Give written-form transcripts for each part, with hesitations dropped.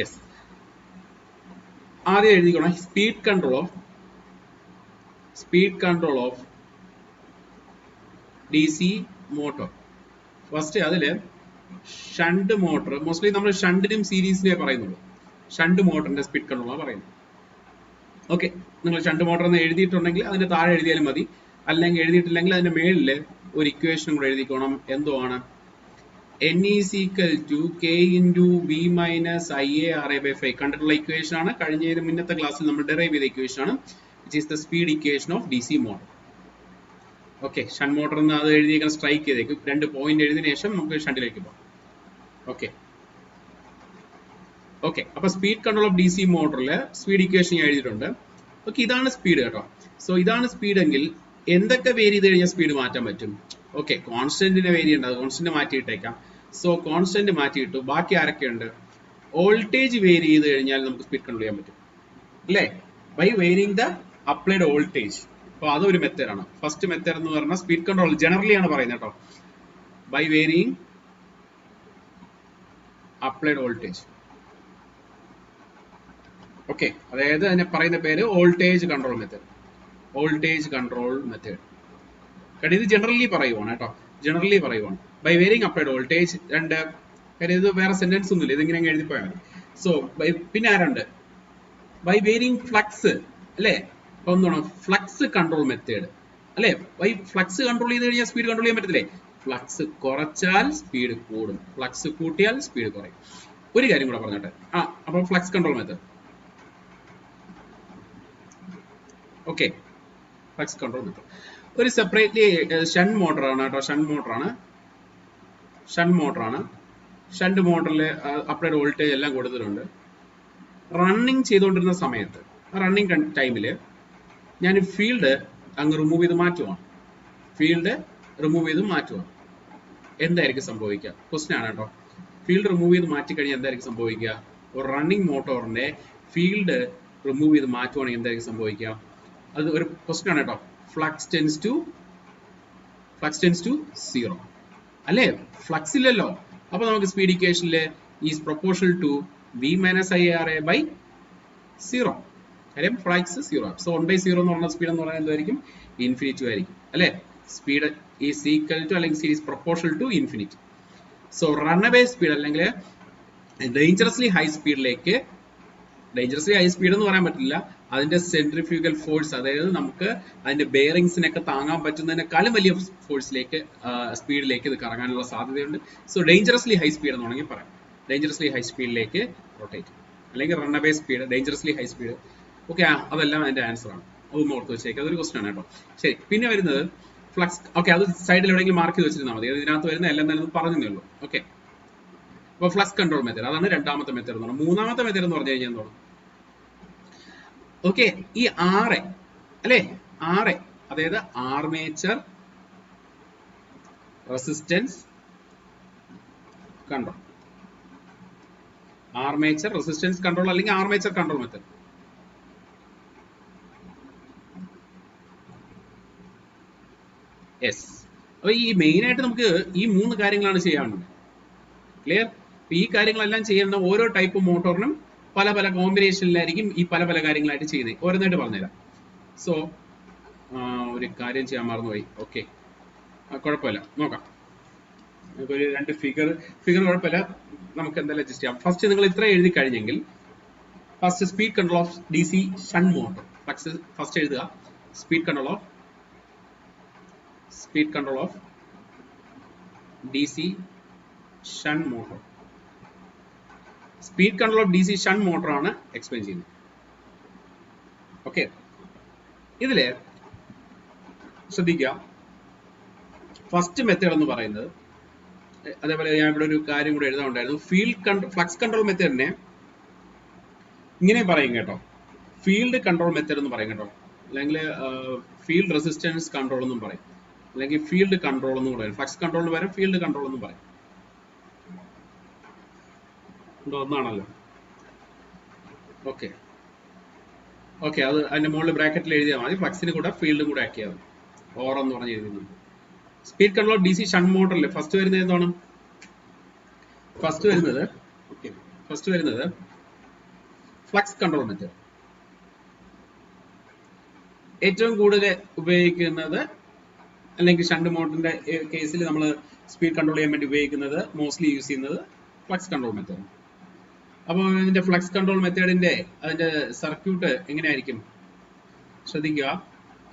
Yes, ആദ്യം എഴുതിക്കണം speed control of DC motor. First അതില് ഷണ്ട് മോട്ടർ, മോസ്റ്റ്ലി നമ്മൾ ഷണ്ടിനും സീരീസിനെ പറയുന്നുള്ളൂ. ഷണ്ട് മോട്ടറിന്റെ സ്പീഡ് കൺട്രോൾ ആണ് പറയുന്നത്. ഓക്കെ, നിങ്ങൾ ഷണ്ട് മോട്ടർ എന്ന് എഴുതിയിട്ടുണ്ടെങ്കിൽ അതിന്റെ താഴെ എഴുതിയാലും മതി, അല്ലെങ്കിൽ എഴുതിയിട്ടില്ലെങ്കിൽ അതിന്റെ മേളിൽ ഒരു ഇക്വേഷനും കൂടെ എഴുതിക്കണം. എന്തുവാണ്? N is equal to K into V minus IA/RA/5 കണ്ടിട്ടുള്ള ഇക്വേഷൻ ആണ്. കഴിഞ്ഞ മുന്നത്തെ ക്ലാസ്സിൽ നമ്മൾ ഡെറൈവ് ചെയ്ത ഇക്വേഷൻ ആണ്, which is the speed equation of DC motor. Okay, shunt motor എന്ന് അത് എഴുതിയേക്കാൻ സ്ട്രൈക്ക് ചെയ്തേക്കും. 2 പോയിന്റ് എഴുതിയതിനു ശേഷം നമുക്ക് ഷണ്ടിലേക്ക് പോകാം. ഓക്കെ, അപ്പൊ സ്പീഡ് കൺട്രോൾ ഓഫ് DC മോട്ടറിൽ സ്പീഡ് ഇക്വേഷൻ ഞാൻ എഴുതിയിട്ടുണ്ട്. ഓക്കെ, ഇതാണ് സ്പീഡ് കേട്ടോ. സോ ഇതാണ് സ്പീഡ് എങ്കിൽ എന്തൊക്കെ വേരി ചെയ്ത് കഴിഞ്ഞാൽ സ്പീഡ് മാറ്റാൻ പറ്റും? ഓക്കെ, കോൺസ്റ്റന്റിനെ വേരി ചെയ്യേണ്ട, കോൺസ്റ്റന്റ് മാറ്റിയിട്ടേക്കാം. സോ കോൺസ്റ്റന്റ് മാറ്റിയിട്ടു. ബാക്കി ആരൊക്കെയുണ്ട്? വോൾട്ടേജ് വേരി ചെയ്ത് കഴിഞ്ഞാൽ നമുക്ക് സ്പീഡ് കൺട്രോൾ ചെയ്യാൻ പറ്റും അല്ലേ? By varying the applied voltage. അപ്പൊ അതൊരു മെത്തേഡാണ്. ഫസ്റ്റ് മെത്തേഡ് എന്ന് പറഞ്ഞാൽ സ്പീഡ് കൺട്രോൾ ജനറലി ആണ് പറയുന്നത് കേട്ടോ. By varying applied voltage. Okay, അതായത് അതിനെ പറയുന്ന പേര് വോൾട്ടേജ് കൺട്രോൾ മെത്തേഡ്. കാരണം ഇത് ജനറലി പറയുവാണ് കേട്ടോ, ജനറലി പറയുവാണ്. By varying applied voltage. രണ്ട് കാര്യം ഇത് വേറെ സെന്റൻസ് ഒന്നുമില്ല, ഇതിങ്ങനെ എഴുതി പോയാൽ മതി. സോ പിന്നെ ആരുണ്ട്? ബൈ വേരിയിങ് ഫ്ലക്സ് അല്ലേ? അപ്പൊ എന്താണ് ഫ്ലക്സ് കൺട്രോൾ മെത്തേഡ് അല്ലേ? ബൈ ഫ്ലക്സ് കൺട്രോൾ ചെയ്ത് കഴിഞ്ഞാൽ സ്പീഡ് കൺട്രോൾ ചെയ്യാൻ പറ്റത്തില്ലേ? ഫ്ലക്സ് കുറച്ചാൽ സ്പീഡ് കൂടും, ഫ്ലക്സ് കൂട്ടിയാൽ സ്പീഡ് കുറയും. ഒരു കാര്യം കൂടെ പറഞ്ഞോട്ടെ. അപ്പൊ flux control method. Okay, flux control method ഒരു സെപ്പറേറ്റ്ലി ഷണ്ട് മോട്ടറാണ് കേട്ടോ. ഷണ്ട് മോട്ടറിൽ അപ്ലൈഡ് വോൾട്ടേജ് എല്ലാം കൊടുത്തിട്ടുണ്ട്. റണ്ണിങ് ചെയ്തുകൊണ്ടിരുന്ന സമയത്ത്, റണ്ണിങ് ടൈമിൽ ഞാൻ ഫീൽഡ് അങ്ങ് റിമൂവ് ചെയ്ത് മാറ്റുവാണ്. എന്തായിരിക്കും സംഭവിക്കുക? ക്വസ്റ്റ്യൻ ആണ് കേട്ടോ. ഫീൽഡ് റിമൂവ് ചെയ്ത് മാറ്റി കഴിഞ്ഞാൽ എന്തായിരിക്കും സംഭവിക്കുക? ഒരു റണ്ണിങ് മോട്ടോറിന്റെ ഫീൽഡ് റിമൂവ് ചെയ്ത് മാറ്റുവാണെങ്കിൽ എന്തായിരിക്കും സംഭവിക്കുക? അത് ഒരു ക്വസ്റ്റ്യൻ ആണ് കേട്ടോ. ഫ്ലക്സ് ടെൻസ് ടു 0 അല്ലേ? ഫ്ലക്സ് ഇല്ലല്ലോ. അപ്പൊ നമുക്ക് സ്പീഡ് ഇക്വേഷനിൽ is proportional to V minus IA/0. കാര്യം ഫ്ലക്സ് 0. സോ 1/0 എന്ന് പറഞ്ഞ സ്പീഡ് എന്ന് പറയുന്നത് എന്തായിരിക്കും? ഇൻഫിനിറ്റി ആയിരിക്കും അല്ലേ? സ്പീഡ് ഈസ് ഈക്വൽ ടു അല്ലെങ്കിൽ is proportional to infinity. So runaway speed അല്ലെങ്കിൽ ഡേഞ്ചറസ്ലി ഹൈ സ്പീഡ് എന്ന് പറയാൻ പറ്റില്ല. അതിന്റെ സെൻട്രിഫ്യൂഗൽ ഫോഴ്സ്, അതായത് നമുക്ക് അതിന്റെ ബെയറിംഗ്സിനൊക്കെ താങ്ങാൻ പറ്റുന്നതിനേക്കാളും വലിയ ഫോഴ്സിലേക്ക് സ്പീഡിലേക്ക് ഇത് കറങ്ങാനുള്ള സാധ്യതയുണ്ട്. സോ ഡേഞ്ചറസ്ലി ഹൈ സ്പീഡ് എന്ന് വേണമെങ്കിൽ പറയാം. ഡേഞ്ചറസ്ലി ഹൈ സ്പീഡിലേക്ക് റൊട്ടേറ്റ് അല്ലെങ്കിൽ runaway speed, dangerously high speed. Okay, അതെല്ലാം അതിന്റെ ആൻസർ ആണ്. അതൊന്നും ഓർത്ത് വെച്ചേക്കാം, അതൊരു ക്വസ്റ്റൻ ആണ് കേട്ടോ. ശരി, പിന്നെ വരുന്നത് ഫ്ലക്സ്. ഓക്കെ, അത് സൈഡിൽ എവിടെയെങ്കിലും മാർക്ക് ചെയ്ത് വെച്ചിരുന്നാൽ മതി. ഇതിനകത്ത് വരുന്ന എല്ലാം തന്നെ പറഞ്ഞതേ ഉള്ളൂ. ഓക്കെ, അപ്പൊ ഫ്ലക്സ് കൺട്രോൾ മെത്തേഡ് അതാണ് രണ്ടാമത്തെ മെത്തേഡ് എന്ന് പറഞ്ഞാൽ. മൂന്നാമത്തെ മെത്തേഡ് എന്ന് പറഞ്ഞു കഴിഞ്ഞാൽ എന്താണ്? ഓക്കെ, ഈ RA അല്ലെ? RA അതായത് ആർമേച്ചർ റെസിസ്റ്റൻസ് കൺട്രോൾ. അല്ലെങ്കിൽ ആർമേച്ചർ കൺട്രോൾ മെത്തേഡ്. യെസ്, അപ്പൊ ഈ മെയിൻ ആയിട്ട് നമുക്ക് ഈ 3 കാര്യങ്ങളാണ് ചെയ്യാനുള്ളത്. ക്ലിയർ? ഈ കാര്യങ്ങളെല്ലാം ചെയ്യുന്ന ഓരോ ടൈപ്പ് മോട്ടോറിനും പല കോമ്പിനേഷനിലായിരിക്കും ഈ പല കാര്യങ്ങളായിട്ട് ചെയ്യുന്നത്. ഓരോന്നായിട്ട് പറഞ്ഞുതരാം. സോ ഒരു കാര്യം ചെയ്യാൻ മറന്നുപോയി. ഓക്കെ, കുഴപ്പമില്ല, നോക്കാം. ഒരു 2 ഫിഗർ കുഴപ്പമില്ല, നമുക്ക് എന്തായാലും അഡ്ജസ്റ്റ് ചെയ്യാം. ഫസ്റ്റ് നിങ്ങൾ ഇത്ര എഴുതി കഴിഞ്ഞെങ്കിൽ first speed control of DC shunt motor. First എഴുതുക speed control of DC shunt motor. Speed control of DC shunt motor ആണ് എക്സ്പ്ലെയിൻ ചെയ്യുന്നത്. ഓക്കെ, ഇതില് ശ്രദ്ധിക്കുക. ഫസ്റ്റ് മെത്തേഡ് എന്ന് പറയുന്നത്, അതേപോലെ ഞാൻ ഇവിടെ ഒരു കാര്യം കൂടെ എഴുതാനുണ്ടായിരുന്നു. ഫ്ലക്സ് കൺട്രോൾ മെത്തേഡിനെ ഇങ്ങനെ പറയും കേട്ടോ, ഫീൽഡ് കൺട്രോൾ മെത്തേഡ് എന്ന് പറയും കേട്ടോ, അല്ലെങ്കിൽ ഫീൽഡ് റെസിസ്റ്റൻസ് കൺട്രോൾ എന്നും പറയും, അല്ലെങ്കിൽ ഫീൽഡ് കൺട്രോൾ എന്നും പറയും. ഫ്ലക്സ് കൺട്രോളിന് പകരം ഫീൽഡ് കൺട്രോൾ എന്നും പറയും. ഒന്നാണല്ലോ. ഓക്കെ, അത് അതിന്റെ മുകളിൽ ബ്രാക്കറ്റിൽ എഴുതിയാൽ മതി. ഫ്ലക്സിന് കൂടെ ഫീൽഡും കൂടെ ആക്കിയാൽ മതി. ഓർ എന്ന് പറഞ്ഞ് എഴുതുന്നുണ്ട്. സ്പീഡ് കൺട്രോൾ DC ഷണ്ട് മോട്ടറിൽ ഫസ്റ്റ് വരുന്നത് എന്താണ്? ഫസ്റ്റ് വരുന്നത് ഫ്ലക്സ് കൺട്രോൾ മെത്തേഡ്. ഏറ്റവും കൂടുതൽ ഉപയോഗിക്കുന്നത് അല്ലെങ്കിൽ ഷണ്ട് മോട്ടറിന്റെ കേസിൽ നമ്മൾ സ്പീഡ് കൺട്രോൾ ചെയ്യാൻ വേണ്ടി ഉപയോഗിക്കുന്നത് മോസ്റ്റ്ലി യൂസ് ചെയ്യുന്നത് ഫ്ലക്സ് കൺട്രോൾ മെത്തേഡ്. അപ്പോൾ ഇതിന്റെ ഫ്ലക്സ് കൺട്രോൾ മെത്തേഡിന്റെ അതിന്റെ സർക്യൂട്ട് എങ്ങനെയായിരിക്കും ശ്രദ്ധിക്കുക.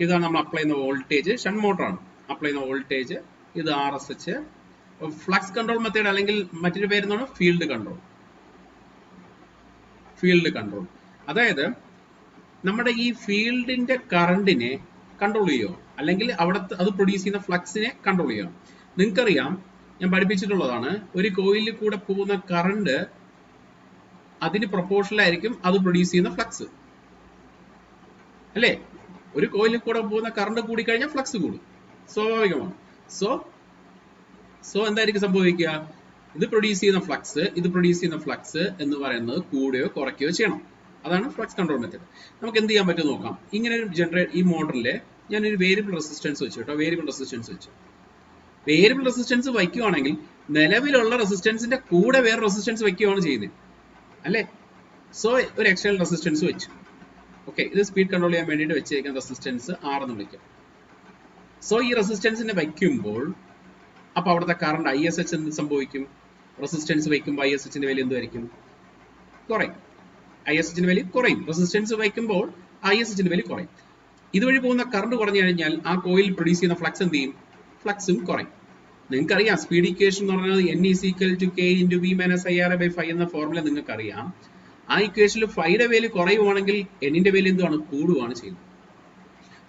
ഇതാണ് നമ്മൾ അപ്ലൈ ചെയ്യുന്ന വോൾട്ടേജ്, ഷണ്ട് മോട്ടറാണ് അപ്ലൈ ചെയ്യുന്ന വോൾട്ടേജ്. ഇത് RSH. ഫ്ലക്സ് കൺട്രോൾ മെത്തേഡ് അല്ലെങ്കിൽ മറ്റൊരു പേരെന്നാണ് ഫീൽഡ് കൺട്രോൾ. ഫീൽഡ് കൺട്രോൾ അതായത് നമ്മുടെ ഈ ഫീൽഡിന്റെ കറണ്ടിനെ കൺട്രോൾ ചെയ്യുക, അല്ലെങ്കിൽ അവിടെ അത് പ്രൊഡ്യൂസ് ചെയ്യുന്ന ഫ്ലക്സിനെ കൺട്രോൾ ചെയ്യുക. നിങ്ങൾക്കറിയാം, ഞാൻ പഠിപ്പിച്ചിട്ടുള്ളതാണ്, ഒരു കോയിലിൽ കൂടെ പോകുന്ന കറണ്ട് അതിന് പ്രൊപ്പോർഷണൽ ആയിരിക്കും അത് പ്രൊഡ്യൂസ് ചെയ്യുന്ന ഫ്ലക്സ്, അല്ലേ? ഒരു കോയിലിൽ കൂടെ പോകുന്ന കറണ്ട് കൂടിക്കഴിഞ്ഞാൽ ഫ്ലക്സ് കൂടും, സ്വാഭാവികമാണ്. സോ എന്തായിരിക്കും സംഭവിക്കുക? ഇത് പ്രൊഡ്യൂസ് ചെയ്യുന്ന ഫ്ലക്സ് എന്ന് പറയുന്നത് കൂടുകയോ കുറയ്ക്കുകയോ ചെയ്യണം. അതാണ് ഫ്ലക്സ് കൺട്രോൾ മെത്തേഡ്. നമുക്ക് എന്ത് ചെയ്യാൻ പറ്റും നോക്കാം. ഇങ്ങനെ ഒരു ഈ മോട്ടറിൽ ഞാനൊരു വേരിയബിൾ റെസിസ്റ്റൻസ് വെച്ചു കേട്ടോ. വേരിയബിൾ റെസിസ്റ്റൻസ് വയ്ക്കുവാണെങ്കിൽ നിലവിലുള്ള റെസിസ്റ്റൻസിന്റെ കൂടെ വേറെ റെസിസ്റ്റൻസ് വയ്ക്കുകയാണ് ചെയ്യുന്നത്, അല്ലേ? സോ ഒരു എക്സ്റ്റേണൽ റെസിസ്റ്റൻസ് വെച്ചു. ഓക്കെ, ഇത് സ്പീഡ് കൺട്രോൾ ചെയ്യാൻ വേണ്ടിയിട്ട് വെച്ചേക്കുന്ന റെസിസ്റ്റൻസ് R എന്ന് വിളിക്കാം. സോ ഈ റെസിസ്റ്റൻസിനെ വയ്ക്കുമ്പോൾ അപ്പൊ അവിടുത്തെ കറണ്ട് ISH എന്ത് സംഭവിക്കും? റെസിസ്റ്റൻസ് വയ്ക്കുമ്പോൾ ISHന്റെ വാല്യൂ എന്തായിരിക്കും? കുറയും. ISHന്റെ വാല്യൂ കുറയും. റെസിസ്റ്റൻസ് വയ്ക്കുമ്പോൾ ISHന്റെ വാല്യൂ കുറയും. ഇതുവഴി പോകുന്ന കറണ്ട് കുറഞ്ഞു കഴിഞ്ഞാൽ ആ കോയിൽ പ്രൊഡ്യൂസ് ചെയ്യുന്ന ഫ്ലക്സ് എന്ത് ചെയ്യും? ഫ്ലക്സും കുറയും. നിങ്ങൾക്കറിയാം സ്പീഡ് ഇക്വേഷൻ എന്ന് പറയുന്നത് N = K × V - IR/5 എന്ന ഫോർമുല നിങ്ങൾക്കറിയാം. ആ ഇക്വേഷനിൽ ഫൈയുടെ വാല്യൂ കുറയുവാണെങ്കിൽ എന്നിന്റെ വാല്യൂ എന്താണ്? കൂടുകയാണ് ചെയ്യുന്നത്.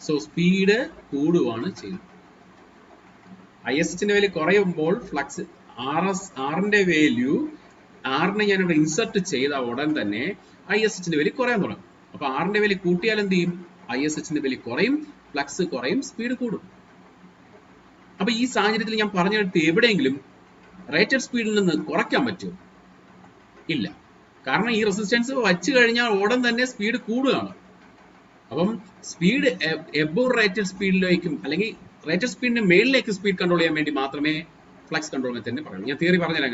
സോ സ്പീഡ് കൂടുകയാണ് ചെയ്യുന്നത്. ISHന്റെ വാല്യൂ കുറയുമ്പോൾ ഫ്ലക്സ് Rന്റെ വാല്യൂ Rനെ ഞാൻ ഇവിടെ ഇൻസെർട്ട് ചെയ്ത ഉടൻ തന്നെ ISHന്റെ വാല്യൂ കുറയാൻ തുടങ്ങും. അപ്പൊ Rന്റെ വാല്യൂ കൂട്ടിയാൽ എന്ത് ചെയ്യും? ISHന്റെ വാല്യൂ കുറയും, ഫ്ലക്സ് കുറയും, സ്പീഡ് കൂടും. അപ്പൊ ഈ സാഹചര്യത്തിൽ ഞാൻ പറഞ്ഞെടുത്ത് എവിടെയെങ്കിലും റേറ്റഡ് സ്പീഡിൽ നിന്ന് കുറയ്ക്കാൻ പറ്റുമോ? ഇല്ല. കാരണം ഈ റെസിസ്റ്റൻസ് വച്ചു കഴിഞ്ഞാൽ ഉടൻ തന്നെ സ്പീഡ് കൂടുകയാണ്. അപ്പം സ്പീഡ് എബോവ് റേറ്റഡ് സ്പീഡിലേക്കും അല്ലെങ്കിൽ റേറ്റഡ് സ്പീഡിന്റെ മേളിലേക്ക് സ്പീഡ് കൺട്രോൾ ചെയ്യാൻ വേണ്ടി മാത്രമേ ഫ്ലക്സ് കൺട്രോൾ മെത്തേഡിനെ പറയുള്ളൂ. ഞാൻ തിയറി പറഞ്ഞുതരാം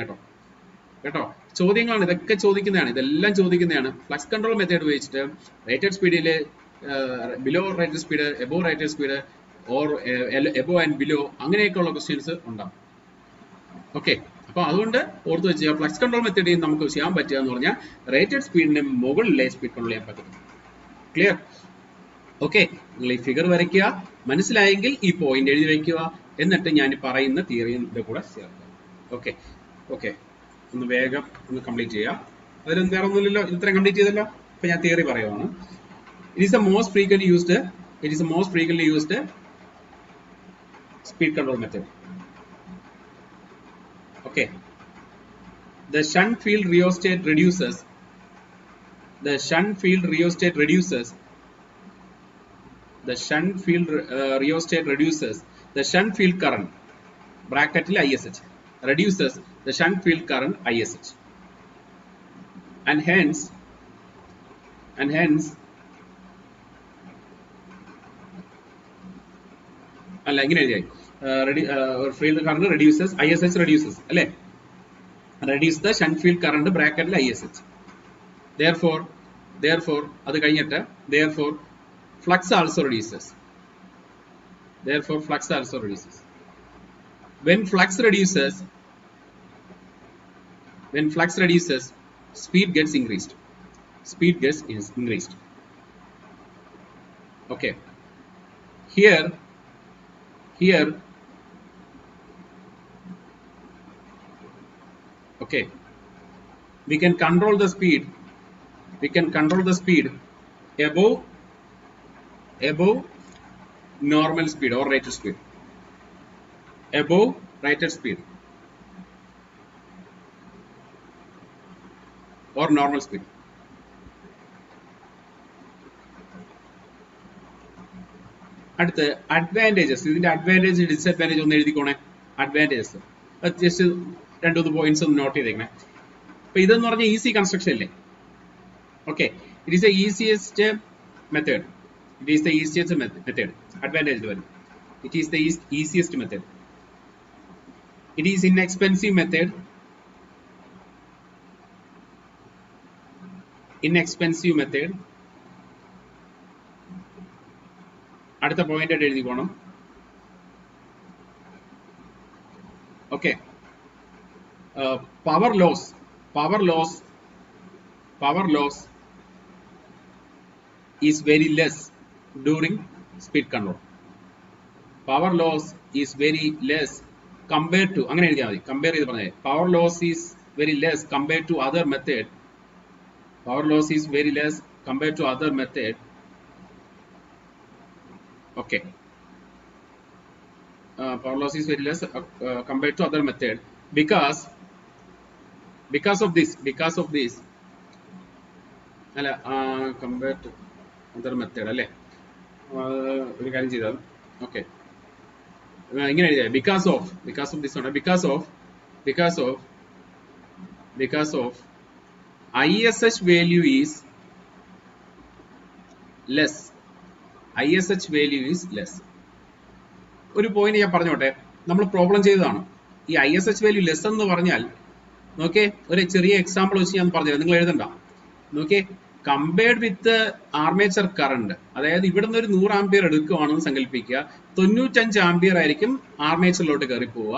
കേട്ടോ. ചോദ്യങ്ങളാണ് ഇതൊക്കെ ചോദിക്കുന്നതാണ്, ഇതെല്ലാം ചോദിക്കുന്നതാണ്. ഫ്ലക്സ് കൺട്രോൾ മെത്തേഡ് ഉപയോഗിച്ചിട്ട് റേറ്റഡ് സ്പീഡിൽ below rated speed, above rated speed, or above and below, അങ്ങനെയൊക്കെയുള്ള ക്വസ്റ്റ്യൻസ് ഉണ്ടാവും. ഓക്കെ, അപ്പൊ അതുകൊണ്ട് ഓർത്ത് വെച്ച് ഫ്ലക്സ് കൺട്രോൾ മെത്തേഡിൽ നമുക്ക് ചെയ്യാൻ പറ്റുക എന്ന് പറഞ്ഞാൽ റേറ്റഡ് സ്പീഡിന്റെ മുകളിലെ സ്പീഡ് കൺട്രോൾ ചെയ്യാൻ പറ്റും. ക്ലിയർ? ഓക്കെ, നിങ്ങൾ ഈ ഫിഗർ വരയ്ക്കുക, മനസ്സിലായെങ്കിൽ ഈ പോയിന്റ് എഴുതി വയ്ക്കുക, എന്നിട്ട് ഞാൻ പറയുന്ന തിയറിയുടെ കൂടെ ചേർക്കുക. ഓക്കെ, ഒന്ന് വേഗം ഒന്ന് കംപ്ലീറ്റ് ചെയ്യാം. അതിലൊന്നും വേറെ ഒന്നുമില്ലല്ലോ, ഇത്രയും കംപ്ലീറ്റ് ചെയ്തല്ലോ. അപ്പൊ ഞാൻ തിയറി പറയുവാണ്. It is the most frequently used speed control method. Okay, the shunt field rheostat reduces the shunt field rheostat reduces the shunt field current bracket ISH reduces the shunt field current ISH, and hence അല്ല ഇങ്ങനെ എഴുതിയായി field current reduces ISH reduces അല്ലേ, reduce the shunt field current bracket ISH. therefore അത് കഴിഞ്ഞിട്ട് therefore flux also reduces. when flux reduces speed gets increased. Okay, here okay, we can control the speed above normal speed or rated speed, above rated speed or normal speed. അടുത്ത advantages, ഇതിന്റെ advantage disadvantage ഒന്ന് എഴുതിക്കോണേ. Advantages just 2-3 points ഒന്ന് note ചെയ്തേക്കണേ. അപ്പൊ ഇതെന്ന് പറഞ്ഞാൽ easy construction അല്ലേ. Okay, it is the easiest method. Advantage വരും. It is the easiest method. It is inexpensive method. Inexpensive method. അടുത്ത പോയിന്റ് ആയിട്ട് എഴുതിക്കോണം. Okay, power loss is very less during speed control. Power loss is very less compared to, അങ്ങനെ എഴുതിയാൽ മതി, compare ചെയ്ത് പറഞ്ഞേ. Power loss is very less compared to other method. Power loss is very less compared to other method. Okay. Power loss is very less compared to other method because of this അല്ല, compared to other method അല്ലേ, ഒരു കാര്യം ചെയ്താൽ. Okay, ഇങ്ങനെ എഴുതിയാൽ because of this one, because of ISH value is less. ഒരു point ഞാൻ പറഞ്ഞോട്ടെ, നമ്മൾ പ്രോബ്ലം ചെയ്തതാണ്. ഈ ISH വാല്യൂ ലെസ് എന്ന് പറഞ്ഞാൽ നോക്കേ, ഒരു ചെറിയ എക്സാമ്പിൾ വെച്ച് ഞാൻ പറഞ്ഞുതരാം, നിങ്ങൾ എഴുതണ്ട. നോക്കേ, കമ്പയർഡ് വിത്ത് ആർമേച്ചർ കറണ്ട്, അതായത് ഇവിടെ നിന്ന് ഒരു 100 ആംപിയർ എടുക്കുവാണെന്ന് സങ്കല്പിക്കുക. 95 ആംപിയർ ആയിരിക്കും ആർമേച്ചറിലോട്ട് കയറി പോവുക,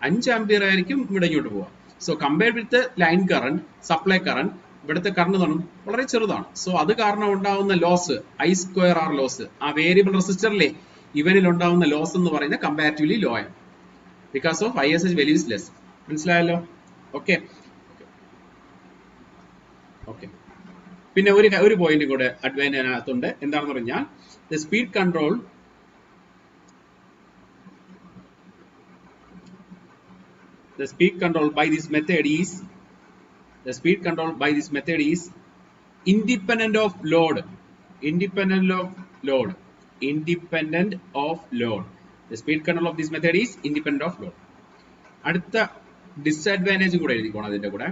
5 ആംപിയർ ആയിരിക്കും ഇവിടെ ഇങ്ങോട്ട് പോവുക. So compared with line current, supply current, ഇവിടുത്തെ കറണ്ട് വളരെ ചെറുതാണ്. സോ അത് കാരണം ഉണ്ടാവുന്ന ലോസ് I²R ലോസ്, ആ വേരിയബിൾ റെസിസ്റ്ററിലെ ഇവനിൽ ഉണ്ടാവുന്ന ലോസ് എന്ന് പറയുന്നത് കമ്പാരിറ്റീവ്ലി ലോ ആണ്. Because of ISH value is less. മനസ്സിലായല്ലോ? ഓക്കെ. പിന്നെ ഒരു പോയിന്റ് കൂടെ അഡ്വാൻറ്റേജ് അതിനകത്തുണ്ട്. എന്താണെന്ന് പറഞ്ഞാൽ the speed control by this method is independent of load. The speed control of this method is independent of load. അടുത്ത disadvantage കൂടെ എഴുതിക്കോണം അതിന്റെ കൂടെ.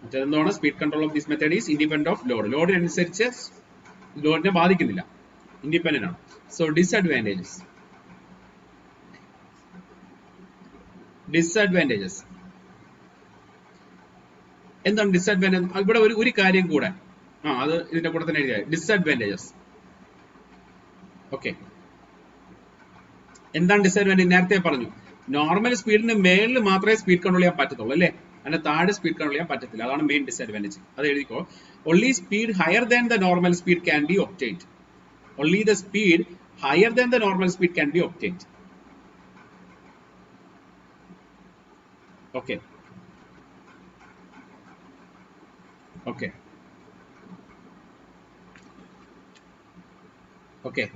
മറ്റെന്താണ്? Speed control of this method is independent of load. ലോഡിനനുസരിച്ച് ലോഡിനെ ബാധിക്കുന്നില്ല, ഇൻഡിപെൻഡന്റ് ആണ്. സോ ഡിസ്അഡ്വാൻറ്റേജസ് എന്താണ് ഡിസ്അഡ്വാൻറ്റേജ്? ഇവിടെ ഒരു കാര്യം കൂടെ, അത് ഇതിന്റെ കൂടെ തന്നെ എഴുതിയ ഡിസ്അഡ്വാൻറ്റേജസ്. ഓക്കെ, എന്താണ് ഡിസ്അഡ്വാൻറ്റേജ്? നേരത്തെ പറഞ്ഞു, നോർമൽ സ്പീഡിന് മേളിൽ മാത്രമേ സ്പീഡ് കൺട്രോൾ ചെയ്യാൻ പറ്റത്തുള്ളൂ അല്ലേ, അതിന്റെ താഴെ സ്പീഡ് കൺട്രോൾ ചെയ്യാൻ പറ്റത്തില്ല. അതാണ് മെയിൻ ഡിസ്അഡ്വാൻറ്റേജ്. അത് എഴുതിക്കോ. only speed higher than the normal speed can be obtained. Only the speed higher than the normal speed can be obtained. Okay.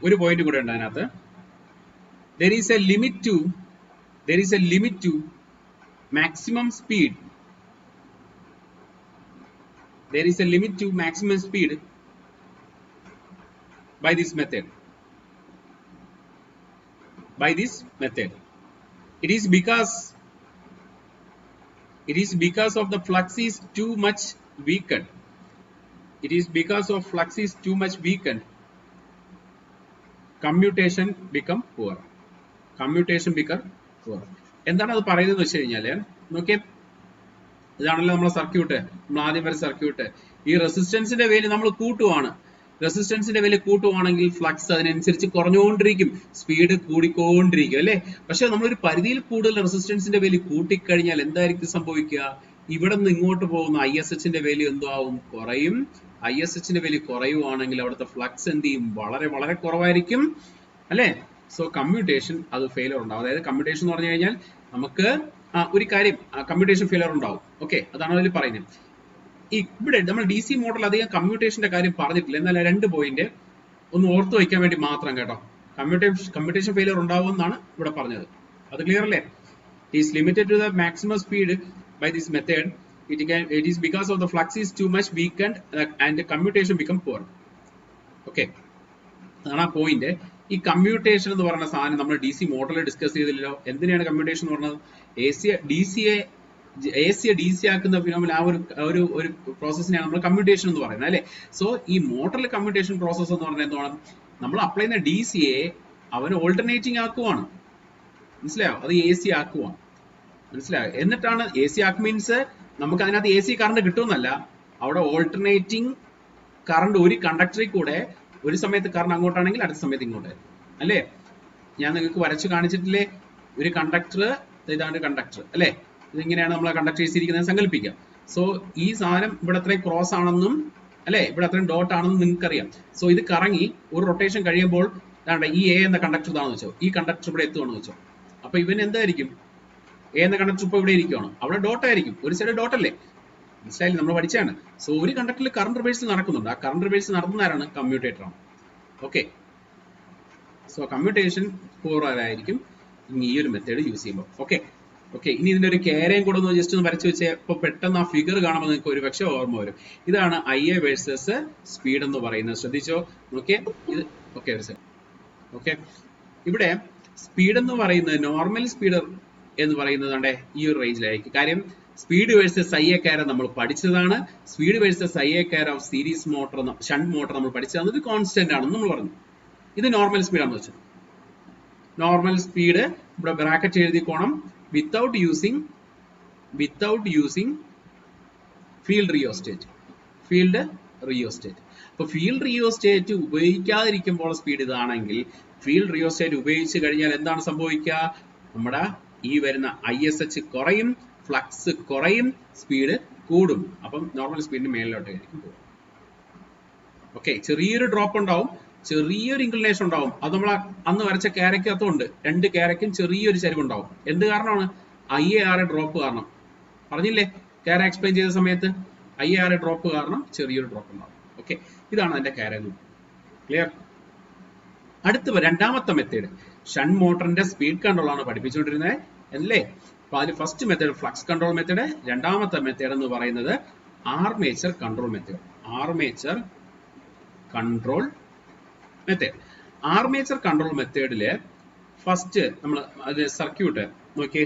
ഒരു പോയിന്റ് കൂടെ ഉണ്ട് അതിനകത്ത്. there is a limit to maximum speed. There is a limit to maximum speed by this method. It is because of the flux is too much weakened. Commutation become poor. എന്താണ് അത് പറയുന്നത് വെച്ച് കഴിഞ്ഞാല്, നോക്കിയേ, ഇതാണല്ലോ നമ്മളെ സർക്യൂട്ട്, നമ്മൾ ആദ്യം വരെ സർക്യൂട്ട്. ഈ റെസിസ്റ്റൻസിന്റെ വാല്യൂ നമ്മൾ കൂട്ടുവാണ്. റെസിസ്റ്റൻസിന്റെ വാല്യൂ കൂട്ടുവാണെങ്കിൽ ഫ്ലക്സ് അതിനനുസരിച്ച് കുറഞ്ഞുകൊണ്ടിരിക്കും, സ്പീഡ് കൂടിക്കൊണ്ടിരിക്കും അല്ലേ. പക്ഷെ നമ്മളൊരു പരിധിയിൽ കൂടുതൽ റെസിസ്റ്റൻസിന്റെ വാല്യൂ കൂട്ടിക്കഴിഞ്ഞാൽ എന്തായിരിക്കും സംഭവിക്കുക? ഇവിടെ നിന്ന് ഇങ്ങോട്ട് പോകുന്ന ISHന്റെ വാല്യൂ എന്താവും? കുറയും. ISHന്റെ വാല്യൂ കുറയുവാണെങ്കിൽ അവിടുത്തെ ഫ്ലക്സ് എന്ത് ചെയ്യും? വളരെ വളരെ കുറവായിരിക്കും അല്ലേ. സോ കമ്മ്യൂട്ടേഷൻ അത് ഫെയിലർ ഉണ്ടാവും. അതായത് കമ്മ്യൂട്ടേഷൻ എന്ന് പറഞ്ഞു കഴിഞ്ഞാൽ നമുക്ക് ഒരു കാര്യം, കമ്മ്യൂട്ടേഷൻ ഫെയിലർ ഉണ്ടാവും. ഓക്കെ, അതാണ് അതിൽ പറയുന്നത്. ഇവിടെ നമ്മൾ DC മോഡൽ അധികം കമ്മ്യൂട്ടേഷന്റെ കാര്യം പറഞ്ഞിട്ടില്ല. എന്നാൽ 2 പോയിന്റ് ഒന്ന് ഓർത്തു വയ്ക്കാൻ വേണ്ടി മാത്രം കേട്ടോ. കമ്മ്യൂട്ടേഷൻ ഫെയിലർ ഉണ്ടാവുമെന്നാണ് ഇവിടെ പറഞ്ഞത്. അത് ക്ലിയർ അല്ലേ? Is limited to the maximum speed by this method. It is because of the flux is too much weakened and the commutation become poor. Okay, അതാണ് ആ പോയിന്റ്. ഈ കമ്മ്യൂട്ടേഷൻ എന്ന് പറയുന്ന സാധനം നമ്മൾ DC മോഡലിൽ ഡിസ്കസ് ചെയ്തില്ലല്ലോ. എന്തിനാണ് കമ്മ്യൂട്ടേഷൻ എന്ന് പറഞ്ഞത്? AC DC ആക്കുന്ന ഫിനോമിന, ആ ഒരു പ്രോസസ്സിനെയാണ് നമ്മൾ കമ്മ്യൂട്ടേഷൻ എന്ന് പറയുന്നത് അല്ലേ. സോ ഈ മോട്ടറിൽ കമ്മ്യൂട്ടേഷൻ പ്രോസസ് എന്ന് പറഞ്ഞാൽ എന്താണ്? നമ്മൾ അപ്ലൈ ചെയ്യുന്ന DCയെ അവന് ഓൾട്ടർനേറ്റിംഗ് ആക്കുവാണ്. മനസ്സിലായോ? അത് AC ആക്കുവാണ്. മനസ്സിലായോ? എന്നിട്ടാണ് AC ആക്ക് മീൻസ് നമുക്ക് അതിനകത്ത് AC കറണ്ട് കിട്ടുമെന്നല്ല, അവിടെ ഓൾട്ടർനേറ്റിംഗ് കറണ്ട് ഒരു കണ്ടക്ടറിൽ കൂടെ ഒരു സമയത്ത് കറണ്ട് അങ്ങോട്ടാണെങ്കിൽ അടുത്ത സമയത്ത് ഇങ്ങോട്ടായിരുന്നു അല്ലേ? ഞാൻ നിങ്ങൾക്ക് വരച്ചു കാണിച്ചിട്ടില്ലേ? ഒരു കണ്ടക്ടർ, ഇതാണ് കണ്ടക്ടർ അല്ലേ? ഇതിങ്ങനെയാണ് നമ്മൾ കണ്ടക്ടർ ഇരിക്കുന്നത് സങ്കല്പിക്കാം. സോ ഈ സാധനം ഇവിടെ അത്രയും ക്രോസ് ആണെന്നും അല്ലെ, ഇവിടെ അത്രയും ഡോട്ട് ആണെന്നും നിങ്ങൾക്ക് അറിയാം. സോ ഇത് കറങ്ങി ഒരു റൊട്ടേഷൻ കഴിയുമ്പോൾ ഈ എ എന്ന കണ്ടക്ടർ ഇതാണെന്ന് വെച്ചോ, ഈ കണ്ടക്ടർ ഇവിടെ എത്തുകയാണെന്ന് വെച്ചോ, അപ്പൊ ഇവൻ എന്തായിരിക്കും? എ എന്ന കണ്ടക്ടർ ഇപ്പൊ ഇവിടെ ഇരിക്കുകയാണ്, അവിടെ ഡോട്ട് ആയിരിക്കും, ഒരു സൈഡ് ഡോട്ട് അല്ലേ? മനസ്സിലായി? നമ്മൾ പഠിച്ചാണ്. സോ ഒരു കണ്ടക്ടറിൽ കറണ്ട് റിവേഴ്സ് നടക്കുന്നുണ്ട്. ആ കറണ്ട് റിവേഴ്സ് നടത്തുന്ന ആരാണ്? കമ്മ്യൂട്ടേറ്റർ ആണ്. ഓക്കെ, സോ കമ്മ്യൂട്ടേഷൻ ആയിരിക്കും ഈ ഒരു മെത്തേഡ് യൂസ് ചെയ്യുമ്പോൾ. ഓക്കെ ഓക്കെ, ഇനി ഇതിന്റെ ഒരു കേരയും കൂടെ ഒന്ന് ജസ്റ്റ് ഒന്ന് വരച്ചു വെച്ചാൽ ഇപ്പൊ പെട്ടെന്ന് ആ ഫിഗർ കാണുമ്പോൾ നിങ്ങൾക്ക് ഒരു പക്ഷേ ഓർമ്മ വരും. ഇതാണ് IA വേഴ്സസ് സ്പീഡ് എന്ന് പറയുന്നത്. ശ്രദ്ധിച്ചോ, ഓക്കെ ഇത് ഓക്കെ ഓക്കെ. ഇവിടെ സ്പീഡ് എന്ന് പറയുന്നത് നോർമൽ സ്പീഡ് എന്ന് പറയുന്നത് ഈ ഒരു റേഞ്ചിലായിരിക്കും. കാര്യം സ്പീഡ് വേഴ്സസ് IA കാരം നമ്മൾ പഠിച്ചതാണ്. സ്പീഡ് വേഴ്സസ് IA കാരം of series motor, shunt motor നമ്മൾ പഠിച്ചതാണ്. ഇത് കോൺസ്റ്റന്റ് ആണെന്ന് നമ്മൾ പറഞ്ഞു. ഇത് നോർമൽ സ്പീഡ് ആണെന്ന് വെച്ചാൽ നോർമൽ സ്പീഡ് ഇവിടെ ബ്രാക്കറ്റ് എഴുതിക്കോണം. Without using field rheostat. അപ്പൊ ഫീൽഡ് റിയോസ്റ്റേറ്റ് ഉപയോഗിക്കാതിരിക്കുമ്പോൾ സ്പീഡ് ഇതാണെങ്കിൽ, ഫീൽഡ് റിയോസ്റ്റേറ്റ് ഉപയോഗിച്ച് കഴിഞ്ഞാൽ എന്താണ് സംഭവിക്കുക? നമ്മുടെ ഈ വരുന്ന ISH കുറയും, ഫ്ലക്സ് കുറയും, സ്പീഡ് കൂടും. അപ്പം നോർമൽ സ്പീഡിന് മേലിലോട്ടായിരിക്കും പോകും. ഓക്കെ, ചെറിയൊരു ഡ്രോപ്പ് ഉണ്ടാവും, ചെറിയൊരു ഇൻക്ലിനേഷൻ ഉണ്ടാവും. അത് നമ്മൾ അന്ന് വരച്ച ക്യാരക്കകത്തുണ്ട്. രണ്ട് ക്യാരക്കും ചെറിയൊരു ചരിവുണ്ടാവും. എന്ത് കാരണമാണ്? IARA ഡ്രോപ്പ് കാരണം. പറഞ്ഞില്ലേ ക്യാര എക്സ്പ്ലെയിൻ ചെയ്ത സമയത്ത്? IARA ഡ്രോപ്പ് കാരണം ചെറിയൊരു ഡ്രോപ്പ് ഉണ്ടാവും. ഓക്കെ, ഇതാണ് അതിന്റെ ക്യാര. ക്ലിയർ? അടുത്ത രണ്ടാമത്തെ മെത്തേഡ് ഷണ്ട് മോട്ടറിന്റെ സ്പീഡ് കൺട്രോൾ ആണ് പഠിപ്പിച്ചുകൊണ്ടിരുന്നത് അല്ലേ? അപ്പൊ അതിൽ first method flux control method, രണ്ടാമത്തെ മെത്തേഡ് എന്ന് പറയുന്നത് armature control method. Armature control മെത്തേഡില് ഫസ്റ്റ് നമ്മൾ അത് സർക്യൂട്ട് നോക്കി.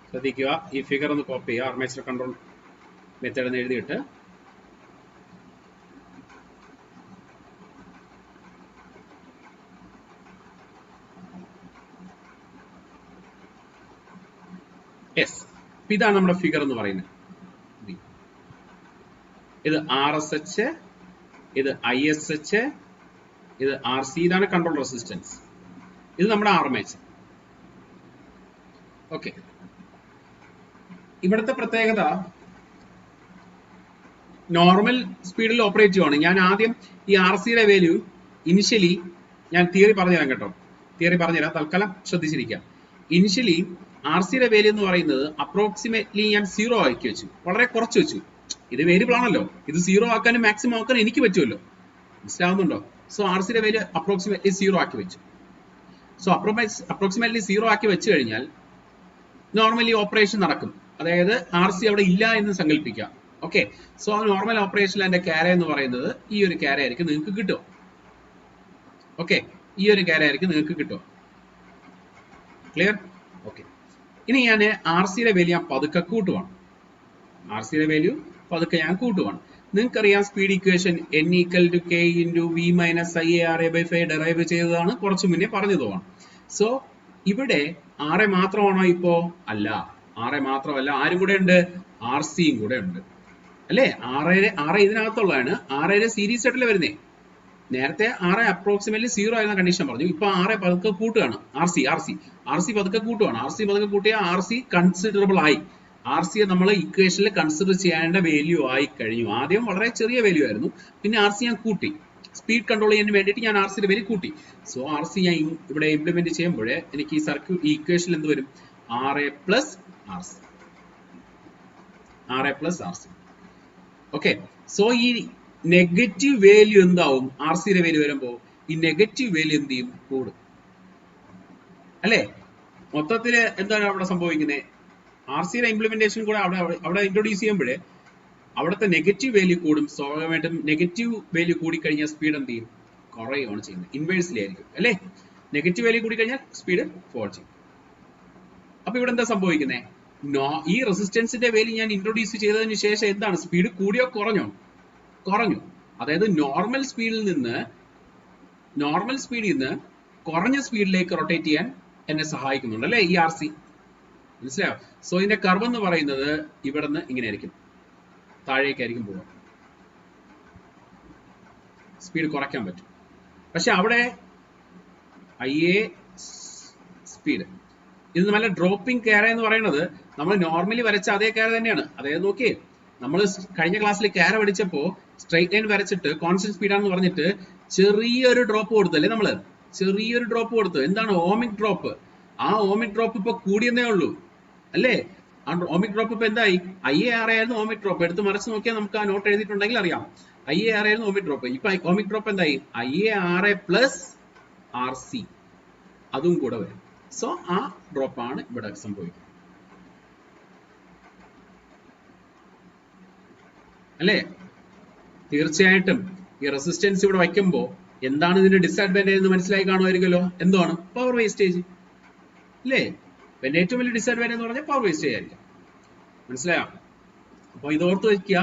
ശ്രദ്ധിക്കുക, ഈ ഫിഗർ ഒന്ന് കോപ്പി ചെയ്യുക. ആർമേച്ചർ കൺട്രോൾ മെത്തേഡ് എന്ന് എഴുതിയിട്ട് ഇതാണ് നമ്മുടെ ഫിഗർ എന്ന് പറയുന്നത്. ഇത് RSH, ഇത് ISH, ഇത് RC. ഇതാണ് കൺട്രോൾ റെസിസ്റ്റൻസ്. ഇത് നമ്മുടെ ആർമേച്ചർ. ഓക്കെ, ഇവിടുത്തെ പ്രത്യേകത നോർമൽ സ്പീഡിൽ ഓപ്പറേറ്റ് ചെയ്യുവാണ്. ഞാൻ ആദ്യം ഈ RCയുടെ വാല്യൂ ഇനിഷ്യലി ഞാൻ തിയറി പറഞ്ഞുതരാം കേട്ടോ. തിയറി പറഞ്ഞുതരാം, തൽക്കാലം ശ്രദ്ധിച്ചിരിക്കാം. ഇനിഷ്യലി RCയുടെ വാല്യൂ എന്ന് പറയുന്നത് അപ്രോക്സിമേറ്റ്ലി ഞാൻ 0 ആക്കി വെച്ചു, വളരെ കുറച്ച് വെച്ചു. ഇത് വേരിയബിൾ ആണല്ലോ, ഇത് 0 ആക്കാനും മാക്സിമം ആക്കാനും എനിക്ക് പറ്റുമല്ലോ. മനസ്സിലാവുന്നുണ്ടോ? സോ RCയുടെ വാല്യൂ അപ്രോക്സിമേറ്റ്ലി 0 ആക്കി വെച്ചു. സോ അപ്രോക്സിമേറ്റ്ലി 0 ആക്കി വെച്ച് കഴിഞ്ഞാൽ നോർമലി ഓപ്പറേഷൻ നടക്കും. അതായത് RC അവിടെ ഇല്ല എന്ന് സങ്കല്പിക്കാം. ഓക്കെ, സോ നോർമൽ ഓപ്പറേഷനിൽ എന്റെ ക്യാര എന്ന് പറയുന്നത് ഈ ഒരു ക്യാര ആയിരിക്കും നിങ്ങൾക്ക് കിട്ടുക. ഓക്കെ, ഈ ഒരു ക്യാര ആയിരിക്കും നിങ്ങൾക്ക് കിട്ടുക. ക്ലിയർ? ഓക്കെ, ഇനി ഞാൻ RCയുടെ വാല്യൂ ഞാൻ പതുക്കെ കൂട്ടുവാണ്. RCയുടെ വാല്യൂ പതുക്കെ ഞാൻ കൂട്ടുവാണ്. നിങ്ങൾക്കറിയാം speed equation N = K × V - IARA/5 derive ചെയ്തതാണ്, കുറച്ചു മുന്നേ പറഞ്ഞതുമാണ്. സോ ഇവിടെ RA മാത്രമാണോ ഇപ്പോ? അല്ല, RA മാത്രമല്ല, ആരും കൂടെ ഉണ്ട്? RCയും കൂടെ ഉണ്ട് അല്ലേ? RA ഇതിനകത്തുള്ളതാണ്. RA സീരീസ് ആയിട്ടല്ലേ വരുന്നേ. നേരത്തെ RA അപ്രോക്സിമേറ്റ്ലി 0 ആയിരുന്ന കണ്ടീഷൻ പറഞ്ഞു. ഇപ്പൊ RA പതുക്കെ കൂട്ടുകയാണ്. RC പതുക്കെ കൂട്ടുകയാണ്. RC പതുക്കെ കൂട്ടിയ RC കൺസിഡറബിൾ ആയി. RCയെ നമ്മൾ ഇക്വേഷനിൽ കൺസിഡർ ചെയ്യേണ്ട വാല്യൂ ആയി കഴിഞ്ഞു. ആദ്യം വളരെ ചെറിയ വാല്യൂ ആയിരുന്നു, പിന്നെ RC ഞാൻ കൂട്ടി. സ്പീഡ് കൺട്രോൾ ചെയ്യാൻ വേണ്ടിയിട്ട് ഞാൻ RCയുടെ വാല്യൂ കൂട്ടി. സോ RC ഞാൻ ഇവിടെ ഇംപ്ലിമെന്റ് ചെയ്യുമ്പോൾ എനിക്ക് ഈ സർക്യൂട്ട് ഈ ഇക്വേഷനിൽ എന്ത് വരും? RA plus RC. Okay, so ഈ നെഗറ്റീവ് വാല്യൂ എന്താവും? RCയുടെ വാല്യൂ വരുമ്പോൾ ഈ നെഗറ്റീവ് വാല്യൂ എന്ത് ചെയ്യും? കൂടും അല്ലേ? മൊത്തത്തില് എന്താണ് അവിടെ സംഭവിക്കുന്നത്? RCയുടെ ഇംപ്ലിമെന്റേഷൻ കൂടെ അവിടെ ഇൻട്രൊഡ്യൂസ് ചെയ്യുമ്പോഴേ അവിടുത്തെ നെഗറ്റീവ് വാല്യൂ കൂടും. സ്വാഭാവികമായിട്ടും നെഗറ്റീവ് വാല്യൂ കൂടിക്കഴിഞ്ഞാൽ സ്പീഡ് എന്ത് ചെയ്യും? കുറയുകയാണ് ചെയ്യുന്നത്. ഇൻവേഴ്സ്ലി ആയിരിക്കും അല്ലേ? നെഗറ്റീവ് വാല്യൂ കൂടിക്കഴിഞ്ഞാൽ സ്പീഡ് ഫോൾ ചെയ്യും. അപ്പൊ ഇവിടെ എന്താ സംഭവിക്കുന്നത്? ഈ റെസിസ്റ്റൻസിന്റെ വാല്യൂ ഞാൻ ഇൻട്രൊഡ്യൂസ് ചെയ്തതിന് ശേഷം എന്താണ്? സ്പീഡ് കൂടിയോ കുറഞ്ഞു? അതായത് നോർമൽ സ്പീഡിൽ നിന്ന് നോർമൽ സ്പീഡിൽ നിന്ന് കുറഞ്ഞ സ്പീഡിലേക്ക് റൊട്ടേറ്റ് ചെയ്യാൻ എന്നെ സഹായിക്കുന്നുണ്ട് അല്ലേ ഈ RC. മനസ്സിലായോ? സോ ഇതിന്റെ കർവ് എന്ന് പറയുന്നത് ഇവിടെ നിന്ന് ഇങ്ങനെ ആയിരിക്കും, താഴേക്കായിരിക്കും പോവുക. സ്പീഡ് കുറയ്ക്കാൻ പറ്റും. പക്ഷെ അവിടെ IA സ്പീഡ് ഇത് നല്ല ഡ്രോപ്പിംഗ് കയറ എന്ന് പറയുന്നത് നമ്മൾ നോർമലി വരച്ച അതേ കയറ തന്നെയാണ്. അതായത് നോക്കിയേ, നമ്മൾ കഴിഞ്ഞ ക്ലാസ്സിൽ കയറ പഠിച്ചപ്പോ സ്ട്രൈറ്റ് ലൈൻ വരച്ചിട്ട് കോൺസ്റ്റന്റ് സ്പീഡാണെന്ന് പറഞ്ഞിട്ട് ചെറിയൊരു ഡ്രോപ്പ് കൊടുത്തല്ലേ നമ്മള്, ചെറിയൊരു ഡ്രോപ്പ് കൊടുത്തു. എന്താണ് ഓമിക് ഡ്രോപ്പ്? ആ ഓമിക് ഡ്രോപ്പ് ഇപ്പൊ കൂടിയെന്നേ ഉള്ളൂ അല്ലേ? ആ ഓമിക് ഡ്രോപ്പ് ഇപ്പൊ എന്തായി? IAR ആയിരുന്നു ഓമിക് ഡ്രോപ്പ്. എടുത്ത് മറിച്ച് നോക്കിയാൽ നമുക്ക് ആ നോട്ട് എഴുതിയിട്ടുണ്ടെങ്കിൽ അറിയാം. IAR ആയിരുന്നു ഓമിക് ഡ്രോപ്പ്. ഇപ്പൊ ഓമിക് ഡ്രോപ്പ് എന്തായി? IAR പ്ലസ് RC അതും കൂടെ വരും. സോ ആ ഡ്രോപ്പ് ആണ് ഇവിടെ സംഭവിക്കുന്നത് അല്ലേ? തീർച്ചയായിട്ടും ഈ റെസിസ്റ്റൻസ് ഇവിടെ വയ്ക്കുമ്പോൾ എന്താണ് ഇതിന്റെ ഡിസഡ്വാൻറ്റേജ് എന്ന് മനസ്സിലായി കാണുമായിരിക്കുമല്ലോ. എന്താണ്? പവർ വേസ്റ്റേജ് അല്ലേ? പിന്നെ ഏറ്റവും വലിയ ഡിസഡ്വാൻറ്റേജ് എന്ന് പറഞ്ഞാൽ പവർ വേസ്റ്റേജ് ആയിരിക്കും. മനസ്സിലായോ? അപ്പൊ ഇത് ഓർത്ത് വെക്കുക.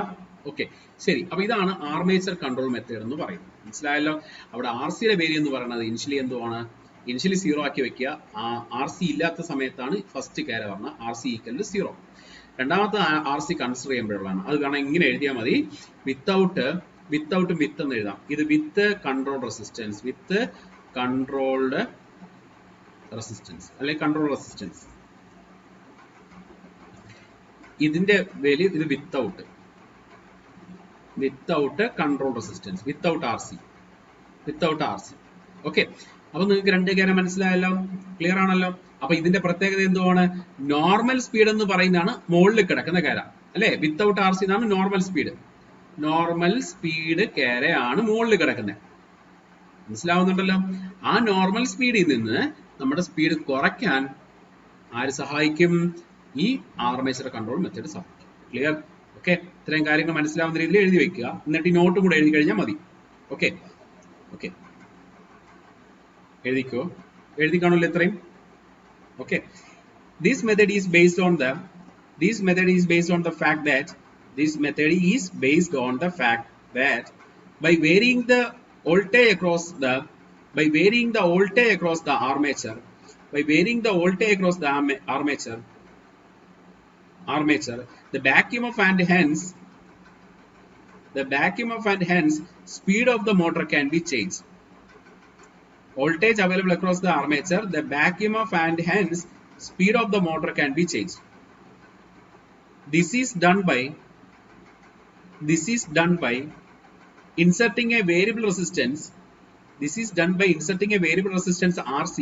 ഓക്കെ, ശരി. അപ്പൊ ഇതാണ് ആർമേച്ചർ കൺട്രോൾ മെത്തേഡ് എന്ന് പറയുന്നത്. മനസ്സിലായല്ലോ? അവിടെ RCയുടെ പേര് എന്ന് പറയുന്നത് ഇനിഷ്യലി എന്തുവാണ്? ഇനിഷ്യലി 0 ആക്കി വെക്കുക. RC ഇല്ലാത്ത സമയത്താണ് ഫസ്റ്റ് കയറ പറഞ്ഞ RC ഈക്വൽ ടു 0. രണ്ടാമത്തെ RC കൺസിഡർ ചെയ്യുമ്പോഴുള്ളതാണ്. അത് കാരണം ഇങ്ങനെ എഴുതിയാൽ മതി, വിത്തൗട്ട് വിത്ത് എന്ന് എഴുതാം. ഇത് വിത്ത് കൺട്രോൾ റെസിസ്റ്റൻസ്, വിത്ത് കൺട്രോൾഡ് റെസിസ്റ്റൻസ് അല്ലെങ്കിൽ കൺട്രോൾ റെസിസ്റ്റൻസ്. ഇതിന്റെ വാല്യൂ ഇത് without control resistance, without RC. Okay, അപ്പൊ നിങ്ങൾക്ക് രണ്ട് കാര്യം മനസ്സിലായല്ലോ, ക്ലിയർ ആണല്ലോ? അപ്പൊ ഇതിന്റെ പ്രത്യേകത എന്തുവാണ്? നോർമൽ സ്പീഡ് എന്ന് പറയുന്നതാണ് മുകളിൽ കിടക്കുന്ന കാര അല്ലെ? വിത്തൗട്ട് RC എന്നാണ് നോർമൽ സ്പീഡ് കാരയാണ് മുകളിൽ കിടക്കുന്നത്. മനസ്സിലാവുന്നുണ്ടല്ലോ? ആ നോർമൽ സ്പീഡിൽ നിന്ന് നമ്മുടെ സ്പീഡ് കുറയ്ക്കാൻ ആര് സഹായിക്കും? ഈ ആർമേച്ചർ കൺട്രോൾ മെത്തേഡ് സഹായിക്കും. ക്ലിയർ? ഓക്കെ, ഇത്രയും കാര്യങ്ങൾ മനസ്സിലാവുന്ന രീതിയിൽ എഴുതി വെക്കുക. എന്നിട്ട് ഈ നോട്ടും കൂടെ എഴുതി കഴിഞ്ഞാൽ മതി. ഓക്കെ, എഴുതി കാണുമല്ലോ ഇത്രയും. Okay, this method is based on the fact that by varying the voltage across the armature, the back EMF and hence speed of the motor can be changed. Voltage available across the armature, the back EMF and hence speed of the motor can be changed. This is done by inserting a variable resistance. RC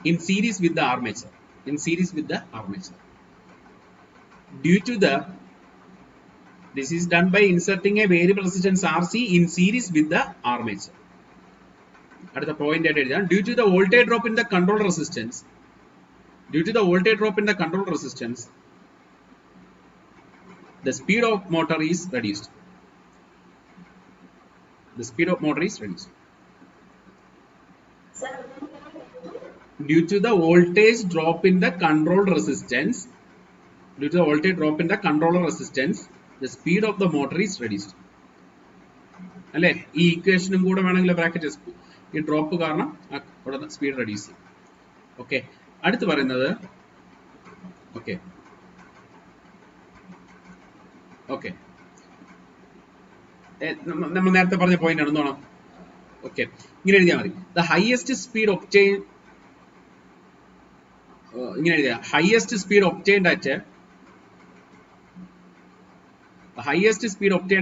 in series with the armature. This is done by inserting a variable resistance RC in series with the armature. അടുത്ത point ആയിട്ട് എഴുതാം. Due to the voltage drop in the control resistance, the speed of motor is reduced. Due to the voltage drop in the control resistance, the speed of the motor is reduced. അല്ലെ? ഈ ഇക്വേഷനും കൂടെ വേണമെങ്കിൽ bracket, ഈ drop കാരണം അവിടെ speed reduce ചെയ്യും. Okay, അടുത്ത് പറയുന്നത് നമ്മൾ നേരത്തെ പറഞ്ഞ പോയിന്റ് ആണ്. എന്തോണം? ഓക്കെ, ഇങ്ങനെ എഴുതിയാൽ മതി. The highest speed obtained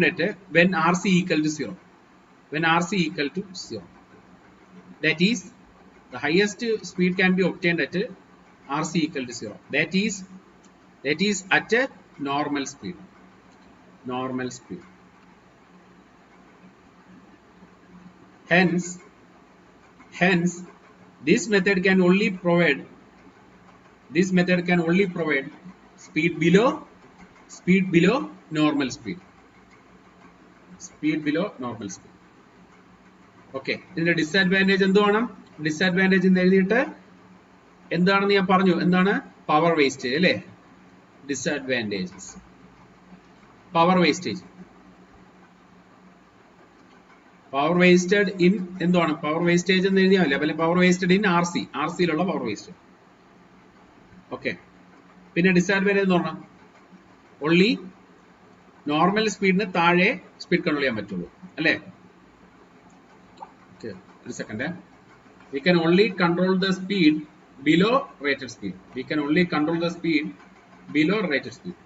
at when RC equal to 0. That is, the highest speed can be obtained at RC equal to 0. That is at a normal speed. Hence, this method can only provide speed below normal speed. ഓക്കെ, ഇതിന്റെ ഡിസ്അഡ്വാൻറ്റേജ് എന്തുവാണ്? ഡിസ്അഡ്വാൻറ്റേജ് എന്ന് എഴുതിയിട്ട് എന്താണെന്ന് ഞാൻ പറഞ്ഞു. എന്താണ്? പവർ വേസ്റ്റേജ് അല്ലേ? പവർ വേസ്റ്റഡ് ഇൻ എന്താണ് പവർ വേസ്റ്റേജ് എന്ന് എഴുതിയാൽ മതി. അല്ലെ പവർ വേസ്റ്റഡ് ഇൻ ആർ സിയിലുള്ള പവർ വേസ്റ്റ്. ഓക്കെ, പിന്നെ ഡിസഡ്വാൻറ്റേജ് എന്ന് പറഞ്ഞാൽ ഓൺലി നോർമൽ സ്പീഡിന് താഴെ സ്പീഡ് കൺട്രോൾ ചെയ്യാൻ പറ്റുള്ളൂ അല്ലേ. ഒരു second, we can only control the speed below rated speed. We can only control the speed below rated speed.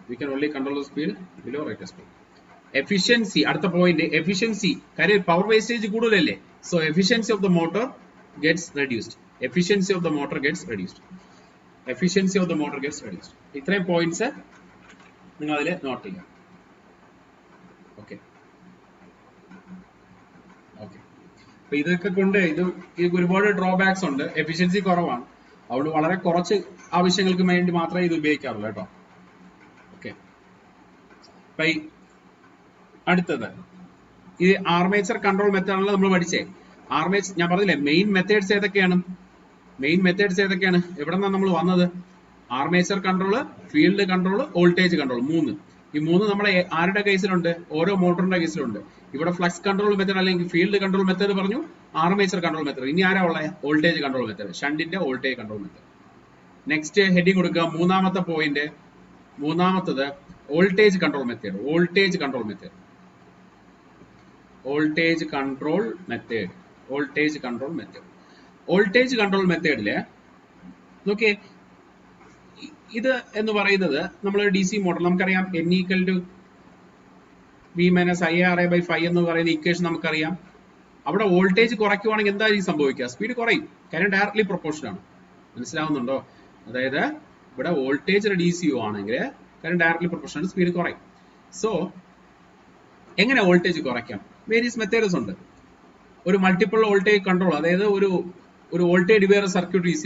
We can only control the speed below rated speed. Efficiency, അടുത്ത point efficiency. കാര്യം power wastage കൂടുതലല്ലേ, so efficiency of the motor gets reduced. Efficiency of the motor gets reduced. Efficiency of the motor gets reduced. ഇത്രയും points നിങ്ങൾ അതിൽ not ചെയ്യുക. Okay okay, അപ്പൊ ഇതൊക്കെ കൊണ്ട് ഇത് ഒരുപാട് ഡ്രോബാക്സ് ഉണ്ട്. എഫിഷ്യൻസി കുറവാണ്, അതുകൊണ്ട് വളരെ കുറച്ച് ആവശ്യങ്ങൾക്ക് വേണ്ടി മാത്രമേ ഇത് ഉപയോഗിക്കാറുള്ളൂ കേട്ടോ. ഓക്കെ, അപ്പൊ അടുത്തത് ഇത് ആർമേച്ചർ കൺട്രോൾ മെത്തേഡാണല്ലോ നമ്മൾ പഠിച്ചേ. ആർമേച്ചർ ഞാൻ പറഞ്ഞില്ലേ മെയിൻ മെത്തേഡ്സ് ഏതൊക്കെയാണ്, എവിടെ നിന്നാണ് നമ്മൾ വന്നത്? Armature control, field control, voltage control, ഈ മൂന്ന് നമ്മുടെ ആരുടെ കേസിലുണ്ട്? ഓരോ മോട്ടറിന്റെ കേസിലുണ്ട്. ഇവിടെ ഫ്ലക്സ് കൺട്രോൾ മെത്തേഡ് അല്ലെങ്കിൽ ഫീൽഡ് കൺട്രോൾ മെത്തേഡ് പറഞ്ഞു, ആർമേച്ചർ കൺട്രോൾ മെത്തേഡ്. ഇനി ആരാ ഉള്ളത്? വോൾട്ടേജ് കൺട്രോൾ മെത്തേഡ്, ഷണ്ടിന്റെ voltage control method. Next heading കൊടുക്കുക, മൂന്നാമത്തെ പോയിന്റ്, മൂന്നാമത്തത് voltage control method. Voltage control മെത്തേഡില് നോക്കിയേ, ഇത് എന്ന് പറയുന്നത് നമ്മൾ ഡി സി മോട്ടർ നമുക്കറിയാം N = V - IARA/5 എന്ന് പറയുന്ന ഇക്വേഷൻ നമുക്കറിയാം. അവിടെ വോൾട്ടേജ് കുറയ്ക്കുവാണെങ്കിൽ എന്തായിരിക്കും സംഭവിക്കുക? സ്പീഡ് കുറയും, കാര്യം ഡയറക്ട്ലി പ്രൊപ്പോർഷൻ ആണ്. മനസ്സിലാവുന്നുണ്ടോ? അതായത് ഇവിടെ വോൾട്ടേജ് റെഡ്യൂസ് ചെയ്യുവാണെങ്കിൽ കാര്യം ഡയറക്ട്ലി പ്രൊപ്പോർഷൻ ആണ്, സ്പീഡ് കുറയും. സോ എങ്ങനെ വോൾട്ടേജ് കുറയ്ക്കാം? വേരിയസ് മെത്തേഡ്സ് ഉണ്ട്. ഒരു മൾട്ടിപ്പിൾ വോൾട്ടേജ് കൺട്രോൾ, അതായത് ഒരു വോൾട്ടേജ് ഡിവൈഡർ സർക്യൂട്ട് യൂസ്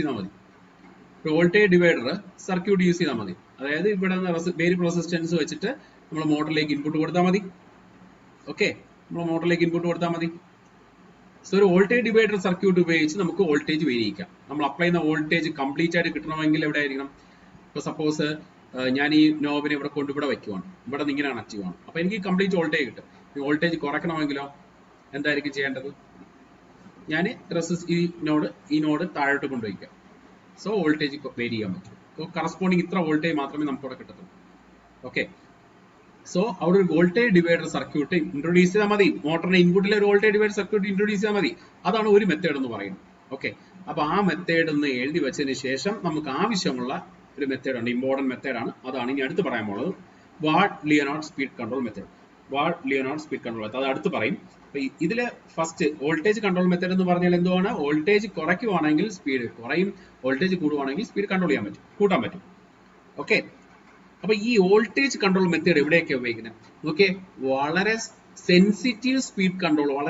ചെയ്താൽ മതി. അതായത് ഇവിടെ വേരിയബിൾ റെസിസ്റ്റൻസ് വെച്ചിട്ട് നമ്മൾ മോട്ടറിലേക്ക് ഇൻപുട്ട് കൊടുത്താൽ മതി. ഓക്കെ, സോ ഒരു വോൾട്ടേജ് ഡിവൈഡർ സർക്യൂട്ട് ഉപയോഗിച്ച് നമുക്ക് വോൾട്ടേജ് വേരിയിക്കാം. നമ്മൾ അപ്ലൈ ചെയ്യുന്ന വോൾട്ടേജ് കംപ്ലീറ്റ് ആയിട്ട് കിട്ടണമെങ്കിൽ എവിടെ ആയിരിക്കണം? ഇപ്പൊ സപ്പോസ് ഞാൻ ഈ നോബിനെ ഇവിടെ വെക്കുവാണ്, ഇവിടെ നിന്ന് ഇങ്ങനെ കണക്ട് ചെയ്യുവാണ്. അപ്പൊ എനിക്ക് കംപ്ലീറ്റ് വോൾട്ടേജ് കിട്ടും. ഈ വോൾട്ടേജ് കുറയ്ക്കണമെങ്കിലോ എന്തായിരിക്കും ചെയ്യേണ്ടത്? ഞാൻ ഈ നോഡ് താഴോട്ട് കൊണ്ടുവയ്ക്കാം. സോ വോൾട്ടേജ് വേരി ചെയ്യാൻ പറ്റും. സോ കറസ്പോണ്ടിങ് ഇത്ര വോൾട്ടേജ് മാത്രമേ നമുക്ക് ഇവിടെ കിട്ടത്തുള്ളൂ. ഓക്കെ, സോ അവിടെ ഒരു വോൾട്ടേജ് ഡിവൈഡർ സർക്യൂട്ട് ഇൻട്രൊഡ്യൂസ് ചെയ്താൽ മതി. മോട്ടറിന്റെ ഇൻപുട്ടിൽ ഒരു വോൾട്ടേജ് ഡിവൈഡർ സർക്യൂട്ട് ഇൻട്രൊഡ്യൂസ് ചെയ്താൽ മതി. അതാണ് ഒരു മെത്തേഡ് എന്ന് പറയുന്നത്. ഓക്കെ, അപ്പൊ ആ മെത്തേഡ് ഒന്ന് എഴുതി വെച്ചതിന് ശേഷം നമുക്ക് ആവശ്യമുള്ള ഒരു മെത്തേഡ് ഉണ്ട്, ഇമ്പോർട്ടന്റ് മെത്തേഡാണ്. അതാണ് ഇനി അടുത്ത് പറയാൻ പോകുന്നത്, what Leonard speed control method. അത് അടുത്ത് പറയും. അപ്പൊ ഇതില് ഫസ്റ്റ് വോൾട്ടേജ് കൺട്രോൾ മെത്തേഡ് എന്ന് പറഞ്ഞാൽ എന്തുവാണ്? വോൾട്ടേജ് കുറയ്ക്കുവാണെങ്കിൽ സ്പീഡ് കുറയും, വോൾട്ടേജ് കൂടുവാണെങ്കിൽ സ്പീഡ് കൺട്രോൾ ചെയ്യാൻ പറ്റും, കൂട്ടാൻ പറ്റും. ഓക്കെ, അപ്പൊ ഈ വോൾട്ടേജ് കൺട്രോൾ മെത്തേഡ് എവിടെയൊക്കെ ഉപയോഗിക്കുന്നത്? ഓക്കെ, വളരെ സെൻസിറ്റീവ് സ്പീഡ് കൺട്രോൾ എന്ന്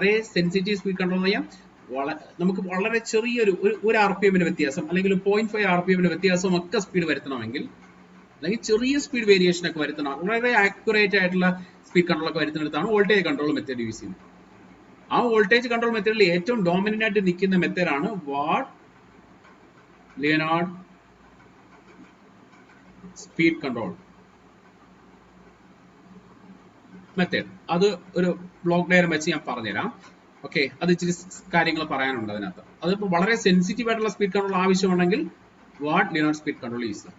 പറയാം. നമുക്ക് വളരെ ചെറിയൊരു ഒരു RPM വ്യത്യാസം അല്ലെങ്കിൽ 0.5 RPM വ്യത്യാസം ഒക്കെ സ്പീഡ് വരുത്തണമെങ്കിൽ, അല്ലെങ്കിൽ ചെറിയ സ്പീഡ് വേരിയേഷൻ ഒക്കെ വരുത്തണം, വളരെ ആക്യുറേറ്റ് ആയിട്ടുള്ള സ്പീഡ് കൺട്രോൾ ഒക്കെ വരുത്തുന്നിടത്താണ് വോൾട്ടേജ് കൺട്രോൾ മെത്തേഡ് യൂസ് ചെയ്യുന്നത്. ആ വോൾട്ടേജ് കൺട്രോൾ മെത്തേഡിൽ ഏറ്റവും ഡോമിനന്റ് ആയിട്ട് നിൽക്കുന്ന മെത്തേഡാണ് what Leonard speed control method. അത് ഒരു ബ്ലോക്ക് ഡയഗ്രം വെച്ച് ഞാൻ പറഞ്ഞുതരാം. ഓക്കെ, അത് ഇച്ചിരി കാര്യങ്ങൾ പറയാനുണ്ട് അതിനകത്ത്. അതിപ്പോൾ വളരെ സെൻസിറ്റീവ് ആയിട്ടുള്ള സ്പീഡ് കൺട്രോൾ ആവശ്യമുണ്ടെങ്കിൽ what Leonard speed control use ചെയ്യാം.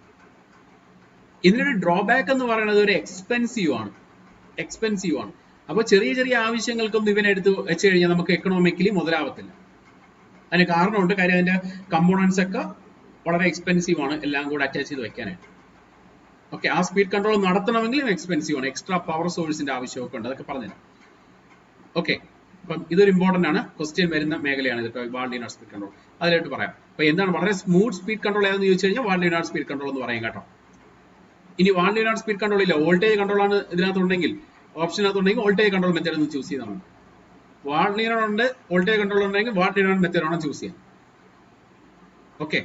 ഇതിനൊരു ഡ്രോബാക്ക് എന്ന് പറയുന്നത് ഒരു എക്സ്പെൻസീവ് ആണ്. അപ്പോൾ ചെറിയ ആവശ്യങ്ങൾക്കൊന്നും ഇവനെടുത്ത് വെച്ച് കഴിഞ്ഞാൽ നമുക്ക് എക്കണോമിക്കലി മുതലാവത്തില്ല. അതിന് കാരണമുണ്ട്, കാര്യം അതിന്റെ കമ്പോണൻസ് ഒക്കെ വളരെ എക്സ്പെൻസീവ് ആണ്, എല്ലാം കൂടെ അറ്റാച്ച് ചെയ്ത് വെക്കാനായിട്ട്. ഓക്കെ, ആ സ്പീഡ് കൺട്രോൾ നടത്തണമെങ്കിലും എക്സ്പെൻസീവ് ആണ്, എക്സ്ട്രാ പവർ സോഴ്സിന്റെ ആവശ്യമൊക്കെ ഉണ്ട്, അതൊക്കെ പറഞ്ഞുതരാം. ഓക്കെ, അപ്പം ഇതൊരു ഇമ്പോർട്ടന്റ് ആണ്, ക്വസ്റ്റ്യൻ വരുന്ന മേഖലയാണ് ഇത്. വാട്ട് ലിയോനാർഡ് സ്പീഡ് കൺട്രോൾ അതിലായിട്ട് പറയാം. അപ്പൊ എന്താണ് വളരെ സ്മൂത്ത് സ്പീഡ് കൺട്രോൾ ഏതെന്ന് ചോദിച്ചു കഴിഞ്ഞാൽ വാട്ട് ലിയോനാർഡ് സ്പീഡ് കൺട്രോൾ എന്ന് പറയാം കേട്ടോ. ഇനി വാട്ട് ലിയോനാർഡ് സ്പീഡ് കൺട്രോൾ ഇല്ല, വോൾട്ടേജ് കൺട്രോൾ ആണ് ഇതിനകത്തുണ്ടെങ്കിൽ, ഓപ്ഷനകത്തുണ്ടെങ്കിൽ വോൾട്ടേജ് കൺട്രോൾ മെത്തേഡ് ഒന്ന് ചൂസ് ചെയ്താണ്. വാട്ട് ലിയോനാർഡ് ഉണ്ട്, വോൾട്ടേജ് കൺട്രോൾ ഉണ്ടെങ്കിൽ വാട്ട് ലിയോനാർഡ് മെത്തേഡ് ആണ് ചൂസ് ചെയ്യാൻ. ഓക്കെ,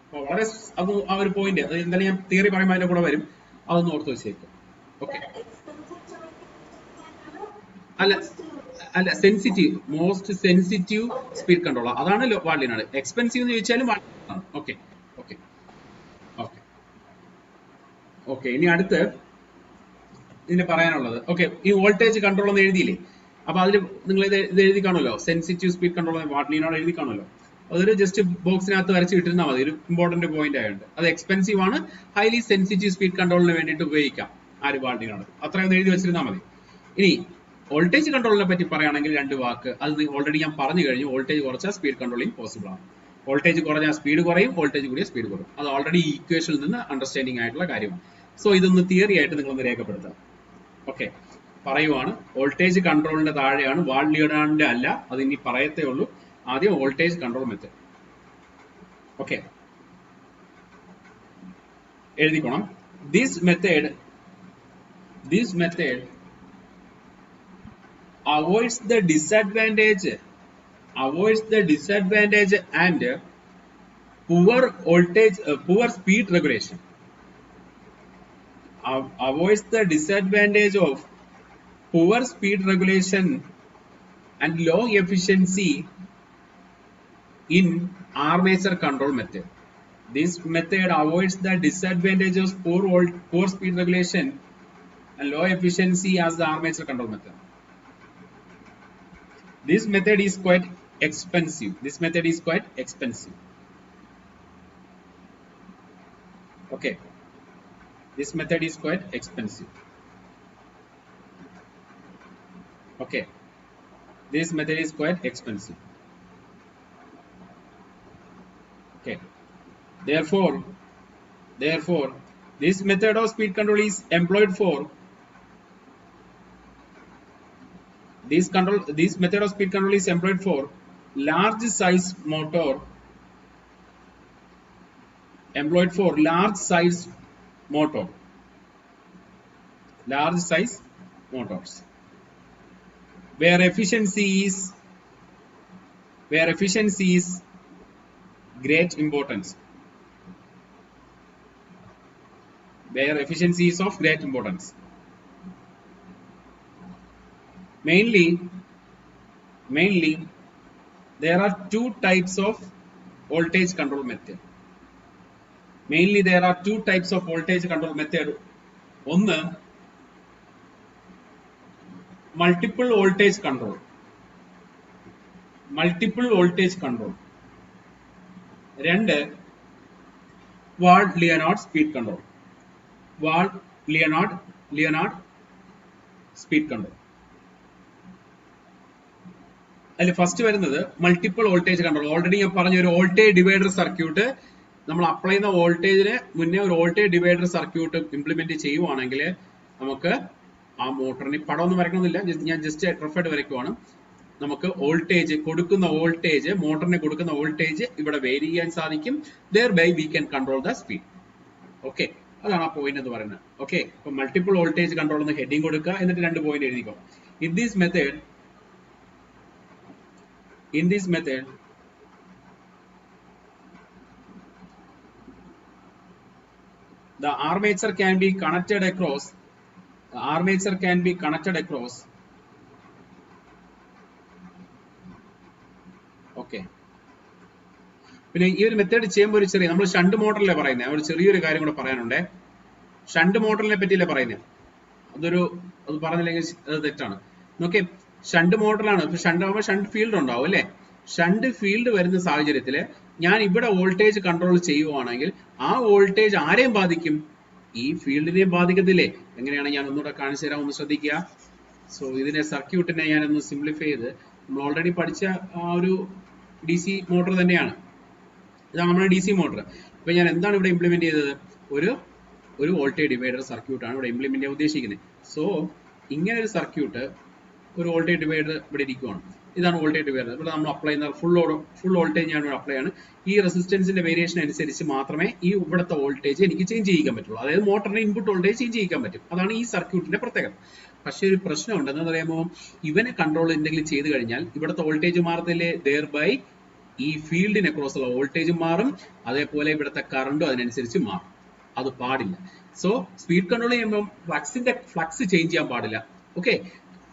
അപ്പോൾ വളരെ അത് ആ ഒരു പോയിന്റ്, അത് എന്തായാലും ഞാൻ തിയറി പറയുമ്പോൾ അതിന്റെ കൂടെ വരും, അതൊന്ന് ഓർത്ത് വെച്ചേക്കും. ഓക്കെ, അല്ല sensitive, most sensitive speed control അതാണ് വാട്ട് ലിയോനാർഡ്. എക്സ്പെൻസീവ് എന്ന് ചോദിച്ചാലും വാട്ട് ലിയോനാർഡ്. ഓക്കെ, ഇനി അടുത്ത് ഇതിന് പറയാനുള്ളത്. ഓക്കെ, ഈ വോൾട്ടേജ് കൺട്രോൾ എന്ന് എഴുതിയില്ലേ, അപ്പൊ അതിൽ നിങ്ങൾ ഇത് എഴുതി കാണുമല്ലോ, സെൻസിറ്റീവ് സ്പീഡ് കൺട്രോൾ വാട്ട്ലിനോട് എഴുതി കാണുമല്ലോ. അതൊരു ജസ്റ്റ് ബോക്സിനകത്ത് വരച്ച് ഇട്ടിരുന്നാൽ മതി, ഒരു ഇമ്പോർട്ടന്റ് പോയിന്റ് ആയതുകൊണ്ട്. അത് എക്സ്പെൻസീവ് ആണ്, ഹൈലി സെൻസിറ്റീവ് സ്പീഡ് കൺട്രോളിന് വേണ്ടിയിട്ട് ഉപയോഗിക്കാം. ആര് വാട്ട്ലിനോട് അത്രയൊന്ന് എഴുതി വെച്ചിരുന്നാൽ മതി. ഇനി വോൾട്ടേജ് കൺട്രോളിനെ പറ്റി പറയുകയാണെങ്കിൽ 2 വാക്ക്, അത് ഓൾറെഡി ഞാൻ പറഞ്ഞു കഴിഞ്ഞു. വോൾട്ടേജ് കുറച്ചാൽ സ്പീഡ് കൺട്രോളിംഗ് പോസിബിൾ ആണ്. വോൾട്ടേജ് കുറഞ്ഞാൽ സ്പീഡ് കുറയും, വോൾട്ടേജ് കൂടിയ സ്പീഡ് കുറയും. അത് ഓൾറെഡി ഈ ഇക്വേഷനിൽ നിന്ന് അണ്ടർസ്റ്റാൻഡിംഗ് ആയിട്ടുള്ള കാര്യമാണ്. സോ ഇതൊന്ന് തിയറി ആയിട്ട് നിങ്ങളൊന്ന് രേഖപ്പെടുത്താം. ഓക്കെ, പറയുവാണ് വോൾട്ടേജ് കൺട്രോളിന്റെ താഴെയാണ്, വാട്ട്ലിയുടെ അല്ല, അത് ഇനി പറയത്തേ ഉള്ളൂ. ആദ്യം വോൾട്ടേജ് കൺട്രോൾ മെത്തേഡ്. ഓക്കെ, എഴുതിക്കോണം. This method avoids the disadvantage and poor speed regulation. Avoids the disadvantage of poor speed regulation and low efficiency in armature control method. This method avoids the disadvantage of poor speed regulation and low efficiency as the armature control method. This method is quite expensive. Okay, this method is quite expensive. Okay, this method is quite expensive. Okay, therefore this method of speed control is employed for this method of speed control is employed for large size motor, where efficiency is great importance. Mainly there are 2 types of voltage control method. One, multiple voltage control. Two, Ward-Leonard speed control. അതിൽ first വരുന്നത് multiple voltage control. Already ഞാൻ പറഞ്ഞ ഒരു voltage divider circuit, നമ്മൾ apply ചെയ്യുന്ന വോൾട്ടേജിന് മുന്നേ ഒരു വോൾട്ടേജ് ഡിവൈഡർ സർക്യൂട്ട് ഇംപ്ലിമെന്റ് ചെയ്യുവാണെങ്കിൽ നമുക്ക് ആ മോട്ടറിന് പടമൊന്നും വരക്കണമെന്നില്ല, ഞാൻ ജസ്റ്റ് റഫായിട്ട് വരയ്ക്കുവാണ്. നമുക്ക് വോൾട്ടേജ് മോട്ടറിന് കൊടുക്കുന്ന വോൾട്ടേജ് ഇവിടെ വേരി ചെയ്യാൻ സാധിക്കും. thereby we can control the speed. Okay, അതാണ് ആ പോയിന്റ് എന്ന് പറയുന്നത്. ഓക്കെ, അപ്പൊ മൾട്ടിപ്പിൾ വോൾട്ടേജ് കൺട്രോൾ എന്ന് ഹെഡിങ് കൊടുക്കുക, എന്നിട്ട് 2 പോയിന്റ് എഴുതിക്കോ. In this method, the armature can be connected across. Okay. പിന്നെ ഈ ഒരു മെത്തേഡ് ചെയ്യുമ്പോൾ ഒരു ചെറിയ, നമ്മൾ ഷണ്ട് മോട്ടറിലെ പറയുന്നത്, ഒരു ചെറിയൊരു കാര്യം കൂടെ പറയാനുണ്ട്. ഷണ്ട് മോട്ടറിനെ പറ്റിയല്ലേ പറയുന്നത്, അത് പറഞ്ഞില്ലെങ്കിൽ അത് തെറ്റാണ്. ഓക്കെ, ഷണ്ട് മോട്ടറിലാണ്. ഷണ്ട് ആകുമ്പോൾ ഷണ്ട് ഫീൽഡ് ഉണ്ടാവും അല്ലെ. ഷണ്ട് ഫീൽഡ് വരുന്ന സാഹചര്യത്തിൽ ഞാൻ ഇവിടെ വോൾട്ടേജ് കൺട്രോൾ ചെയ്യുവാണെങ്കിൽ ആ വോൾട്ടേജ് ആരെയും ബാധിക്കും? ഈ ഫീൽഡിനെയും ബാധിക്കത്തില്ലേ? എങ്ങനെയാണ് ഞാൻ ഒന്നുകൂടെ കാണിച്ചു തരാം, ഒന്ന് ശ്രദ്ധിക്കുക. സോ ഇതിനെ സർക്യൂട്ടിനെ ഞാനൊന്ന് സിംപ്ലിഫൈ ചെയ്ത്, നമ്മൾ ഓൾറെഡി പഠിച്ച ആ ഒരു DC മോട്ടർ തന്നെയാണ്. ഇതാണ് നമ്മുടെ DC മോട്ടർ. ഇപ്പൊ ഞാൻ എന്താണ് ഇവിടെ ഇംപ്ലിമെന്റ് ചെയ്തത്? ഒരു വോൾട്ടേജ് ഡിവൈഡർ സർക്യൂട്ടാണ് ഇവിടെ ഇംപ്ലിമെന്റ് ചെയ്യാൻ ഉദ്ദേശിക്കുന്നത്. സോ ഇങ്ങനെ ഒരു സർക്യൂട്ട്, ഒരു വോൾട്ടേജ് ഡിവൈഡർ ഇവിടെ ഇരിക്കുവാണ്. ഇതാണ് വോൾട്ടേജ് ഡിവൈഡർ. ഇവിടെ നമ്മൾ അപ്ലൈ ചെയ്യുന്ന ഫുൾ വോൾട്ടേജ് ഞാൻ ഇവിടെ അപ്ലൈ ആണ്. ഈ റെസിസ്റ്റൻസിന്റെ വേരിയേഷൻ അനുസരിച്ച് മാത്രമേ ഈ ഇവിടുത്തെ വോൾട്ടേജ് എനിക്ക് ചേഞ്ച് ചെയ്യിക്കാൻ പറ്റുള്ളൂ. അതായത് മോട്ടറിന്റെ ഇൻപുട്ട് വോൾട്ടേജ് ചേഞ്ച് ചെയ്യിക്കാൻ പറ്റും. അതാണ് ഈ സർക്യൂട്ടിന്റെ പ്രത്യേകത. പക്ഷെ ഒരു പ്രശ്നമുണ്ട്, എന്താ പറയുമ്പോൾ ഇവനെ കൺട്രോൾ എന്തെങ്കിലും ചെയ്ത് കഴിഞ്ഞാൽ ഇവിടുത്തെ വോൾട്ടേജ് മാറത്തില്ലേ? thereby ഈ ഫീൽഡിനെ ക്രോസ് ഉള്ള വോൾട്ടേജ് മാറും, അതേപോലെ ഇവിടുത്തെ കറണ്ടും അതിനനുസരിച്ച് മാറും. അത് പാടില്ല. സോ സ്പീഡ് കൺട്രോൾ ചെയ്യുമ്പോൾ ഫ്ലക്സ് ചേഞ്ച് ചെയ്യാൻ പാടില്ല. ഓക്കെ,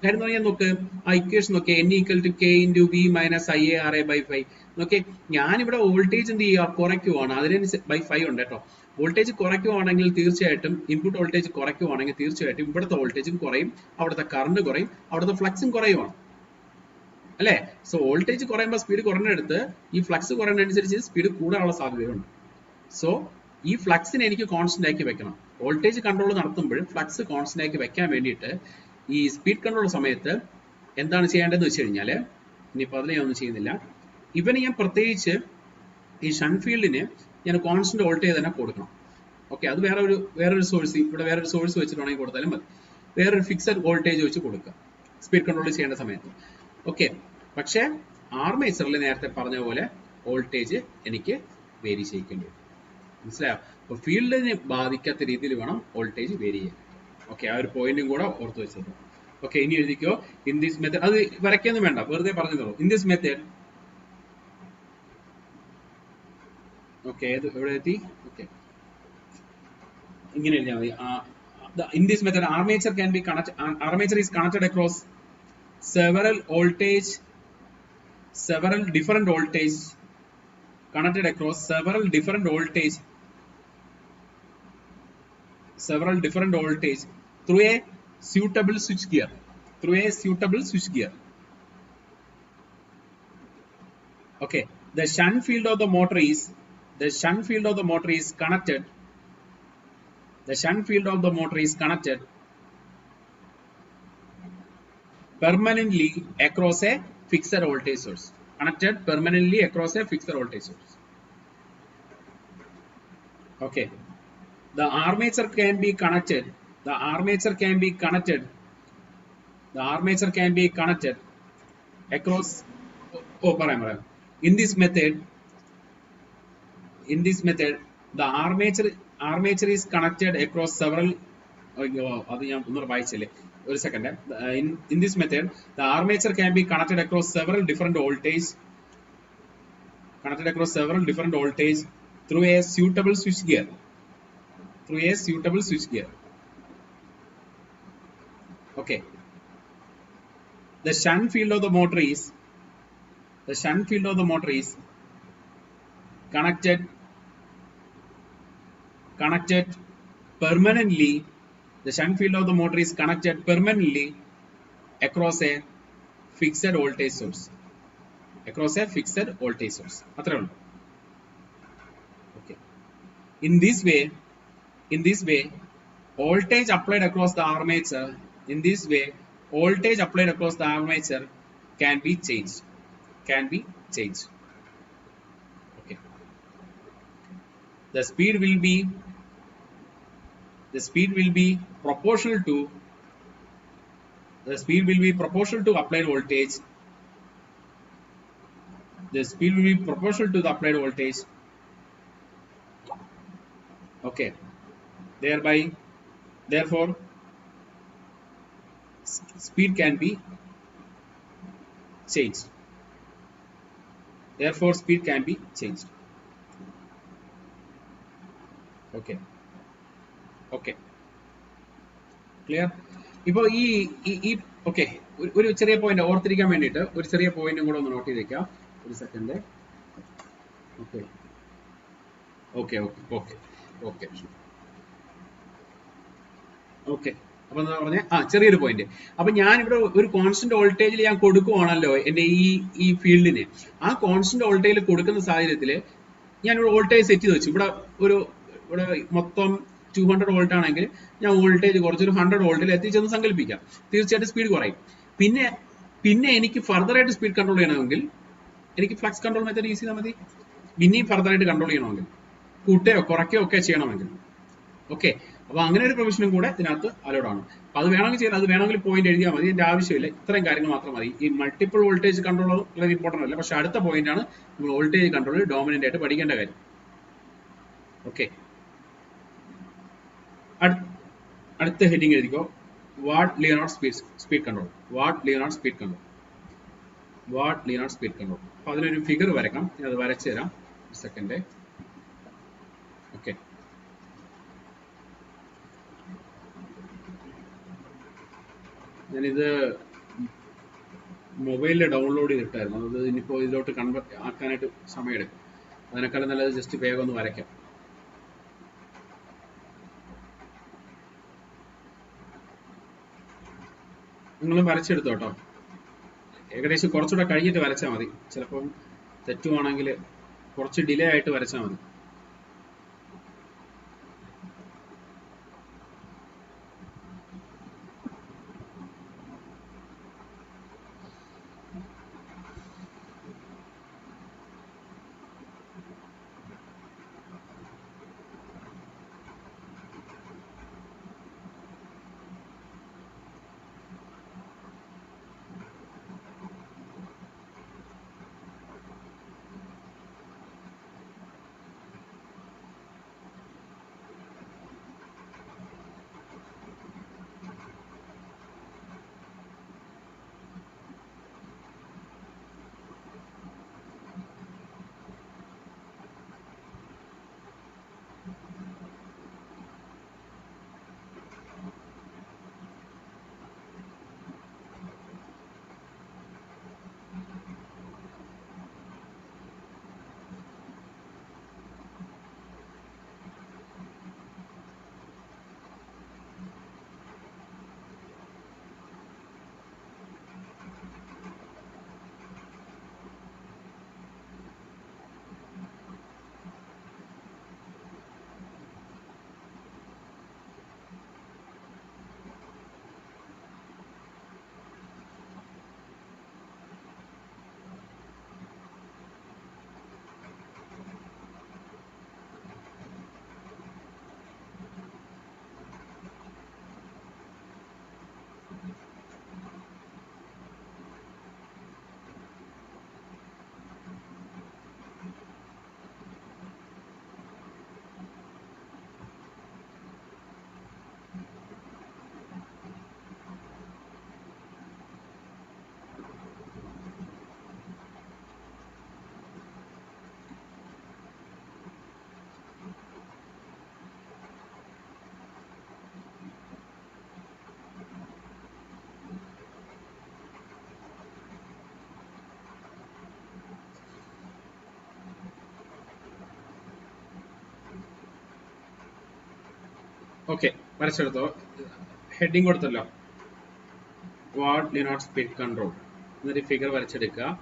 കാര്യം പറഞ്ഞാൽ നോക്ക്, ആ ഇക്വേഷൻ നോക്കി, N = K × V - IARA/5. നോക്കെ, ഞാനിവിടെ വോൾട്ടേജ് എന്ത് ചെയ്യുക? കുറയ്ക്കുവാണ്. അതിനനുസരിച്ച് by 5 ഉണ്ട് കേട്ടോ. വോൾട്ടേജ് കുറയ്ക്കുവാണെങ്കിൽ തീർച്ചയായിട്ടും ഇൻപുട്ട് വോൾട്ടേജ് കുറയ്ക്കുവാണെങ്കിൽ തീർച്ചയായിട്ടും ഇവിടുത്തെ വോൾട്ടേജും കുറയും, അവിടുത്തെ കറണ്ട് കുറയും, അവിടുത്തെ ഫ്ലക്സും കുറയുവാണ് അല്ലേ? സോ വോൾട്ടേജ് കുറയുമ്പോൾ സ്പീഡ് കുറഞ്ഞെടുത്ത് ഈ ഫ്ലക്സ് കുറയുന്നതനുസരിച്ച് സ്പീഡ് കൂടാനുള്ള സാധ്യതയുണ്ട്. സോ ഈ ഫ്ലക്സിനെ എനിക്ക് കോൺസ്റ്റന്റ് ആക്കി വെക്കണം. വോൾട്ടേജ് കൺട്രോൾ നടത്തുമ്പോൾ ഫ്ലക്സ് കോൺസ്റ്റന്റ് ആക്കി വെക്കാൻ വേണ്ടിയിട്ട് ഈ സ്പീഡ് കൺട്രോൾ സമയത്ത് എന്താണ് ചെയ്യേണ്ടതെന്ന് വെച്ച് കഴിഞ്ഞാൽ, ഇനിയിപ്പോൾ അതിൽ ഞാനൊന്നും ചെയ്യുന്നില്ല, ഇവന് ഞാൻ പ്രത്യേകിച്ച് ഈ ഷണ്ട് ഫീൽഡിന് ഞാൻ കോൺസ്റ്റന്റ് വോൾട്ടേജ് തന്നെ കൊടുക്കണം. ഓക്കെ, അത് വേറൊരു സോഴ്സ്, ഇവിടെ വേറൊരു സോഴ്സ് വെച്ചിട്ടുണ്ടെങ്കിൽ കൊടുത്താലും മതി, വേറൊരു ഫിക്സഡ് വോൾട്ടേജ് വെച്ച് കൊടുക്കുക സ്പീഡ് കൺട്രോൾ ചെയ്യേണ്ട സമയത്ത്. ഓക്കെ, പക്ഷേ ആർമേച്ചറിൽ നേരത്തെ പറഞ്ഞ പോലെ വോൾട്ടേജ് എനിക്ക് വേരി ചെയ്യിക്കേണ്ടി വരും. മനസ്സിലായോ? അപ്പോൾ ഫീൽഡിനെ ബാധിക്കാത്ത രീതിയിൽ വേണം വോൾട്ടേജ് വേരി ചെയ്യാൻ. ഓക്കെ, ആ ഒരു പോയിന്റും കൂടെ ഓർത്ത് വെച്ചത്. ഓക്കെ, ഇനി എഴുതിക്കോ. ഇൻ ദിസ് മെത്തേഡ്, അത് വരയ്ക്കൊന്നും വേണ്ട, വെറുതെ പറഞ്ഞതോ. ഇൻ ദിസ് മെത്തേഡ്, ഓക്കെ, എവിടെ എത്തി? ഓക്കെ, ഇങ്ങനെ എഴുതിയാൽ മതി. In this method, armature can be connected. Armature is connected across several different voltage, connected across several different voltage through a suitable switch gear. Okay, the shunt field of the motor is connected. The shunt field of the motor is connected permanently across a fixed voltage source. Okay, the armature can be connected across, in this method the armature is connected across several, in this method the armature can be connected across several different voltage through a suitable switch gear. Okay, the shunt field of the motor is connected permanently. The shunt field of the motor is connected permanently across a fixed voltage source. അത്രേ ഉള്ളൂ. Okay, in this way voltage applied across the armature can be changed. Okay, the speed will be proportional to applied voltage. Okay, therefore speed can be changed. Okay, clear? ഇപ്പോൾ ഈ okay, ഒരു ചെറിയ point ഓർത്തിരിക്കാൻ വേണ്ടിയിട്ട് ഒരു ചെറിയ പോയിന്റും കൂടെ ഒന്ന് നോട്ട് ചെയ്തേക്കാം. ഒരു സെക്കൻഡ്. ഓക്കെ, അപ്പൊ എന്താ പറഞ്ഞ ചെറിയൊരു പോയിന്റ്. അപ്പൊ ഞാൻ ഇവിടെ ഒരു കോൺസ്റ്റന്റ് വോൾട്ടേജിൽ ഞാൻ കൊടുക്കുവാണല്ലോ എന്റെ ഈ ഫീൽഡിന്. ആ കോൺസ്റ്റന്റ് വോൾട്ടേജിൽ കൊടുക്കുന്ന സാഹചര്യത്തിൽ ഞാൻ ഇവിടെ വോൾട്ടേജ് സെറ്റ് ചെയ്ത് വെച്ചു. ഇവിടെ മൊത്തം 200 വോൾട്ട് ആണെങ്കിൽ ഞാൻ വോൾട്ടേജ് കുറച്ചൊരു 100 വോൾട്ടിൽ എത്തിച്ചെന്ന് സങ്കല്പിക്കാം. തീർച്ചയായിട്ടും സ്പീഡ് കുറയും. പിന്നെ എനിക്ക് ഫർദർ ആയിട്ട് സ്പീഡ് കൺട്രോൾ ചെയ്യണമെങ്കിൽ എനിക്ക് ഫ്ലക്സ് കൺട്രോൾ മെത്തേഡ് യൂസ് ചെയ്താൽ മതി. പിന്നെയും ഫർദർ ആയിട്ട് കൺട്രോൾ ചെയ്യണമെങ്കിൽ, കൂട്ടുകയോ കുറയ്ക്കുകയോ ഒക്കെ ചെയ്യണമെങ്കിൽ. ഓക്കെ, അപ്പൊ അങ്ങനെ ഒരു പ്രൊവിഷനും കൂടെ ഇതിനകത്ത് അലൗഡ് ആണ്. അപ്പൊ അത് വേണമെങ്കിൽ ചെയ്യാം, അത് വേണമെങ്കിൽ പോയിന്റ് എഴുതിയാൽ മതി. ഇതിന്റെ ആവശ്യമില്ല, ഇത്രയും കാര്യങ്ങൾ മാത്രം മതി. ഈ മൾട്ടിപ്പിൾ വോൾട്ടേജ് കൺട്രോൾ വളരെ ഇമ്പോർട്ടന്റ് അല്ല, പക്ഷെ അടുത്ത പോയിന്റ് ആണ് നമ്മൾ വോൾട്ടേജ് കൺട്രോൾ ഡോമിനന്റ് ആയിട്ട് പഠിക്കേണ്ട കാര്യം. ഓക്കെ, അടുത്ത ഹെഡിങ് എഴുതിക്കോ. Ward Leonard speed control. അപ്പൊ അതിനൊരു ഫിഗർ വരയ്ക്കാം. ഞാൻ അത് വരച്ചു തരാം. സെക്കൻഡ്. ഓക്കെ, ഞാനിത് മൊബൈലിൽ ഡൗൺലോഡ് ചെയ്തിട്ടായിരുന്നു. അത് ഇനിയിപ്പോൾ ഇതിലോട്ട് കൺവേർട്ട് ആക്കാനായിട്ട് സമയമെടുക്കും. അതിനേക്കാളും നല്ലത് ജസ്റ്റ് വേഗം ഒന്ന് വരയ്ക്കാം. നിങ്ങളും വരച്ചെടുത്തോ കേട്ടോ. ഏകദേശം കുറച്ചുകൂടെ കഴിഞ്ഞിട്ട് വരച്ചാൽ മതി. ചിലപ്പം തെറ്റുവാണെങ്കിൽ കുറച്ച് ഡിലേ ആയിട്ട് വരച്ചാൽ മതി. ഓക്കെ, വരച്ചെടുത്തോ. ഹെഡിങ് കൊടുത്തല്ലോ, വാട്ട് ലിനോട്ട് സ്പീഡ് കൺട്രോൾ എന്നൊരു ഫിഗർ വരച്ചെടുക്കുക.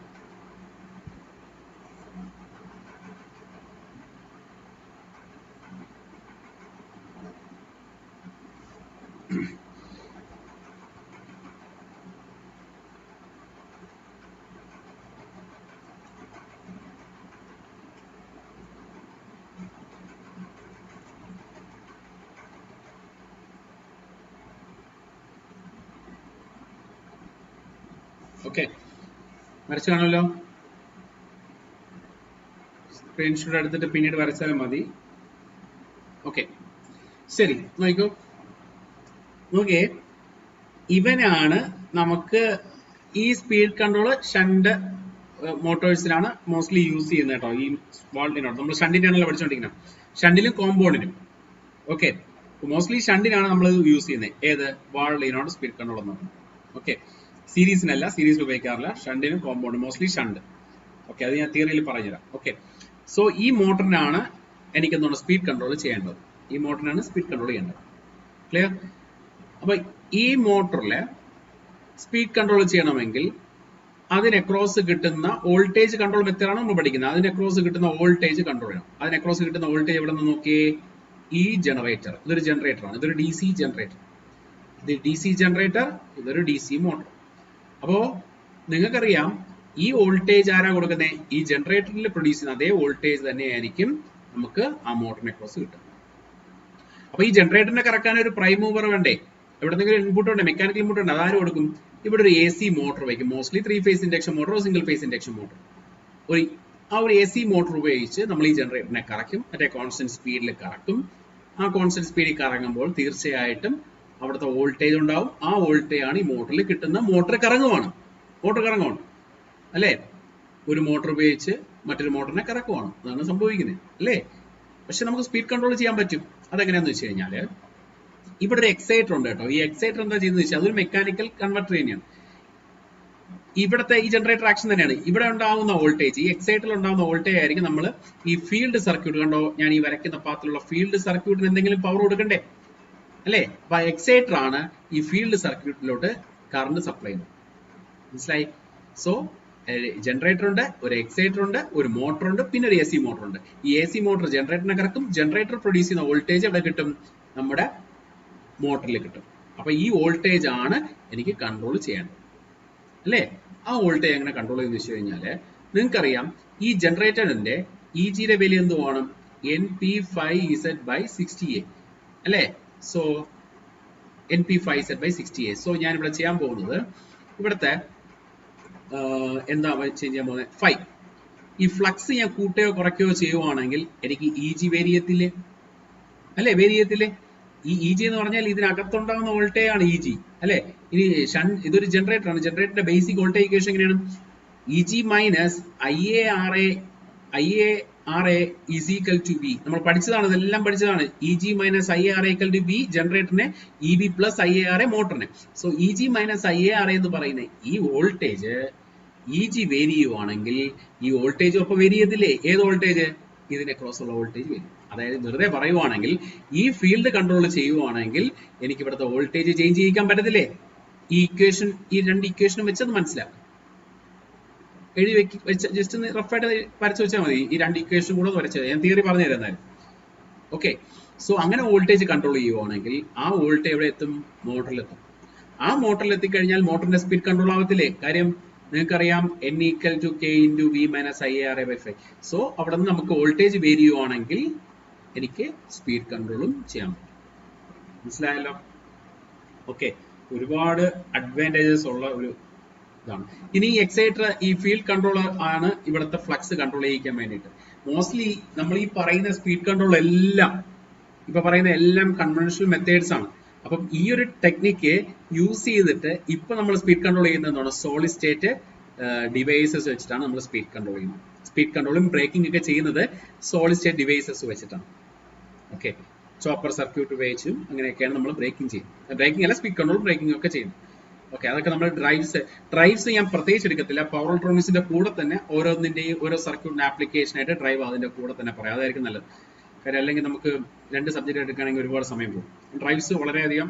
ഓക്കെ, വരച്ചു കാണുമല്ലോ. സ്ക്രീൻഷോട്ട് എടുത്തിട്ട് പിന്നീട് വരച്ചാലും മതി. ഓക്കെ, ശരി, നോക്കൂ. നോക്കിയേ, ഇവനാണ് നമുക്ക് ഈ സ്പീഡ് കൺട്രോൾ ഷണ്ട് മോട്ടോഴ്സിലാണ് മോസ്റ്റ്ലി യൂസ് ചെയ്യുന്നത് കേട്ടോ. ഈ വാൾട്ടിനോട് നമ്മൾ ഷണ്ടിന്റെ ആണല്ലോ പഠിച്ചുകൊണ്ടിരിക്കുന്നത്, ഷണ്ടിലും കോമ്പൗണ്ടിനും. ഓക്കെ, മോസ്റ്റ്ലി ഷണ്ടിനാണ് നമ്മൾ യൂസ് ചെയ്യുന്നത്. ഏത് വാൾട്ടിനോട് സ്പീഡ് കൺട്രോൾ എന്ന് പറയുന്നത്. ഓക്കെ, സീരീസിനല്ല, സീരീസിൽ ഉപയോഗിക്കാറില്ല. ഷണ്ടിനും കോമ്പൗണ്ടും, മോസ്റ്റ്ലി ഷണ്ട്. ഓക്കെ, അത് ഞാൻ തിയറിയിൽ പറഞ്ഞുതരാം. ഓക്കെ, സോ ഈ മോട്ടറിനാണ് എനിക്ക് എന്താണ് സ്പീഡ് കൺട്രോൾ ചെയ്യേണ്ടത്. ഈ മോട്ടറിനാണ് സ്പീഡ് കൺട്രോൾ ചെയ്യേണ്ടത്. ക്ലിയർ? അപ്പൊ ഈ മോട്ടറിലെ സ്പീഡ് കൺട്രോൾ ചെയ്യണമെങ്കിൽ അതിന് അക്രോസ് കിട്ടുന്ന വോൾട്ടേജ് കൺട്രോൾ മെത്തേഡാണ് നമ്മൾ പഠിക്കുന്നത്. അതിന് അക്രോസ് കിട്ടുന്ന വോൾട്ടേജ് കൺട്രോൾ ചെയ്യണം. അതിന് അക്രോസ് കിട്ടുന്ന വോൾട്ടേജ് എവിടെ നിന്ന് നോക്കിയേ? ഈ ജനറേറ്റർ. ഇതൊരു ജനറേറ്റർ ആണ്, ഇതൊരു DC ജനറേറ്റർ. ഇത് DC ജനറേറ്റർ, ഇതൊരു DC മോട്ടർ. അപ്പോ നിങ്ങൾക്കറിയാം, ഈ വോൾട്ടേജ് ആരാ കൊടുക്കുന്നത്? ഈ ജനറേറ്ററിൽ പ്രൊഡ്യൂസ് ചെയ്യുന്ന അതേ വോൾട്ടേജ് തന്നെയായിരിക്കും നമുക്ക് ആ മോട്ടറിനെ അക്രോസ് കിട്ടുക. അപ്പൊ ഈ ജനറേറ്ററിനെ കറക്കാൻ ഒരു പ്രൈം മൂവർ വേണ്ടേ? എവിടെന്നെങ്കിലും ഇൻപുട്ട് ഉണ്ട്, മെക്കാനിക്കൽ ഇൻപുട്ട് ഉണ്ട്. അതാരും കൊടുക്കും? ഇവിടെ ഒരു AC മോട്ടർ വയ്ക്കും. മോസ്റ്റ്ലി 3 ഫേസ് ഇൻഡക്ഷൻ മോട്ടറോ സിംഗിൾ ഫേസ് ഇൻഡക്ഷൻ മോട്ടർ. ആ ഒരു AC മോട്ടർ ഉപയോഗിച്ച് നമ്മൾ ഈ ജനറേറ്ററിനെ കറക്കും. മറ്റേ കോൺസ്റ്റന്റ് സ്പീഡിൽ കറക്കും. ആ കോൺസ്റ്റന്റ് സ്പീഡിൽ കറങ്ങുമ്പോൾ തീർച്ചയായിട്ടും അവിടുത്തെ വോൾട്ടേജ് ഉണ്ടാവും. ആ വോൾട്ടേജ് ആണ് ഈ മോട്ടറിൽ കിട്ടുന്ന. മോട്ടർ കറങ്ങുവാണ് അല്ലേ? ഒരു മോട്ടർ ഉപയോഗിച്ച് മറ്റൊരു മോട്ടറിനെ കറക്കുവാണ്. അതാണ് സംഭവിക്കുന്നത് അല്ലേ? പക്ഷെ നമുക്ക് സ്പീഡ് കൺട്രോൾ ചെയ്യാൻ പറ്റും. അതെങ്ങനെയാന്ന് വെച്ച് കഴിഞ്ഞാൽ, ഇവിടെ ഒരു എക്സൈറ്റർ ഉണ്ട് കേട്ടോ. ഈ എക്സൈറ്റർ എന്താ ചെയ്യുന്നത് വെച്ചാൽ അതൊരു മെക്കാനിക്കൽ കൺവെർട്ടർ തന്നെയാണ്. ഇവിടുത്തെ ഈ ജനറേറ്റർ ആക്ഷൻ തന്നെയാണ്. ഇവിടെ ഉണ്ടാവുന്ന വോൾട്ടേജ്, ഈ എക്സൈറ്ററിൽ ഉണ്ടാവുന്ന വോൾട്ടേജ് ആയിരിക്കും നമ്മൾ ഈ ഫീൽഡ് സർക്യൂട്ട്, കണ്ടോ ഞാൻ ഈ വരയ്ക്കുന്ന പാത്തിലുള്ള ഫീൽഡ് സർക്യൂട്ടിന് എന്തെങ്കിലും പവർ കൊടുക്കണ്ടേ? അല്ലേ? അപ്പൊ എക്സൈറ്റർ ആണ് ഈ ഫീൽഡ് സർക്യൂട്ടിലോട്ട് കറണ്ട് സപ്ലൈ ചെയ്യുന്നത്. മനസ്സിലായി? സോ ജനറേറ്റർ ഉണ്ട്, ഒരു എക്സൈറ്റർ ഉണ്ട്, ഒരു മോട്ടർ ഉണ്ട്, പിന്നെ ഒരു AC മോട്ടർ ഉണ്ട്. ഈ AC മോട്ടർ ജനറേറ്ററിനെ കറക്കും. ജനറേറ്റർ പ്രൊഡ്യൂസ് ചെയ്യുന്ന വോൾട്ടേജ് എവിടെ കിട്ടും? നമ്മുടെ മോട്ടറിൽ കിട്ടും. അപ്പൊ ഈ വോൾട്ടേജ് ആണ് എനിക്ക് കൺട്രോൾ ചെയ്യേണ്ടത് അല്ലേ? ആ വോൾട്ടേജ് എങ്ങനെ കൺട്രോൾ ചെയ്യുന്ന വെച്ച് കഴിഞ്ഞാല് നിങ്ങൾക്കറിയാം ഈ ജനറേറ്ററിന്റെ യുടെ വാല്യൂ എന്തുവാണ്? NP5Z/60A അല്ലേ? So NP5Z/60A. സോ ഞാൻ ഇവിടെ ചെയ്യാൻ പോകുന്നത് ഇവിടുത്തെ എന്താ ചെയ്യാൻ പോകുന്നത്? 5. ഈ ഫ്ലക്സ് ഞാൻ കൂട്ടുകയോ കുറയ്ക്കുകയോ ചെയ്യുവാണെങ്കിൽ എനിക്ക് EG വേരി ചെയ്യത്തില്ലേ? അല്ലെ? വേരി ചെയ്യത്തില്ലേ? ഈ EG എന്ന് പറഞ്ഞാൽ ഇതിനകത്തുണ്ടാകുന്ന വോൾട്ടേജ് ആണ് EG അല്ലെ? ഇനി ഇതൊരു ജനറേറ്റർ ആണ്. ജനറേറ്ററിന്റെ ബേസിക് വോൾട്ടേജ് ഇക്വേഷൻ എങ്ങനെയാണ്? EG minus IARA is equal to V. നമ്മൾ പഠിച്ചതാണ്, ഇതെല്ലാം പഠിച്ചതാണ്. EG minus IARA equal to V ജനറേറ്ററിനെ, EB പ്ലസ് IARA മോട്ടറിനെ. സോ EG മൈനസ് IARA എന്ന് പറയുന്ന ഈ വോൾട്ടേജ് EG വേരി ചെയ്യുവാണെങ്കിൽ ഈ വോൾട്ടേജ് ഒപ്പം വേരി ചെയ്യത്തില്ലേ? ഏത് വോൾട്ടേജ്? ഇതിനെ ക്രോസ് ഉള്ള വോൾട്ടേജ് വരും. അതായത് വെറുതെ പറയുവാണെങ്കിൽ ഈ ഫീൽഡ് കൺട്രോൾ ചെയ്യുവാണെങ്കിൽ എനിക്ക് ഇവിടുത്തെ വോൾട്ടേജ് ചേഞ്ച് ചെയ്യിക്കാൻ പറ്റത്തില്ലേ? ഈ ഇക്വേഷൻ, ഈ രണ്ട് ഇക്വേഷനും വെച്ചത് മനസ്സിലാക്കാം. എഴുതി വെച്ച് ജസ്റ്റ് ഒന്ന് റഫായിട്ട് വരച്ച് വെച്ചാൽ മതി. ഈ രണ്ട് ഇക്വേഷൻ കൂടെ വരച്ചത് ഞാൻ തിയറി പറഞ്ഞു തരുന്നതായിരുന്നു. ഓക്കെ, സോ അങ്ങനെ വോൾട്ടേജ് കൺട്രോൾ ചെയ്യുവാണെങ്കിൽ ആ വോൾട്ടേജ് എവിടെ എത്തും? മോട്ടറിലെത്തും. ആ മോട്ടറിൽ എത്തിക്കഴിഞ്ഞാൽ മോട്ടറിന്റെ സ്പീഡ് കൺട്രോൾ ആവത്തില്ലേ? കാര്യം നിങ്ങൾക്കറിയാം N = K × V - IARA/5. So അവിടെ നിന്ന് നമുക്ക് വോൾട്ടേജ് വേരി ചെയ്യുവാണെങ്കിൽ എനിക്ക് സ്പീഡ് കൺട്രോളും ചെയ്യാൻ പറ്റും. മനസ്സിലായല്ലോ? ഓക്കെ, ഒരുപാട് അഡ്വാൻറ്റേജസ് ഉള്ള ഒരു ഇതാണ്. ഇനി എക്സൈറ്റർ, ഈ ഫീൽഡ് കൺട്രോളർ ആണ് ഇവിടുത്തെ ഫ്ലക്സ് കൺട്രോൾ ചെയ്യിക്കാൻ വേണ്ടിയിട്ട്. മോസ്റ്റ്ലി നമ്മൾ ഈ പറയുന്ന സ്പീഡ് കൺട്രോൾ എല്ലാം ഇപ്പൊ പറയുന്ന എല്ലാം കൺവെൻഷണൽ മെത്തേഡ്സ് ആണ്. അപ്പം ഈ ഒരു ടെക്നിക്ക് യൂസ് ചെയ്തിട്ട് ഇപ്പൊ നമ്മൾ സ്പീഡ് കൺട്രോൾ ചെയ്യുന്നതാണ് സോളിഡ് സ്റ്റേറ്റ് ഡിവൈസസ് വെച്ചിട്ടാണ് നമ്മൾ സ്പീഡ് കൺട്രോൾ ചെയ്യുന്നത്. സ്പീഡ് കൺട്രോളും ബ്രേക്കിംഗ് ഒക്കെ ചെയ്യുന്നത് സോളിഡ് സ്റ്റേറ്റ് ഡിവൈസസ് വെച്ചിട്ടാണ്. ഓക്കെ, ചോപ്പർ സർക്യൂട്ട് ഉപയോഗിച്ചും അങ്ങനെയൊക്കെയാണ് നമ്മൾ ബ്രേക്കിംഗ് ചെയ്യുന്നത്. ബ്രേക്കിംഗ് അല്ല, സ്പീഡ് കൺട്രോളും ബ്രേക്കിംഗ് ഒക്കെ ചെയ്യുന്നത്. ഓക്കെ, അതൊക്കെ നമ്മൾ ഡ്രൈവ്സ് ഞാൻ പ്രത്യേകിച്ച് എടുക്കത്തില്ല. പവർ ഇലക്ട്രോണിക്സിന്റെ കൂടെ തന്നെ ഓരോന്നിന്റെയും ഓരോ സർക്യൂട്ടിന്റെ ആപ്ലിക്കേഷൻ ആയിട്ട് ഡ്രൈവ് അതിന്റെ കൂടെ തന്നെ പറയാം. അതായിരിക്കും നല്ലത്. കാര്യം അല്ലെങ്കിൽ നമുക്ക് രണ്ട് സബ്ജക്റ്റ് എടുക്കുകയാണെങ്കിൽ ഒരുപാട് സമയം പോകും. ഡ്രൈവ്സ് വളരെയധികം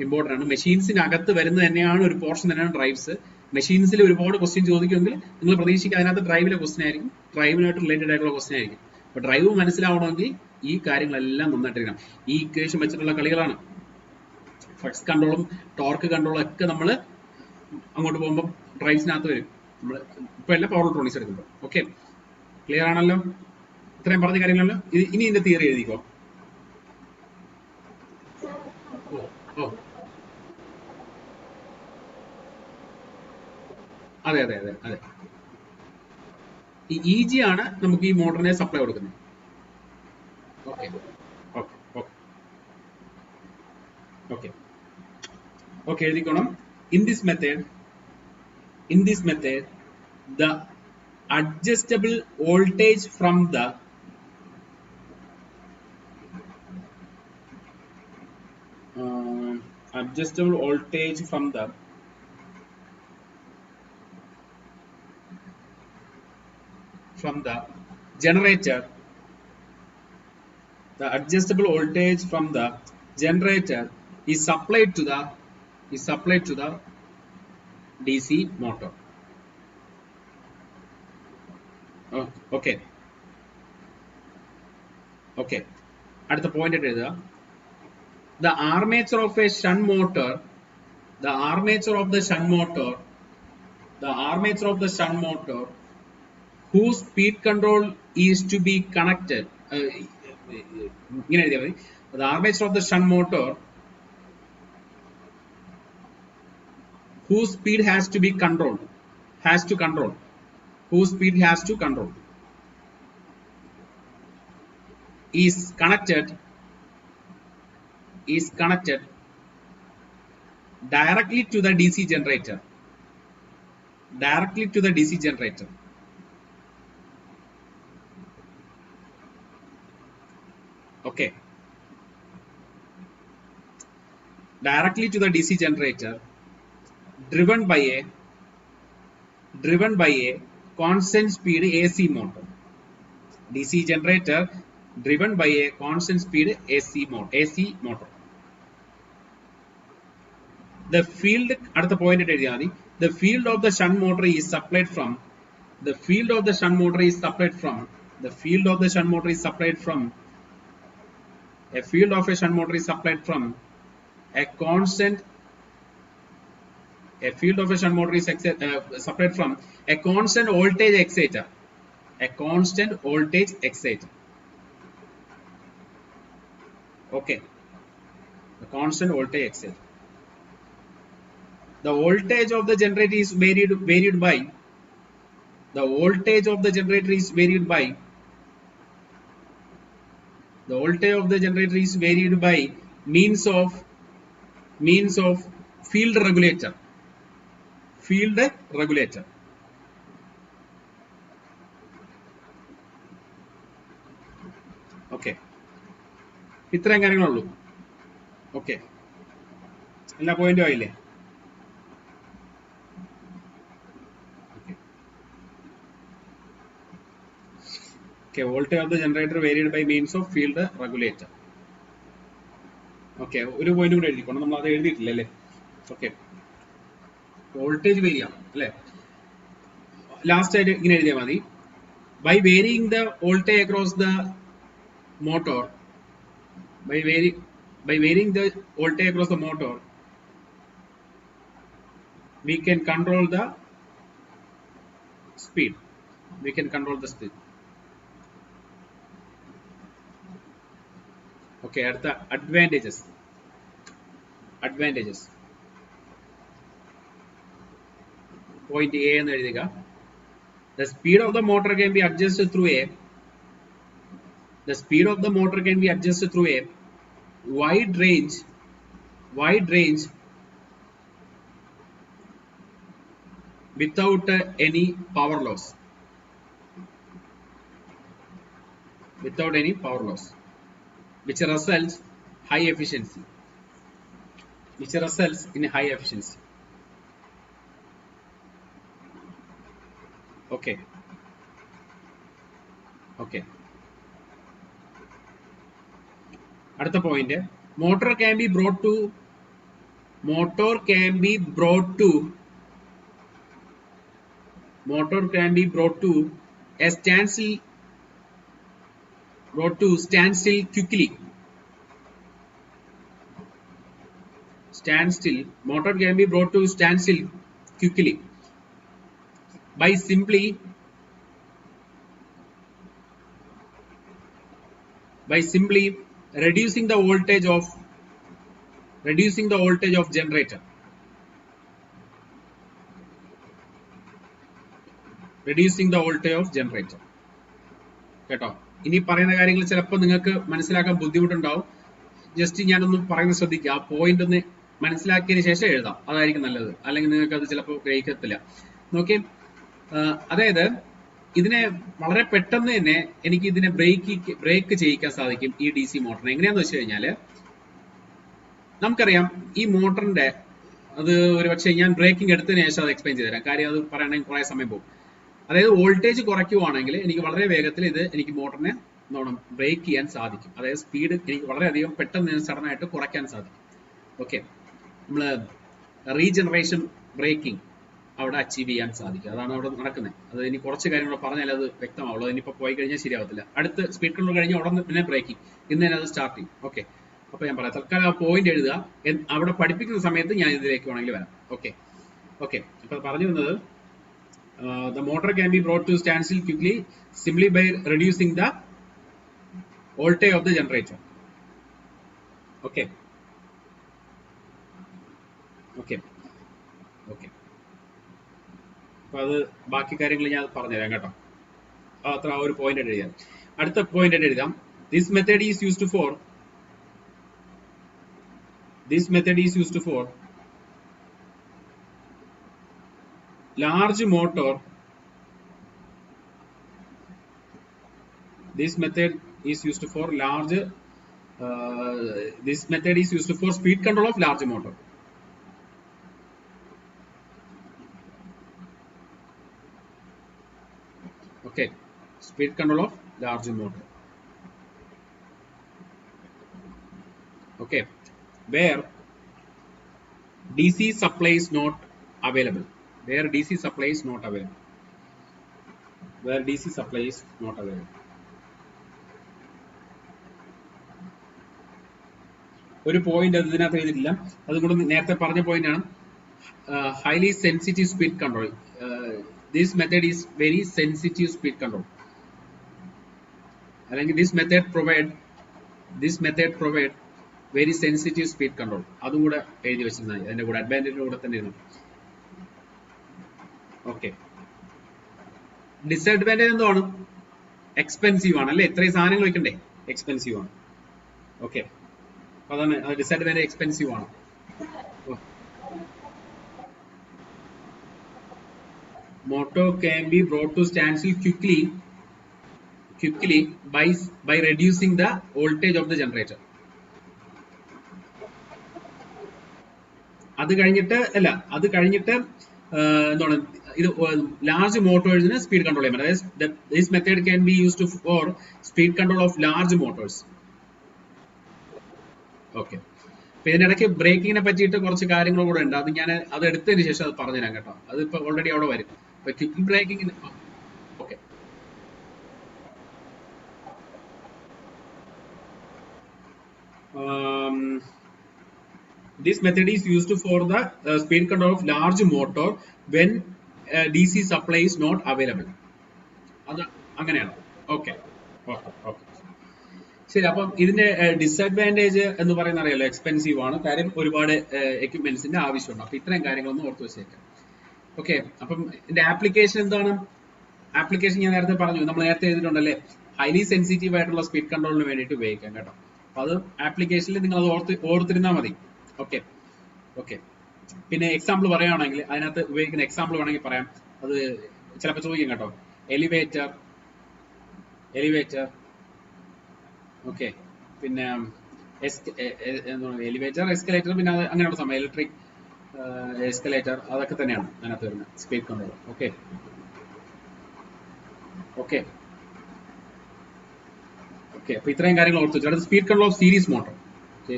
ഇമ്പോർട്ടൻ്റ് ആണ്. മെഷീൻസിനകത്ത് വരുന്നത് തന്നെയാണ് ഒരു പോർഷൻ തന്നെയാണ് ഡ്രൈവ്സ്. മെഷീൻസിൽ ഒരുപാട് ക്വസ്റ്റ്യൻ ചോദിക്കുമെങ്കിൽ നിങ്ങൾ പ്രതീക്ഷിക്കുക അതിനകത്ത് ഡ്രൈവിലെ ക്വസ്റ്റ്യൻ ആയിരിക്കും, ഡ്രൈവിനായിട്ട് റിലേറ്റഡ് ആയിട്ടുള്ള ക്വസ്റ്റ്യൻ ആയിരിക്കും. അപ്പൊ ഡ്രൈവ് മനസ്സിലാവണമെങ്കിൽ ഈ കാര്യങ്ങളെല്ലാം നന്നായിട്ടിരിക്കണം. ഈ ഇക്വേഷൻ വെച്ചിട്ടുള്ള കളികളാണ്. ഫ്ലക്സ് കൺട്രോളും ടോർക്ക് കൺട്രോളും ഒക്കെ നമ്മൾ അങ്ങോട്ട് പോകുമ്പോൾ ഡ്രൈവ്സിനകത്ത് വരും. നമ്മൾ ഇപ്പൊ എല്ലാം പവർ ഇലക്ട്രോണിക്സ് എടുക്കുമ്പോൾ. ഓക്കെ, ക്ലിയർ ആണല്ലോ? ഇത്രയും പറഞ്ഞ കാര്യങ്ങളല്ലോ. ഇനി ഇതിന്റെ തിയറി എഴുതിക്കോ. അതെ അതെ അതെ അതെ, ഈ EG ആണ് നമുക്ക് ഈ മോട്ടറിനെ സപ്ലൈ കൊടുക്കുന്നത്. Okay okay okay okay okay, എഴുതിക്കോണം. In this method, the adjustable voltage from the generator, the adjustable voltage from the generator is supplied to the DC motor. Okay. At the point it is the armature of a shunt motor, whose speed control is to be connected. The armature of the shunt motor whose speed has to control is connected directly to the DC generator. Okay, directly to the DC generator, driven by a constant speed AC motor. DC generator driven by a constant speed AC motor. the field അടുത്ത point എഴുതിയാൽ മതി. The field of the shunt motor is supplied from the field of the shunt motor is supplied from the field of the shunt motor is supplied from a field of a shunt motor is supplied from a constant a field of a shunt motor is supplied from a constant voltage exciter, a constant voltage exciter. Okay, the constant voltage exciter. The voltage of the generator is varied by the voltage of the generator is varied by the voltage of the generator is varied by means of field regulator. Field regulator. Okay. ഇത്രയും കാര്യങ്ങളുള്ളൂ. Okay, എല്ലാ പോയിന്റും ആയില്ലേ? Okay, voltage of the generator varied by means of field regulator. Okay, ഒരു point കൂടെ എഴുതിക്കണം, നമ്മൾ അത് എഴുതിയിട്ടില്ല അല്ലേ? ഓക്കെ, വോൾട്ടേജ് വേരി ആണ് അല്ലേ? ലാസ്റ്റ് ആയിട്ട് ഇങ്ങനെ എഴുതിയാൽ മതി. By varying the voltage across the motor, by varying the voltage across the motor, we can control the speed. We can control the speed. Okay, അടുത്ത advantages. Point A എന്ന് എഴുതുക. The speed of the motor can be adjusted through a wide range without any power loss. Which results in high efficiency. Okay. അടുത്ത point, motor can be brought to a standstill quickly. Motor can be brought to standstill quickly by simply reducing the voltage of generator. കേട്ടോ, ഇനി പറയുന്ന കാര്യങ്ങൾ ചിലപ്പോൾ നിങ്ങൾക്ക് മനസ്സിലാക്കാൻ ബുദ്ധിമുട്ടുണ്ടാവും. Just ഞാനൊന്ന് പറയുന്നത് ശ്രദ്ധിക്കുക. ആ പോയിന്റ് ഒന്ന് മനസ്സിലാക്കിയതിന് ശേഷം എഴുതാം, അതായിരിക്കും നല്ലത്. അല്ലെങ്കിൽ നിങ്ങൾക്ക് അത് ചിലപ്പോൾ ഗ്രഹിക്കത്തില്ല. നോക്കി, അതായത് ഇതിനെ വളരെ പെട്ടെന്ന് തന്നെ എനിക്ക് ഇതിനെ ബ്രേക്ക് ചെയ്യിക്കാൻ സാധിക്കും ഈ DC മോട്ടറിനെ. എങ്ങനെയാന്ന് വെച്ച് കഴിഞ്ഞാല്, നമുക്കറിയാം ഈ മോട്ടറിന്റെ അത് ഒരുപക്ഷെ ഞാൻ ബ്രേക്കിംഗ് എടുത്തതിന് ശേഷം അത് എക്സ്പ്ലെയിൻ ചെയ്തുതരാം. കാര്യം അത് പറയണമെങ്കിൽ കുറെ സമയം പോകും. അതായത് വോൾട്ടേജ് കുറയ്ക്കുവാണെങ്കിൽ എനിക്ക് വളരെ വേഗത്തിൽ എനിക്ക് മോട്ടറിനെ ബ്രേക്ക് ചെയ്യാൻ സാധിക്കും. അതായത് സ്പീഡ് എനിക്ക് വളരെയധികം പെട്ടെന്ന് സഡൻ ആയിട്ട് കുറയ്ക്കാൻ സാധിക്കും. ഓക്കെ, നമ്മൾ റീജനറേഷൻ ബ്രേക്കിംഗ് അവിടെ അച്ചീവ് ചെയ്യാൻ സാധിക്കും. അതാണ് അവിടെ നടക്കുന്നത്. അത് ഇനി കുറച്ച് കാര്യങ്ങൾ പറഞ്ഞാൽ അത് വ്യക്തമാവുള്ളൂ. അതിനിപ്പോൾ പോയി കഴിഞ്ഞാൽ ശരിയാവത്തില്ല. അടുത്ത് സ്പീഡ് കൺട്രോൾ കഴിഞ്ഞാൽ ഉടനെ പിന്നെ ബ്രേക്കിംഗ്, ഇന്ന് തന്നെ അത് സ്റ്റാർട്ട് ചെയ്യും. ഓക്കെ, അപ്പൊ ഞാൻ പറയാം, തൽക്കാലം ആ പോയിന്റ് എഴുതുക. അവിടെ പഠിപ്പിക്കുന്ന സമയത്ത് ഞാൻ ഇതിലേക്ക് വേണമെങ്കിൽ വരാം. ഓക്കെ, അപ്പൊ പറഞ്ഞു വന്നത്, the motor can be brought to standstill quickly simply by reducing the voltage of the generator. Okay. അപ്പൊ അത് ബാക്കി കാര്യങ്ങൾ ഞാൻ പറഞ്ഞുതരാം കേട്ടോ. അത്ര ആ ഒരു പോയിന്റ് എഴുതാം. അടുത്ത പോയിന്റ് എഴുതാം. This method is used for large motor. This method is used for speed control of large motor. Okay, speed control of large motor. Okay, where DC supply is not available. Where DC supply is not available. Where DC supply is not available. ഒരു point അത് ഇതിനകത്ത് എഴുതിയിട്ടില്ല, അതുകൊണ്ട് നേരത്തെ പറഞ്ഞ point ആണ്. Highly sensitive speed control. This method is very sensitive speed control. അല്ലെങ്കിൽ this method provide very sensitive speed control. അതും കൂടെ എഴുതി വെച്ചിരുന്നാൽ അതിന്റെ കൂടെ അഡ്വാൻറ്റേജിന്റെ കൂടെ തന്നെ ഇരുന്നു. ഓക്കെ, ഡിസഡ്വാൻറ്റേജ് എന്താണ്? എക്സ്പെൻസീവ് ആണ് അല്ലെ, ഇത്രയും സാധനങ്ങൾ വെക്കണ്ടേ, എക്സ്പെൻസീവ് ആണ്. ഓക്കെ, അതാണ് ഡിസഡ്വാൻറ്റേജ്, എക്സ്പെൻസീവ് ആണ്. Motor can be brought to standstill quickly by reducing the voltage of the generator. അത് കഴിഞ്ഞിട്ട് എന്താണ് ഇത് ലാർജ് മോട്ടോഴ്സിന് സ്പീഡ് കൺട്രോൾ ചെയ്യാൻ പറ്റും. അതായത് this method can be used for speed control of large Motors. Okay, അപ്പൊ ഇതിനിടയ്ക്ക് ബ്രേക്കിങ്ങിനെ പറ്റിയിട്ട് കുറച്ച് കാര്യങ്ങൾ കൂടെ ഉണ്ട്. അത് ഞാൻ അത് എടുത്തതിന് ശേഷം അത് പറഞ്ഞുതരാം കേട്ടോ. അതിപ്പോ ഓൾറെഡി അവിടെ വരും. അപ്പൊ quick braking, okay, this method is used for the speed control of large motor when DC supply is not available. അത് അങ്ങനെയാണ്. ഓക്കെ ഓക്കെ ഓക്കെ, ശരി. അപ്പം ഇതിന്റെ ഡിസഡ്വാൻറ്റേജ് എന്ന് പറയുന്ന അറിയാലോ, എക്സ്പെൻസീവ് ആണ്, കാര്യം ഒരുപാട് എക്യുപ്മെന്റ്സിന്റെ ആവശ്യമുണ്ട്. അപ്പൊ ഇത്രയും കാര്യങ്ങളൊന്നും ഓർത്ത് വെച്ചേക്കാം. ഓക്കെ, അപ്പം ഇതിന്റെ ആപ്ലിക്കേഷൻ എന്താണ്? ആപ്ലിക്കേഷൻ ഞാൻ നേരത്തെ പറഞ്ഞു, നമ്മൾ നേരത്തെ എഴുതിയിട്ടുണ്ടല്ലേ, ഹൈലി സെൻസിറ്റീവ് ആയിട്ടുള്ള സ്പീഡ് കൺട്രോളിന് വേണ്ടിയിട്ട് ഉപയോഗിക്കാം കേട്ടോ. അപ്പൊ അത് ആപ്ലിക്കേഷനിൽ നിങ്ങൾ അത് ഓർത്തിരുന്നാൽ മതി. ഓക്കെ ഓക്കെ, പിന്നെ എക്സാമ്പിൾ പറയുകയാണെങ്കിൽ അതിനകത്ത് ഉപയോഗിക്കുന്ന എക്സാമ്പിൾ വേണമെങ്കിൽ പറയാം. അത് ചിലപ്പോൾ ചോദിക്കും കേട്ടോ. എലിവേറ്റർ, ഓക്കെ, പിന്നെ എലിവേറ്റർ, എസ്കലേറ്റർ, പിന്നെ അത് അങ്ങനെയുള്ള സമയം ഇലക്ട്രിക് എസ്കലേറ്റർ, അതൊക്കെ തന്നെയാണ് അതിനകത്ത് വരുന്നത് speed control. Okay okay okay, അപ്പൊ ഇത്രയും കാര്യങ്ങൾ ഓർത്ത് വെച്ചു. Speed control of series motor. Okay,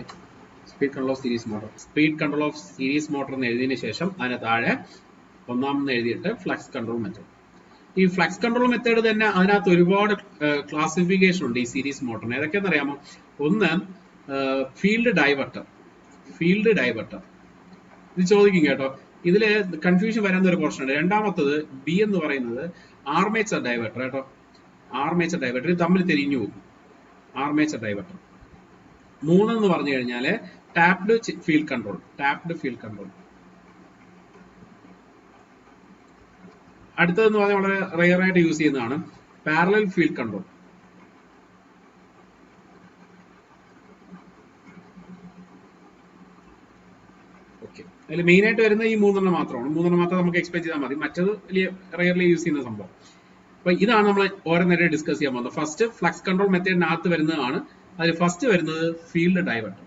speed control of series motor. Speed control of series motor എന്ന് എഴുതിയതിനു ശേഷം അതിന് താഴെ ഒന്നാമെന്ന് എഴുതിയിട്ട് ഫ്ലക്സ് കൺട്രോൾ മെത്തേഡ്. ഈ ഫ്ലക്സ് കൺട്രോൾ മെത്തേഡ് തന്നെ അതിനകത്ത് ഒരുപാട് ക്ലാസിഫിക്കേഷൻ ഉണ്ട് ഈ സീരീസ് മോട്ടറിന്. ഏതൊക്കെയാണെന്ന് അറിയാമോ? ഒന്ന് ഫീൽഡ് ഡൈവർട്ടർ. ഇത് ചോദിക്കും കേട്ടോ, ഇതില് കൺഫ്യൂഷൻ വരുന്ന ഒരു പോർഷൻ ഉണ്ട്. രണ്ടാമത്തത് ബി എന്ന് പറയുന്നത് ആർമേച്ചർ ഡൈവർട്ടർ കേട്ടോ. ആർമേച്ചർ ഡൈവർട്ടർ ഇത് തമ്മിൽ തിരിഞ്ഞു പോകും. Armature diverter. മൂന്നെന്ന് പറഞ്ഞു കഴിഞ്ഞാല് ടാപ്ഡ് ഫീൽഡ് കൺട്രോൾ. അടുത്തതെന്ന് പറഞ്ഞാൽ വളരെ റെയർ ആയിട്ട് യൂസ് ചെയ്യുന്നതാണ് പാരലൽ ഫീൽഡ് കൺട്രോൾ. ഓക്കെ, അതിൽ മെയിൻ ആയിട്ട് വരുന്ന ഈ മൂന്നെണ്ണം മാത്രമാണ്. മൂന്നെണ്ണം മാത്രം നമുക്ക് എക്സ്പ്ലെയിൻ ചെയ്താൽ മതി. മറ്റത് വലിയ റെയർലി യൂസ് ചെയ്യുന്ന സംഭവം. അപ്പൊ ഇതാണ് നമ്മൾ ഓരോന്നേരം ഡിസ്കസ് ചെയ്യാൻ പോകുന്നത്. ഫസ്റ്റ് ഫ്ലക്സ് കൺട്രോൾ മെത്തേഡിനകത്ത് വരുന്നതാണ്. അതിൽ ഫസ്റ്റ് വരുന്നത് field diverter.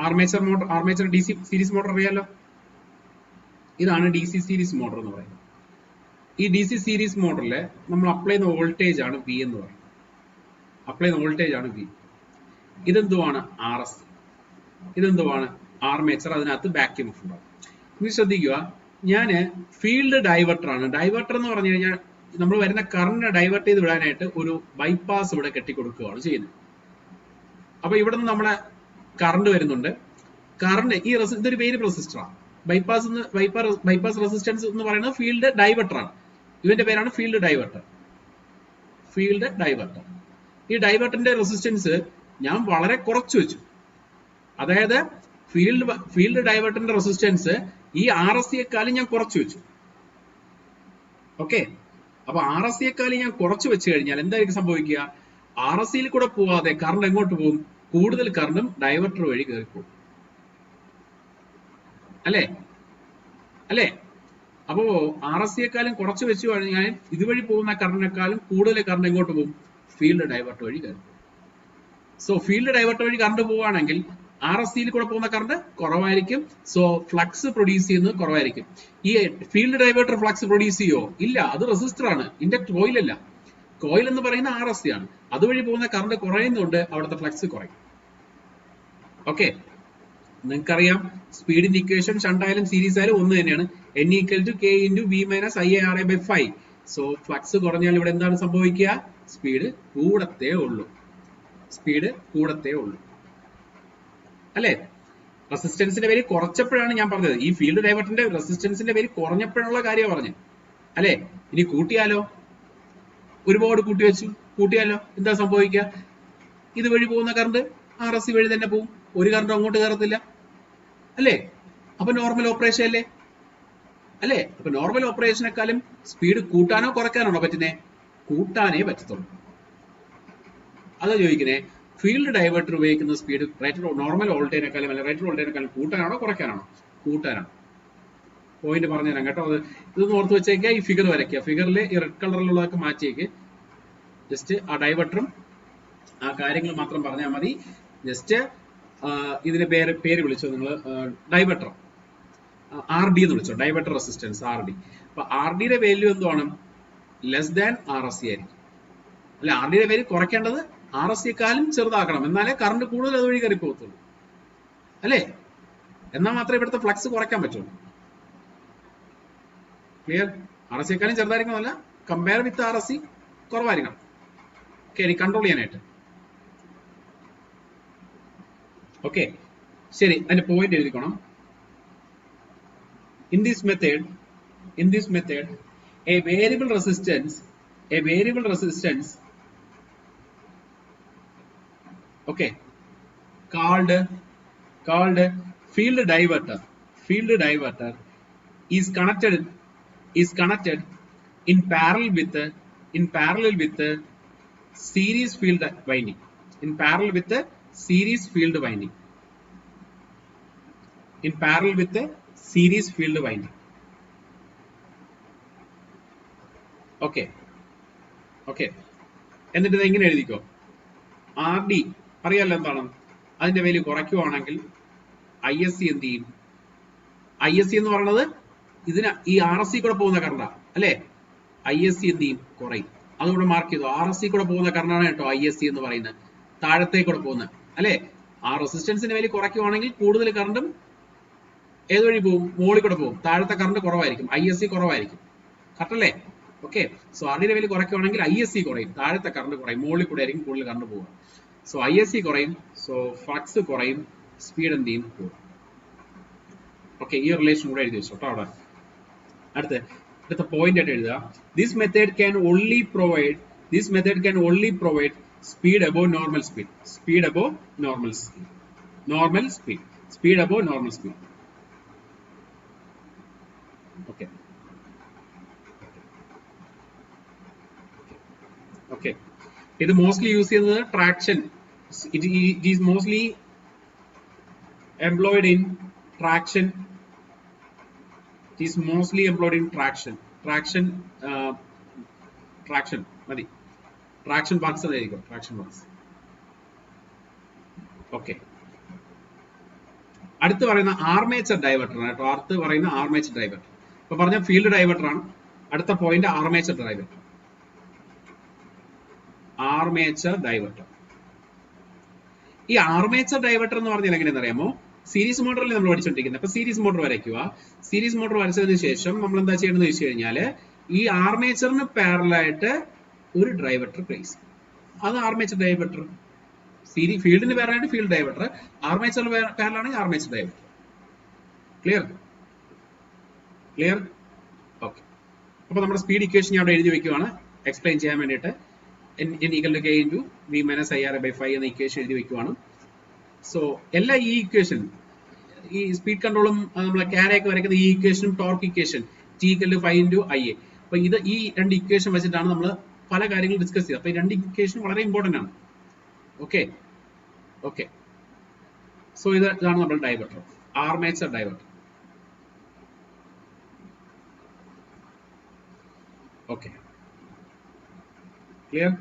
Armature DC series motor അറിയാലോ. ഇതാണ് DC സീരീസ് മോട്ടോർ എന്ന് പറയുന്നത്. ഈ DC സീരീസ് മോട്ടറിൽ നമ്മൾ അപ്ലൈ ചെയ്യുന്ന വോൾട്ടേജ് ആണ് V എന്ന് പറയുന്നത്. ഇതെന്തുവാണ്? RS. ഇതെന്തുവാണ്? ആർമേച്ചർ. അതിനകത്ത് ബാക്ക് EMF ഉണ്ടാവും. ഇനി ശ്രദ്ധിക്കുക, ഞാന് ഫീൽഡ് ഡൈവർട്ടർ ആണ്. ഡൈവർട്ടർ എന്ന് പറഞ്ഞു കഴിഞ്ഞാൽ നമ്മൾ വരുന്ന കറണ്ട് ഡൈവേർട്ട് ചെയ്ത് വിടാനായിട്ട് ഒരു ബൈപ്പാസ് ഇവിടെ കെട്ടിക്കൊടുക്കുകയാണ് ചെയ്യുന്നത്. അപ്പൊ ഇവിടെ നിന്ന് നമ്മളെ കറണ്ട് വരുന്നുണ്ട്. കറണ്ട് ഈ ഇതൊരു വേരി റെസിസ്റ്ററാണ്. ബൈപ്പാസ് റെസിസ്റ്റൻസ് എന്ന് പറയുന്നത് ഫീൽഡ് ഡൈവർട്ടർ ആണ്. ഇവന്റെ പേരാണ് ഫീൽഡ് ഡൈവർട്ടർ. ഈ ഡൈവർട്ടറിന്റെ റെസിസ്റ്റൻസ് ഞാൻ വളരെ കുറച്ച് വെച്ചു. അതായത് ഫീൽഡ് ഡൈവർട്ടറിന്റെ റെസിസ്റ്റൻസ് ഈ RSയെക്കാളും ഞാൻ കുറച്ച് വെച്ചു. ഓക്കെ, അപ്പൊ RSയെക്കാളും ഞാൻ കുറച്ച് വെച്ച് കഴിഞ്ഞാൽ എന്തായിരിക്കും സംഭവിക്കുക? RSയിൽ കൂടെ പോവാതെ കറണ്ട് എങ്ങോട്ട് പോകും? കൂടുതൽ കറണ്ടും ഡൈവർട്ടർ വഴി കയറിപ്പോകും. അല്ലേ? അപ്പോ RSയെക്കാളും കുറച്ച് വെച്ച് കഴിഞ്ഞാൽ ഇതുവഴി പോകുന്ന കറണ്ടിനേക്കാളും കൂടുതൽ കറണ്ട് എങ്ങോട്ട് പോകും? ഫീൽഡ് ഡൈവർട്ടർ വഴി കയറി. സോ ഫീൽഡ് ഡൈവർട്ടർ വഴി കറണ്ട് പോവുകയാണെങ്കിൽ RSയിൽ കൂടെ പോകുന്ന കറണ്ട് കുറവായിരിക്കും. സോ ഫ്ലക്സ് പ്രൊഡ്യൂസ് ചെയ്യുന്നത് കുറവായിരിക്കും. ഈ ഫീൽഡ് ഡൈവേർട്ടർ ഫ്ലക്സ് പ്രൊഡ്യൂസ് ചെയ്യോ? ഇല്ല, അത് റെസിസ്റ്റർ ആണ്. ഇൻഡക്ട് കോയിൽ അല്ല. കോയിൽ എന്ന് പറയുന്ന RS ആണ്. അതുവഴി പോകുന്ന കറണ്ട് കുറയുന്നുണ്ട്, അവിടുത്തെ ഫ്ലക്സ് കുറയും. ഓക്കെ, നിങ്ങൾക്കറിയാം സ്പീഡിന്റെ ഇക്വേഷൻ ഷണ്ടായാലും സീരീസ് ആയാലും ഒന്ന് തന്നെയാണ്. n equal to k into v minus IARA/5. So flux കുറഞ്ഞാൽ ഇവിടെ എന്താണ് സംഭവിക്കുക? സ്പീഡ് കൂടത്തേ ഉള്ളൂ, സ്പീഡ് കൂടത്തേ ഉള്ളൂ അല്ലേ? റെസിസ്റ്റൻസിന്റെ പേര് കുറച്ചപ്പോഴാണ് ഞാൻ പറഞ്ഞത്, ഈ ഫീൽഡ് ഡൈവേർട്ടറിന്റെ റെസിസ്റ്റൻസിന്റെ പേര് കുറഞ്ഞപ്പോഴുള്ള കാര്യം പറഞ്ഞു അല്ലേ? ഇനി കൂട്ടിയാലോ? ഒരുപാട് കൂട്ടിയാലോ എന്താ സംഭവിക്കുക? ഇതുവഴി പോകുന്ന കറണ്ട് RSC വഴി തന്നെ പോകും, ഒരു കറണ്ട് അങ്ങോട്ട് കയറത്തില്ല അല്ലേ? അപ്പൊ നോർമൽ ഓപ്പറേഷൻ അല്ലേ? അല്ലേ? അപ്പൊ നോർമൽ ഓപ്പറേഷനെക്കാളും സ്പീഡ് കൂട്ടാനോ കുറയ്ക്കാനാണോ പറ്റുന്നേ? കൂട്ടാനേ പറ്റത്തുള്ളൂ. അതാ ചോദിക്കുന്നേ, ഫീൽഡ് ഡൈവേർട്ടർ ഉപയോഗിക്കുന്ന സ്പീഡ് നോർമൽ വോൾട്ടേജിനെക്കാളും അല്ല റേറ്റഡ് വോൾട്ടേജിനെക്കാളും കൂട്ടാനാണോ കുറയ്ക്കാനാണോ? കൂട്ടാനാണ്. പോയിന്റ് പറഞ്ഞു തരാം കേട്ടോ. അത് ഇതൊന്ന് ഓർത്ത് വെച്ചേക്കുക. ഈ ഫിഗർ വരയ്ക്കുക. ഫിഗറിൽ ഈ റെഡ് കളറിലുള്ളതൊക്കെ മാറ്റിയേക്ക്. ജസ്റ്റ് ആ ഡൈവേർട്ടറും ആ കാര്യങ്ങൾ മാത്രം പറഞ്ഞാൽ മതി. ജസ്റ്റ് ഇതിന്റെ പേര് വിളിച്ചോ നിങ്ങൾ, ഡൈവേർട്ടർ RD എന്ന് വിളിച്ചോ, ഡൈവേർട്ടർ റെസിസ്റ്റൻസ് RD. അപ്പൊ RDയുടെ വാല്യൂ എന്താണ്? ലെസ് ദാൻ RSC ആയിരിക്കും അല്ലെ? RDയുടെ വാല്യൂ കുറയ്ക്കേണ്ടത് RSCയെക്കാളും ചെറുതാക്കണം, എന്നാലേ കറണ്ട് കൂടുതൽ അതുവഴി കയറി പോകത്തുള്ളൂ അല്ലേ? എന്നാൽ മാത്രമേ ഇവിടുത്തെ ഫ്ലക്സ് കുറയ്ക്കാൻ പറ്റുള്ളൂ. ക്ലിയർ? RSCയെക്കാളും ചെറുതായിരിക്കണമല്ല, കമ്പയർ വിത്ത് RSC കുറവായിരിക്കണം. ഓക്കെ, കൺട്രോൾ ചെയ്യാനായിട്ട്. ഓക്കെ, ശരി, അതിന്റെ point എഴുതിക്കണം. In this method, a variable resistance, okay, called field diverter is connected in parallel with the series field winding. In parallel with the series field winding. Okay. എന്നിട്ട് ഇത് എങ്ങനെ എഴുതിക്കോ? RD അറിയാലോ എന്താണ്, അതിന്റെ വാല്യൂ കുറയ്ക്കുവാണെങ്കിൽ ISC എന്ത് ചെയ്യും? ISC എന്ന് പറയുന്നത് ഈ RSC കൂടെ പോകുന്ന കറണ്ടാ അല്ലെ? ISC എന്ത് ചെയ്യും? കുറയും. അതുകൂടെ മാർക്ക് ചെയ്തു. RSC കൂടെ പോകുന്ന കറണ്ടാണ് കേട്ടോ ISC എന്ന് പറയുന്നത്, താഴത്തേക്കൂടെ പോകുന്നത് അല്ലെ? ആ റെസിസ്റ്റൻസിന്റെ വാല്യൂ കുറയ്ക്കുവാണെങ്കിൽ കൂടുതൽ കറണ്ടും ഏതുവഴി പോകും? മുകളിൽ കൂടെ പോകും. താഴത്തെ കറണ്ട് കുറവായിരിക്കും, ISC കുറവായിരിക്കും. കറക്റ്റ് അല്ലേ? ഓക്കെ, സോ RDയുടെ വാല്യൂ കുറയ്ക്കുവാണെങ്കിൽ ISC കുറയും, താഴത്തെ കറണ്ട് കുറയും, മുകളിൽ കൂടെ ആയിരിക്കും കൂടുതൽ കറണ്ട് പോകുക. സോ ISC കുറയും, സോ ഫ്ലക്സ് കുറയും, സ്പീഡ് എന്ത് ചെയ്യും? കൂടും. ഓക്കെ, ഈ റിലേഷൻ കൂടെ എഴുതി വെച്ചോട്ടോ അവിടെ. അടുത്ത പോയിന്റ് ആയിട്ട് എഴുതുക. This method can only provide speed above normal speed. Okay, ഇത് മോസ്റ്റ്ലി യൂസ് ചെയ്യുന്നത് traction. It is mostly employed in traction. Traction മതി, ട്രാക്ഷൻ ബോക്സ് ആയിരിക്കും, ട്രാക്ഷൻ ബോക്സ്. ഓക്കെ, അടുത്ത് പറയുന്ന ആർമേച്ചർ ഡൈവേർട്ടർ ആണ് കേട്ടോ. ആർമേച്ചർ ഡൈവേർട്ടർ ഇപ്പൊ പറഞ്ഞ ഫീൽഡ് ഡൈവേർട്ടർ ആണ്. അടുത്ത പോയിന്റ് ആർമേച്ചർ ഡൈവേർട്ടർ. ഈ ആർമേച്ചർ ഡൈവേർട്ടർ എന്ന് പറഞ്ഞാൽ എങ്ങനെയാണെന്ന് അറിയാമോ? സീരീസ് മോട്ടറിൽ നമ്മൾ പഠിച്ചോണ്ടിരിക്കുന്നത്. അപ്പൊ സീരീസ് മോട്ടർ വരയ്ക്കുക. സീരീസ് മോട്ടർ വരച്ചതിന് ശേഷം നമ്മൾ എന്താ ചെയ്യേണ്ടതെന്ന് വെച്ച് കഴിഞ്ഞാല് ഈ ആർമേച്ചറിന് പാരലായിട്ട് ഒരു ഡൈവേർട്ടർ പ്ലേസ്. അത് ആർമേച്ചർ ഡൈവേർട്ടർ. ഫീൽഡിന് പാരലായിട്ട് ഫീൽഡ് ഡൈവേർട്ടർ, ആർമേച്ചറിന് പാരലാണെങ്കിൽ ആർമേച്ചർ ഡൈവേർട്ടർ. ക്ലിയർ? ഓക്കെ, അപ്പൊ നമ്മുടെ സ്പീഡ് ഇക്വേഷൻ ഞാൻ അവിടെ എഴുതി വെക്കുവാണ് എക്സ്പ്ലെയിൻ ചെയ്യാൻ വേണ്ടിയിട്ട്. n equal to k into v minus IRA/5 എന്ന ഇക്വേഷൻ എഴുതി വെക്കുവാണ്. സോ എല്ലാ ഈ ഇക്വേഷൻ, ഈ സ്പീഡ് കൺട്രോളും നമ്മളെ ക്യാരയൊക്കെ വരയ്ക്കുന്ന ഈ ഇക്വേഷനും torque equation T equal to 5 into IA. അപ്പൊ ഈ രണ്ട് ഇക്വേഷൻ വെച്ചിട്ടാണ് നമ്മൾ പല കാര്യങ്ങൾ ഡിസ്കസ് ചെയ്തത്. അപ്പൊ ഈ രണ്ട് ഇക്വേഷൻ വളരെ ഇമ്പോർട്ടന്റ് ആണ്. ഓക്കെ, സോ ഇതാണ് നമ്മുടെ diverter, armature diverter. Okay, clear?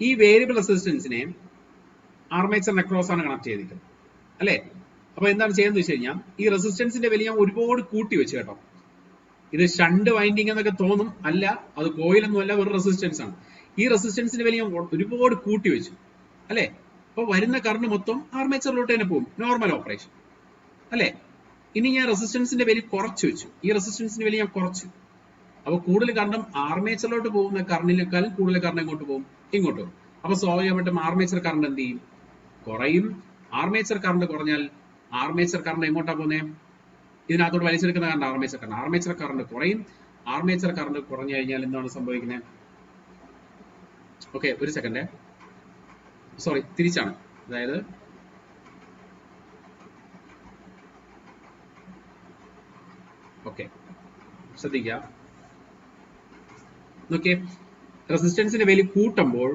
ഈ വേരിയബിൾ റെസിസ്റ്റൻസിനെ ആർമേച്ചറിന് അക്രോസ് ആണ് കണക്ട് ചെയ്തിരിക്കുന്നത് അല്ലെ? അപ്പൊ എന്താണ് ചെയ്യുന്നത് വെച്ച് കഴിഞ്ഞാൽ ഈ റെസിസ്റ്റൻസിന്റെ വലിയ ഒരുപാട് കൂട്ടി വെച്ച് കേട്ടോ. ഇത് ഷണ്ട് വൈൻഡിങ് എന്നൊക്കെ തോന്നും, അല്ല, അത് കോയിലൊന്നും അല്ല, ഒരു റെസിസ്റ്റൻസ് ആണ്. ഈ റെസിസ്റ്റൻസിന്റെ വലിയ ഒരുപാട് കൂട്ടി വെച്ചു അല്ലെ? അപ്പൊ വരുന്ന കറണ്ട് മൊത്തം ആർമേച്ചറിലോട്ട് തന്നെ പോകും, നോർമൽ ഓപ്പറേഷൻ അല്ലെ. ഇനി ഞാൻ റെസിസ്റ്റൻസിന്റെ വാല്യൂ കുറച്ച് വെച്ചു, ഈ റെസിസ്റ്റൻസിന്റെ വാല്യൂ ഞാൻ കുറച്ചു. അപ്പൊ കൂടുതൽ കറണ്ടും ആർമേച്ചറിലോട്ട് പോകുന്ന കറണ്ടിനേക്കാൾ കൂടുതൽ കറണ്ട് എങ്ങോട്ട് പോകും, ഇങ്ങോട്ട് പോകും. അപ്പൊ സ്വാഭാവികമായിട്ടും ആർമേച്ചർ കറണ്ട് എന്ത് ചെയ്യും, കുറയും. ആർമേച്ചർ കറണ്ട് കുറഞ്ഞാൽ ആർമേച്ചർ കറണ്ട് എങ്ങോട്ടാ പോകുന്നത്, ഇതിനകത്തോട്ട് വലിച്ചെടുക്കുന്ന current armature current. Armature current കുറയും. ആർമേച്ചർ കറണ്ട് കുറഞ്ഞു കഴിഞ്ഞാൽ എന്താണ് സംഭവിക്കുന്നത്? ഓക്കെ, ഒരു സെക്കൻഡ്, സോറി, തിരിച്ചാണ്. അതായത് ഓക്കെ, ശ്രദ്ധിക്കുക, നോക്കിയേ, റെസിസ്റ്റൻസിന്റെ വാല്യൂ കൂട്ടുമ്പോൾ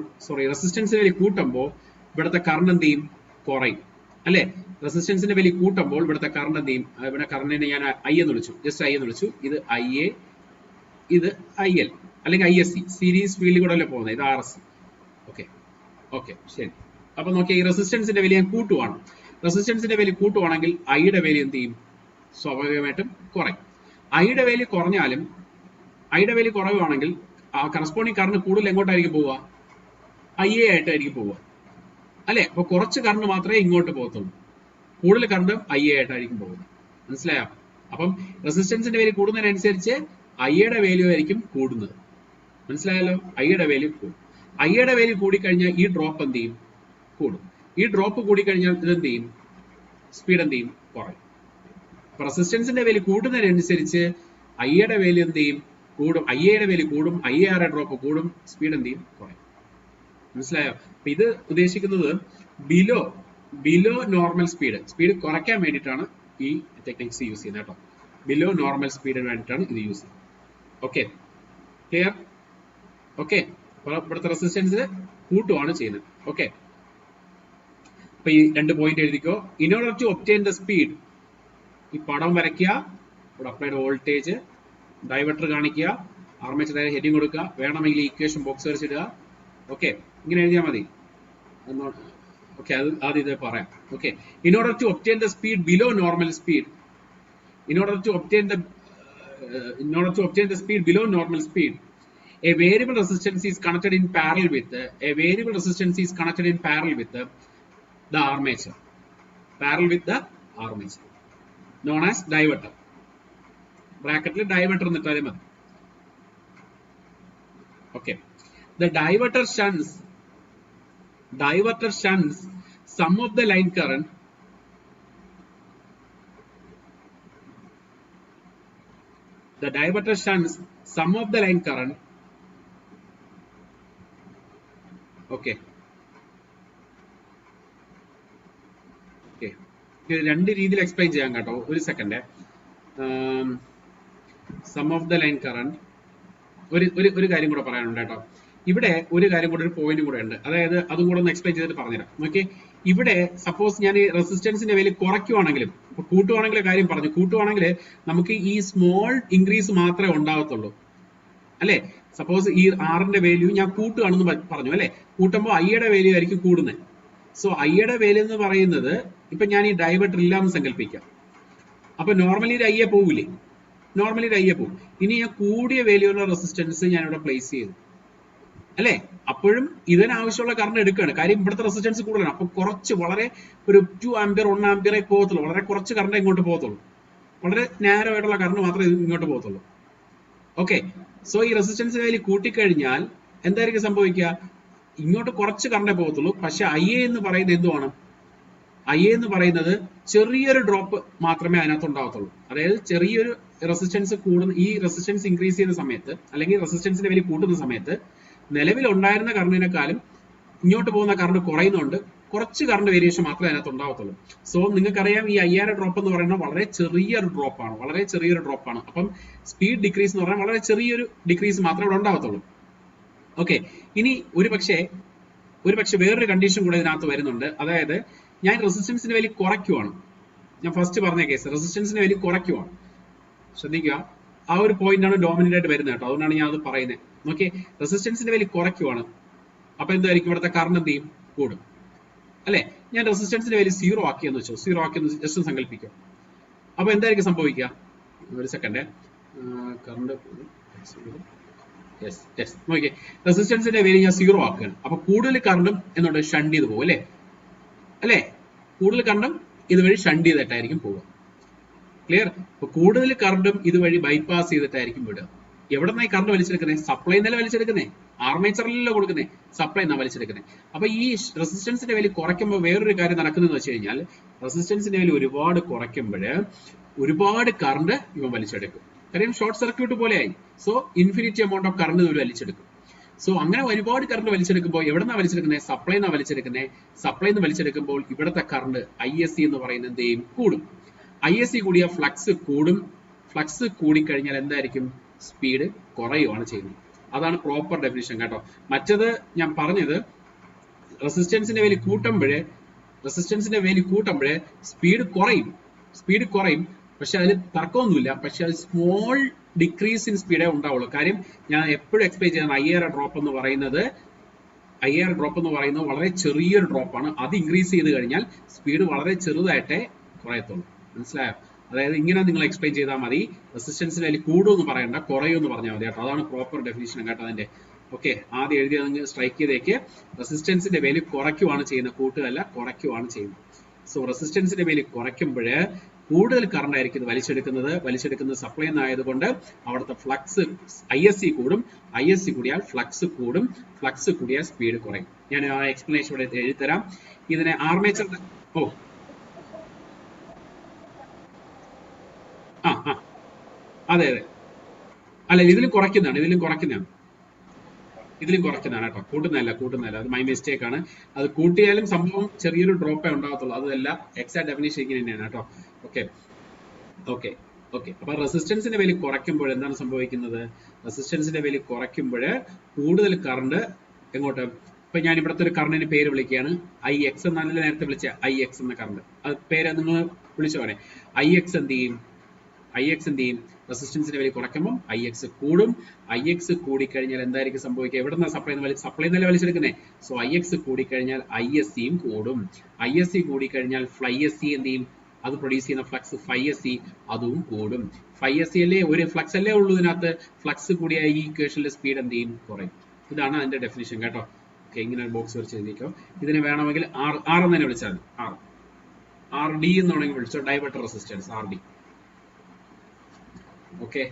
ഇവിടുത്തെ കറണ്ട് എന്ത് ചെയ്യും, കുറയും അല്ലെ. റെസിസ്റ്റൻസിന്റെ വാല്യൂ കൂട്ടുമ്പോൾ ഇവിടുത്തെ കറണ്ട് എന്ത് ചെയ്യും, ഇവിടെ കറണ്ടിനെ ഞാൻ ഐ എന്ന് വിളിച്ചു, ജസ്റ്റ് ഐ എന്ന് വിളിച്ചു. ഇത് ഐ എ, ഇത് ഐ എൽ അല്ലെങ്കിൽ ഐ എസ് സി, സീരീസ് ഫീൽഡിൽ കൂടെ അല്ലേ പോകുന്നത്, ഇത് R S C. Okay okay, ശരി. അപ്പൊ നോക്കിയാൽ ഈ റെസിസ്റ്റൻസിന്റെ വാല്യൂ ഞാൻ കൂട്ടുവാണ്. റെസിസ്റ്റൻസിന്റെ വാല്യൂ കൂട്ടുവാണെങ്കിൽ ഐയുടെ വാല്യൂ എന്ത് ചെയ്യും, സ്വാഭാവികമായിട്ടും കുറയും. ഐയുടെ വാല്യൂ കുറഞ്ഞാലും, ഐയുടെ വാല്യൂ കുറവാണെങ്കിൽ ആ കറസ്പോണ്ടിങ് കറണ്ട് കൂടുതൽ എങ്ങോട്ടായിരിക്കും പോവുക, ഐ എ ആയിട്ടായിരിക്കും പോവുക അല്ലെ. അപ്പൊ കുറച്ച് കറണ്ട് മാത്രമേ ഇങ്ങോട്ട് പോകത്തുള്ളൂ, കൂടുതൽ കറണ്ട് ഐ എ ആയിട്ടായിരിക്കും പോകുന്നത്. മനസ്സിലായോ? അപ്പം റെസിസ്റ്റൻസിന്റെ വാല്യൂ കൂടുന്നതിനനുസരിച്ച് ഐയുടെ വാല്യൂ ആയിരിക്കും കൂടുന്നത്. മനസ്സിലായല്ലോ? ഐയുടെ വാല്യൂ കൂടും. ഐയുടെ വാല്യൂ കൂടിക്കഴിഞ്ഞാൽ ഈ ഡ്രോപ്പ് എന്ത് ചെയ്യും, കൂടും. ഈ ഡ്രോപ്പ് കൂടിക്കഴിഞ്ഞാൽ ഇത് എന്ത് ചെയ്യും, സ്പീഡ് എന്ത് ചെയ്യും, കുറയും. അപ്പൊ റെസിസ്റ്റൻസിന്റെ വാല്യൂ കൂടുന്നതിനനുസരിച്ച് ഐയുടെ വാല്യൂ എന്ത് ചെയ്യും, കൂടും. ഐയുടെ വാല്യൂ കൂടും, ഐ ആർ ഡ്രോപ്പ് കൂടും, സ്പീഡ് എന്ത് ചെയ്യും, കുറയും. മനസ്സിലായോ? അപ്പൊ ഇത് ഉദ്ദേശിക്കുന്നത് ബിലോ നോർമൽ സ്പീഡ് കുറയ്ക്കാൻ വേണ്ടിയിട്ടാണ് ഈ ടെക്നിക്സ് യൂസ് ചെയ്യുന്നത് കേട്ടോ. ബിലോ നോർമൽ സ്പീഡിന് വേണ്ടിയിട്ടാണ് ഇത് യൂസ് ചെയ്യുന്നത്. Okay, clear? ഓക്കെ, ഇവിടുത്തെ റെസിസ്റ്റൻസ് കൂട്ടുവാണ് ചെയ്യുന്നത്. ഓക്കെ, അപ്പൊ ഈ 2 പോയിന്റ് എഴുതിക്കോ. In order to obtain the speed, ഈ പടം വരയ്ക്കുക, ഇവിടെ അപ്ലൈഡ് വോൾട്ടേജ്, ഡൈവർട്ടർ കാണിക്കുക, ആർമേച്ചർ ഹെഡിങ് കൊടുക്കുക, വേണമെങ്കിൽ ഇക്വേഷൻ ബോക്സ് വരച്ചിടുക. ഓക്കെ, ഇങ്ങനെ എഴുതിയാൽ മതി. ഓക്കെ, അത് ആദ്യം ഇത് പറയാം. Okay, in order to obtain the speed below normal speed, in order to obtain the speed below normal speed, a variable resistance is connected in parallel with the armature, known as diverter. Bracket le diverter ennu ittale madi. Okay, the diverter shuns some of the line current okay, ഇത് 2 രീതിയിൽ explain ചെയ്യാൻ കേട്ടോ. ഒരു second, sum of the line current, ഒരു കാര്യം കൂടെ പറയാനുണ്ട് കേട്ടോ. ഇവിടെ ഒരു കാര്യം കൂടെ, ഒരു പോയിന്റ് കൂടെ ഉണ്ട്. അതായത് അതും കൂടെ ഒന്ന് എക്സ്പ്ലെയിൻ ചെയ്തിട്ട് പറഞ്ഞുതരാം. ഓക്കെ, ഇവിടെ സപ്പോസ് ഞാൻ ഈ റെസിസ്റ്റൻസിന്റെ വാല്യൂ കുറയ്ക്കുവാണെങ്കിലും, ഇപ്പൊ കൂട്ടുവാണെങ്കിലെ കാര്യം പറഞ്ഞു, കൂട്ടുവാണെങ്കിൽ നമുക്ക് ഈ സ്മോൾ ഇൻക്രീസ് മാത്രമേ ഉണ്ടാവത്തുള്ളൂ അല്ലെ. സപ്പോസ് ഈ ആറിന്റെ വാല്യൂ ഞാൻ കൂട്ടുകയാണെന്ന് പറഞ്ഞു അല്ലെ, കൂട്ടുമ്പോൾ ഐയുടെ വാല്യൂ ആയിരിക്കും കൂടുന്നത്. സോ ഐയുടെ വാല്യൂ എന്ന് പറയുന്നത്, ഇപ്പൊ ഞാൻ ഈ ഡൈവേർട്ടർ ഇല്ലാന്ന് സങ്കല്പിക്കാം. അപ്പൊ നോർമലി ഒരു ഐയെ പോവില്ലേ, നോർമലി ഒരു ഐയെ പോകും. ഇനി ഞാൻ കൂടിയ വാല്യൂള്ള റെസിസ്റ്റൻസ് ഞാൻ ഇവിടെ പ്ലേസ് ചെയ്തു അല്ലെ, അപ്പോഴും ഇതിനാവശ്യമുള്ള കറണ്ട് എടുക്കുകയാണ്. കാര്യം ഇവിടുത്തെ റെസിസ്റ്റൻസ് കൂടുതലാണ്. അപ്പൊ കുറച്ച്, വളരെ ഒരു 2 ആംപിയർ 1 ആംപിയറേ പോകത്തുള്ളൂ. വളരെ കുറച്ച് കറണ്ട് ഇങ്ങോട്ട് പോകത്തുള്ളൂ, വളരെ നാരോ ആയിട്ടുള്ള കറണ്ട് മാത്രമേ ഇങ്ങോട്ട് പോകത്തുള്ളൂ. ഓക്കെ, സോ ഈ റെസിസ്റ്റൻസ് വാല്യൂ കൂട്ടിക്കഴിഞ്ഞാൽ എന്തായിരിക്കും സംഭവിക്കുക, ഇങ്ങോട്ട് കുറച്ച് കറണ്ടേ പോകത്തുള്ളൂ. പക്ഷെ ഐ എ എന്ന് പറയുന്നത് എന്തുവാണ്, ഐ എ എന്ന് പറയുന്നത് ചെറിയൊരു ഡ്രോപ്പ് മാത്രമേ അതിനകത്ത് ഉണ്ടാകത്തുള്ളൂ. അതായത് ചെറിയൊരു റെസിസ്റ്റൻസ് കൂടുന്ന, ഈ റെസിസ്റ്റൻസ് ഇൻക്രീസ് ചെയ്യുന്ന സമയത്ത് അല്ലെങ്കിൽ റെസിസ്റ്റൻസിന്റെ വാല്യൂ കൂട്ടുന്ന സമയത്ത് നിലവിൽ ഉണ്ടായിരുന്ന കറണ്ടിനെക്കാളും ഇങ്ങോട്ട് പോകുന്ന കറണ്ട് കുറയുന്നുണ്ട്. കുറച്ച് കറണ്ട് വേരിയേഷൻ മാത്രമേ അതിനകത്ത് ഉണ്ടാകത്തുള്ളൂ. സോ നിങ്ങൾക്കറിയാം, ഈ 5000 ഡ്രോപ്പ് എന്ന് പറയുന്നത് വളരെ ചെറിയൊരു ഡ്രോപ്പാണ്. അപ്പം സ്പീഡ് ഡിക്രീസ് എന്ന് പറഞ്ഞാൽ വളരെ ചെറിയൊരു ഡിക്രീസ് മാത്രമേ ഇവിടെ ഉണ്ടാകത്തുള്ളൂ. ഓക്കെ, ഇനി ഒരു പക്ഷേ വേറൊരു കണ്ടീഷൻ കൂടെ ഇതിനകത്ത് വരുന്നുണ്ട്. അതായത് ഞാൻ റെസിസ്റ്റൻസിന്റെ വാല്യൂ കുറയ്ക്കുവാണ്. ഞാൻ ഫസ്റ്റ് പറഞ്ഞ കേസ് റെസിസ്റ്റൻസിന്റെ വാല്യൂ കുറയ്ക്കുവാണ്. ശ്രദ്ധിക്കുക, ആ ഒരു പോയിന്റ് ആണ് ഡോമിനന്റ് ആയിട്ട് വരുന്നത് കേട്ടോ. അതുകൊണ്ടാണ് ഞാൻ അത് പറയുന്നത്. നോക്കിയേ, റെസിസ്റ്റൻസിന്റെ വാല്യൂ കുറയ്ക്കുവാണ്. അപ്പൊ എന്തായിരിക്കും, ഇവിടുത്തെ കറണ്ട് എന്ത് ചെയ്യും, കൂടും അല്ലെ. ഞാൻ റെസിസ്റ്റൻസിന്റെ വാല്യൂ 0 ആക്കിയെന്ന് വെച്ചോ, 0 ആക്കിയെന്ന് ജസ്റ്റ് സംഘടിപ്പിക്കും. അപ്പൊ എന്തായിരിക്കും സംഭവിക്കുക, ഒരു സെക്കൻഡ്, കറണ്ട് നോക്കിയേ, റെസിസ്റ്റൻസിന്റെ വാല്യൂ ഞാൻ 0 ആക്കുകയാണ്. അപ്പൊ കൂടുതൽ കറണ്ടും എന്നോട് ഷണ്ട് ചെയ്ത് പോകും അല്ലെ. അല്ലേ? കൂടുതൽ കറണ്ടും ഇതുവഴി ഷണ്ട് ചെയ്തിട്ടായിരിക്കും പോവുക. ക്ലിയർ? അപ്പൊ കൂടുതൽ കറണ്ടും ഇതുവഴി ബൈപ്പാസ് ചെയ്തിട്ടായിരിക്കും വിടുക. എവിടെ നിന്നായി കറണ്ട് വലിച്ചെടുക്കുന്നത്? സപ്ലൈ നില വലിച്ചെടുക്കുന്നേ, ആർമേച്ചറിലല്ലോ കൊടുക്കുന്നേ, സപ്ലൈ എന്നാ വലിച്ചെടുക്കുന്നത്. അപ്പൊ ഈ റെസിസ്റ്റൻസിന്റെ വാല്യൂ കുറയ്ക്കുമ്പോൾ വേറൊരു കാര്യം നടക്കുന്നതെന്ന് വെച്ച് കഴിഞ്ഞാൽ, റെസിസ്റ്റൻസിന്റെ വാല്യൂ ഒരുപാട് കുറയ്ക്കുമ്പോൾ ഒരുപാട് കറണ്ട് ഇവ വലിച്ചെടുക്കും. കാര്യം ഷോർട്ട് സർക്യൂട്ട് പോലെയായി. So infinity amount of current ഇവർ വലിച്ചെടുക്കും. സോ അങ്ങനെ ഒരുപാട് കറണ്ട് വലിച്ചെടുക്കുമ്പോൾ എവിടെ നിന്നാണ് വലിച്ചെടുക്കുന്നത്? സപ്ലൈ എന്നാ വലിച്ചെടുക്കുന്നത്. സപ്ലൈ എന്ന് വലിച്ചെടുക്കുമ്പോൾ ഇവിടുത്തെ കറണ്ട് ISC എന്ന് പറയുന്നത് എന്ത് ചെയ്യും? കൂടും. ISC കൂടിയ ഫ്ലക്സ് കൂടും. ഫ്ലക്സ് കൂടിക്കഴിഞ്ഞാൽ എന്തായിരിക്കും? സ്പീഡ് കുറയുകയാണ് ചെയ്യുന്നത്. അതാണ് പ്രോപ്പർ ഡെഫിനിഷൻ കേട്ടോ. മറ്റത് ഞാൻ പറഞ്ഞത് റെസിസ്റ്റൻസിന്റെ വാല്യൂ കൂട്ടുമ്പോഴേ സ്പീഡ് കുറയും. പക്ഷെ അതിൽ തർക്കമൊന്നുമില്ല. പക്ഷെ അത് സ്മോൾ ഡിക്രീസ് ഇൻ സ്പീഡേ ഉണ്ടാവുള്ളൂ. കാര്യം ഞാൻ എപ്പോഴും എക്സ്പ്ലെയിൻ ചെയ്യുന്ന IR ഡ്രോപ്പ് എന്ന് പറയുന്നത് വളരെ ചെറിയൊരു ഡ്രോപ്പാണ്. അത് ഇൻക്രീസ് ചെയ്ത് കഴിഞ്ഞാൽ സ്പീഡ് വളരെ ചെറുതായിട്ടേ കുറയത്തുള്ളൂ. മനസ്സിലായോ? അതായത് ഇങ്ങനെ നിങ്ങൾ എക്സ്പ്ലെയിൻ ചെയ്താൽ മതി. റെസിസ്റ്റൻസിന് അതിൽ കൂടുമെന്ന് പറയണ്ട, കുറയുമെന്ന് പറഞ്ഞാൽ മതി കേട്ടോ. അതാണ് പ്രോപ്പർ ഡെഫിനിഷൻ കേട്ടോ അതിന്റെ. ഓക്കെ, ആദ്യം എഴുതി നിങ്ങൾ സ്ട്രൈക്ക് ചെയ്തേക്ക്. റെസിസ്റ്റൻസിന്റെ വാല്യൂ കുറയ്ക്കുവാണ് ചെയ്യുന്നത്, കൂട്ടുകയല്ല, കുറയ്ക്കുവാണ് ചെയ്യുന്നത്. സോ റെസിസ്റ്റൻസിന്റെ വാല്യൂ കുറയ്ക്കുമ്പോൾ കൂടുതൽ കറണ്ട് ആയിരിക്കും ഇത് വലിച്ചെടുക്കുന്നത് സപ്ലൈ എന്നായതുകൊണ്ട് അവിടുത്തെ ഫ്ലക്സ് ISC കൂടും. ISC കൂടിയാൽ ഫ്ലക്സ് കൂടും. ഫ്ലക്സ് കൂടിയാൽ സ്പീഡ് കുറയും. ഞാൻ ആ എക്സ്പ്ലനേഷൻ ഇവിടെ എഴുതിത്തരാം. ഇതിനെ ആർമേച്ചർ അതെ അല്ല, ഇതിലും കുറയ്ക്കുന്നതാണ് കേട്ടോ. കൂട്ടുന്നതല്ല. അത് മൈ മിസ്റ്റേക്ക് ആണ്. അത് കൂട്ടിയാലും സംഭവം ചെറിയൊരു ഡ്രോപ്പേ ഉണ്ടാകത്തുള്ളൂ. അതല്ല, എക്സാക്ട് ഡെഫിനിഷൻ ഇങ്ങനെ തന്നെയാണ് കേട്ടോ. ഓക്കെ. അപ്പൊ റെസിസ്റ്റൻസിന്റെ വാല്യൂ കുറയ്ക്കുമ്പോൾ എന്താണ് സംഭവിക്കുന്നത്? റെസിസ്റ്റൻസിന്റെ വാല്യൂ കുറയ്ക്കുമ്പോൾ കൂടുതൽ കറണ്ട് എങ്ങോട്ട്? ഇപ്പൊ ഞാൻ ഇവിടുത്തെ ഒരു കറണ്ടിന് പേര് വിളിക്കുകയാണ് IX എന്നല്ല നേരത്തെ വിളിച്ച IX എന്ന കറണ്ട്. അത് പേര് നിങ്ങൾ വിളിച്ചു പറയാം. IX എന്ത് ചെയ്യും? റെസിസ്റ്റൻസിന്റെ വാല്യൂ കുറയ്ക്കുമ്പോൾ IX കൂടും. IX കൂടിക്കഴിഞ്ഞാൽ എന്തായിരിക്കും സംഭവിക്കുക? എവിടെ നിന്നാണ് സപ്ലൈ നില വലിച്ചെടുക്കുന്നത്? സോ IX കൂടിക്കഴിഞ്ഞാൽ ISCയും കൂടും. ISC കൂടിക്കഴിഞ്ഞാൽ FlySC എന്ത് ചെയ്യും? അത് പ്രൊഡ്യൂസ് ചെയ്യുന്ന ഫ്ലക്സ് FSC അതും കൂടും. FSC അല്ലേ, ഒരു ഫ്ലക്സ് അല്ലേ ഉള്ളൂ ഇതിനകത്ത്. ഫ്ലക്സ് കൂടിയ ഈ ഇക്വേഷനിലെ സ്പീഡ് എന്ത് ചെയ്യും? കുറയും. ഇതാണ് അതിന്റെ ഡെഫിനിഷൻ കേട്ടോ. ഓക്കെ, ഇങ്ങനെ ഒരു ബോക്സ് വരച്ച് എഴുതിക്കോ. ഇതിനെ വേണമെങ്കിൽ R എന്ന് തന്നെ വിളിച്ചാൽ മതി. RD എന്ന് വേണമെങ്കിൽ വിളിച്ചോ. Diverter resistance RD. ഓക്കെ.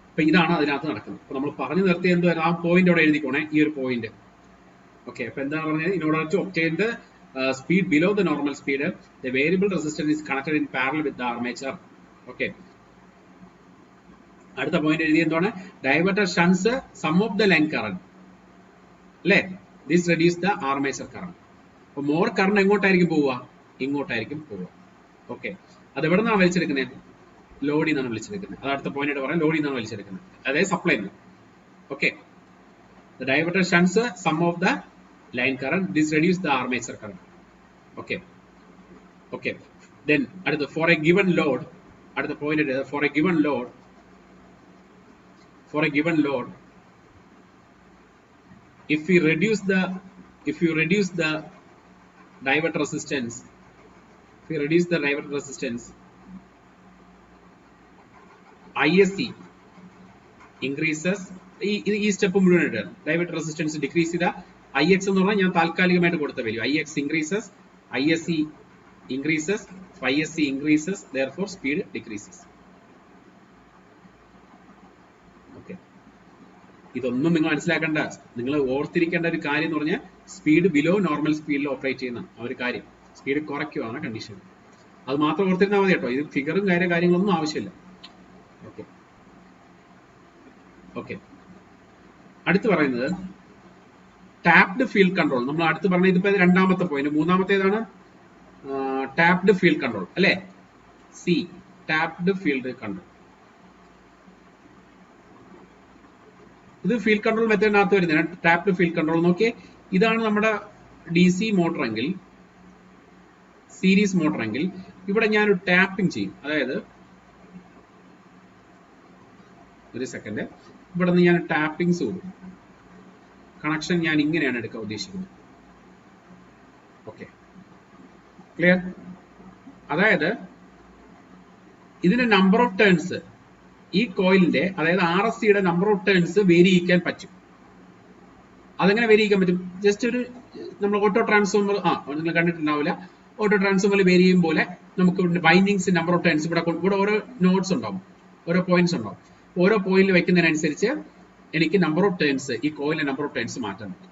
അപ്പൊ ഇതാണ് അതിനകത്ത് നടക്കുന്നത്. അപ്പൊ നമ്മൾ പറഞ്ഞു നിർത്തിയ എന്തോ ആ പോയിന്റ് അവിടെ എഴുതിക്കോണേ, ഈ ഒരു പോയിന്റ്. ഓക്കെ, അപ്പൊ എന്താണ് പറഞ്ഞത്? In order to obtain the speed below the normal speed, the variable resistance is connected in parallel with the armature. Okay, അടുത്ത പോയിന്റ് എഴുതി എന്താണ്? Diverter shunts some of the line current അല്ലേ? This reduce the armature current. അപ്പൊ more current എങ്ങോട്ടായിരിക്കും പോവുക? ഇങ്ങോട്ടായിരിക്കും പോവുക. Okay, അത് എവിടെ നിന്നാണ് വലിച്ചെടുക്കുന്നത്? ലോഡിൽ നിന്നാണ് വലിച്ചെടുക്കുന്നത്. അത് അടുത്ത പോയിന്റ് പറയാം. ലോഡിൽ നിന്നാണ് വലിച്ചെടുക്കുന്നത്, അതായത് സപ്ലൈ നിന്ന്. Okay, the diverter shunts some of the line current. This reduces the armature current. Okay. Then for a given load, at the point for a given load, if you reduce the diverter resistance, ISC increases. ഈ step മുഴുവൻ ഇടാണ്. Diverter resistance decrease ചെയ്ത IX എന്ന് പറഞ്ഞാൽ ഞാൻ താൽക്കാലികമായിട്ട് കൊടുത്ത value. IX increases, ISC increases, FSC increases, therefore speed decreases. ഓക്കെ, ഇതൊന്നും നിങ്ങൾ മനസ്സിലാക്കേണ്ട. നിങ്ങൾ ഓർത്തിരിക്കേണ്ട ഒരു കാര്യം എന്ന് പറഞ്ഞാൽ സ്പീഡ് ബിലോ നോർമൽ സ്പീഡിൽ ഓപ്പറേറ്റ് ചെയ്യുന്ന ആ ഒരു കാര്യം. സ്പീഡ് കുറയ്ക്കുകയാണ് കണ്ടീഷൻ. അത് മാത്രം ഓർത്തിരുന്നാൽ മതി കേട്ടോ. ഇത് ഫിഗറും കാര്യങ്ങളൊന്നും ആവശ്യമില്ല. ഓക്കെ, അടുത്ത് പറയുന്നത് ടാപ്ഡ് ഫീൽഡ് കൺട്രോൾ. നമ്മൾ അടുത്ത് പറഞ്ഞ ഇതിപ്പോ രണ്ടാമത്തെ പോയിന്റ്. മൂന്നാമത്തേതാണ് ടാപ്ഡ് ഫീൽഡ് കൺട്രോൾ അല്ലെ? Tapped field control. ഇത് ഫീൽഡ് കൺട്രോൾ മെത്തേഡിനകത്ത് വരുന്നതാണ് ടാപ്ഡ് ഫീൽഡ് കൺട്രോൾ. നോക്കിയേ, ഇതാണ് നമ്മുടെ DC മോട്ടർ എങ്കിൽ, സീരീസ് മോട്ടർ എങ്കിൽ, ഇവിടെ ഞാനൊരു ടാപ്പിംഗ് ചെയ്യും. അതായത് ഒരു സെക്കൻഡ്, ഇവിടെ നിന്ന് ഞാൻ ടാപ്പിംഗ്സ് കൊടുക്കും. കണക്ഷൻ ഞാൻ ഇങ്ങനെയാണ് എടുക്കാൻ ഉദ്ദേശിക്കുന്നത്. Okay, clear? അതായത് ഇതിന്റെ നമ്പർ ഓഫ് ടേൺസ്, ഈ കോയിലിന്റെ, അതായത് RSCയുടെ നമ്പർ ഓഫ് ടേൺസ് വേരി ചെയ്യിക്കാൻ പറ്റും. അതെങ്ങനെ വേരി ചെയ്യാൻ പറ്റും? ജസ്റ്റ് ഒരു നമ്മൾ ഓട്ടോ ട്രാൻസ്ഫോമർ നിങ്ങൾ കണ്ടിട്ടുണ്ടാവില്ല. ഓട്ടോ ട്രാൻസ്ഫോമറിൽ വേരി ചെയ്യും പോലെ നമുക്ക് ബൈൻഡിങ്സ് നമ്പർ ഓഫ് ടേൺസ് ഇവിടെ ഓരോ നോട്ട്സ് ഉണ്ടാവും, ഓരോ പോയിന്റ്സ് ഉണ്ടാവും. ഓരോ പോയിന്റിൽ വെക്കുന്നതിനനുസരിച്ച് എനിക്ക് നമ്പർ ഓഫ് ടേൺസ്, ഈ കോയിലിന്റെ നമ്പർ ഓഫ് ടേൺസ് മാറ്റാൻ പറ്റും.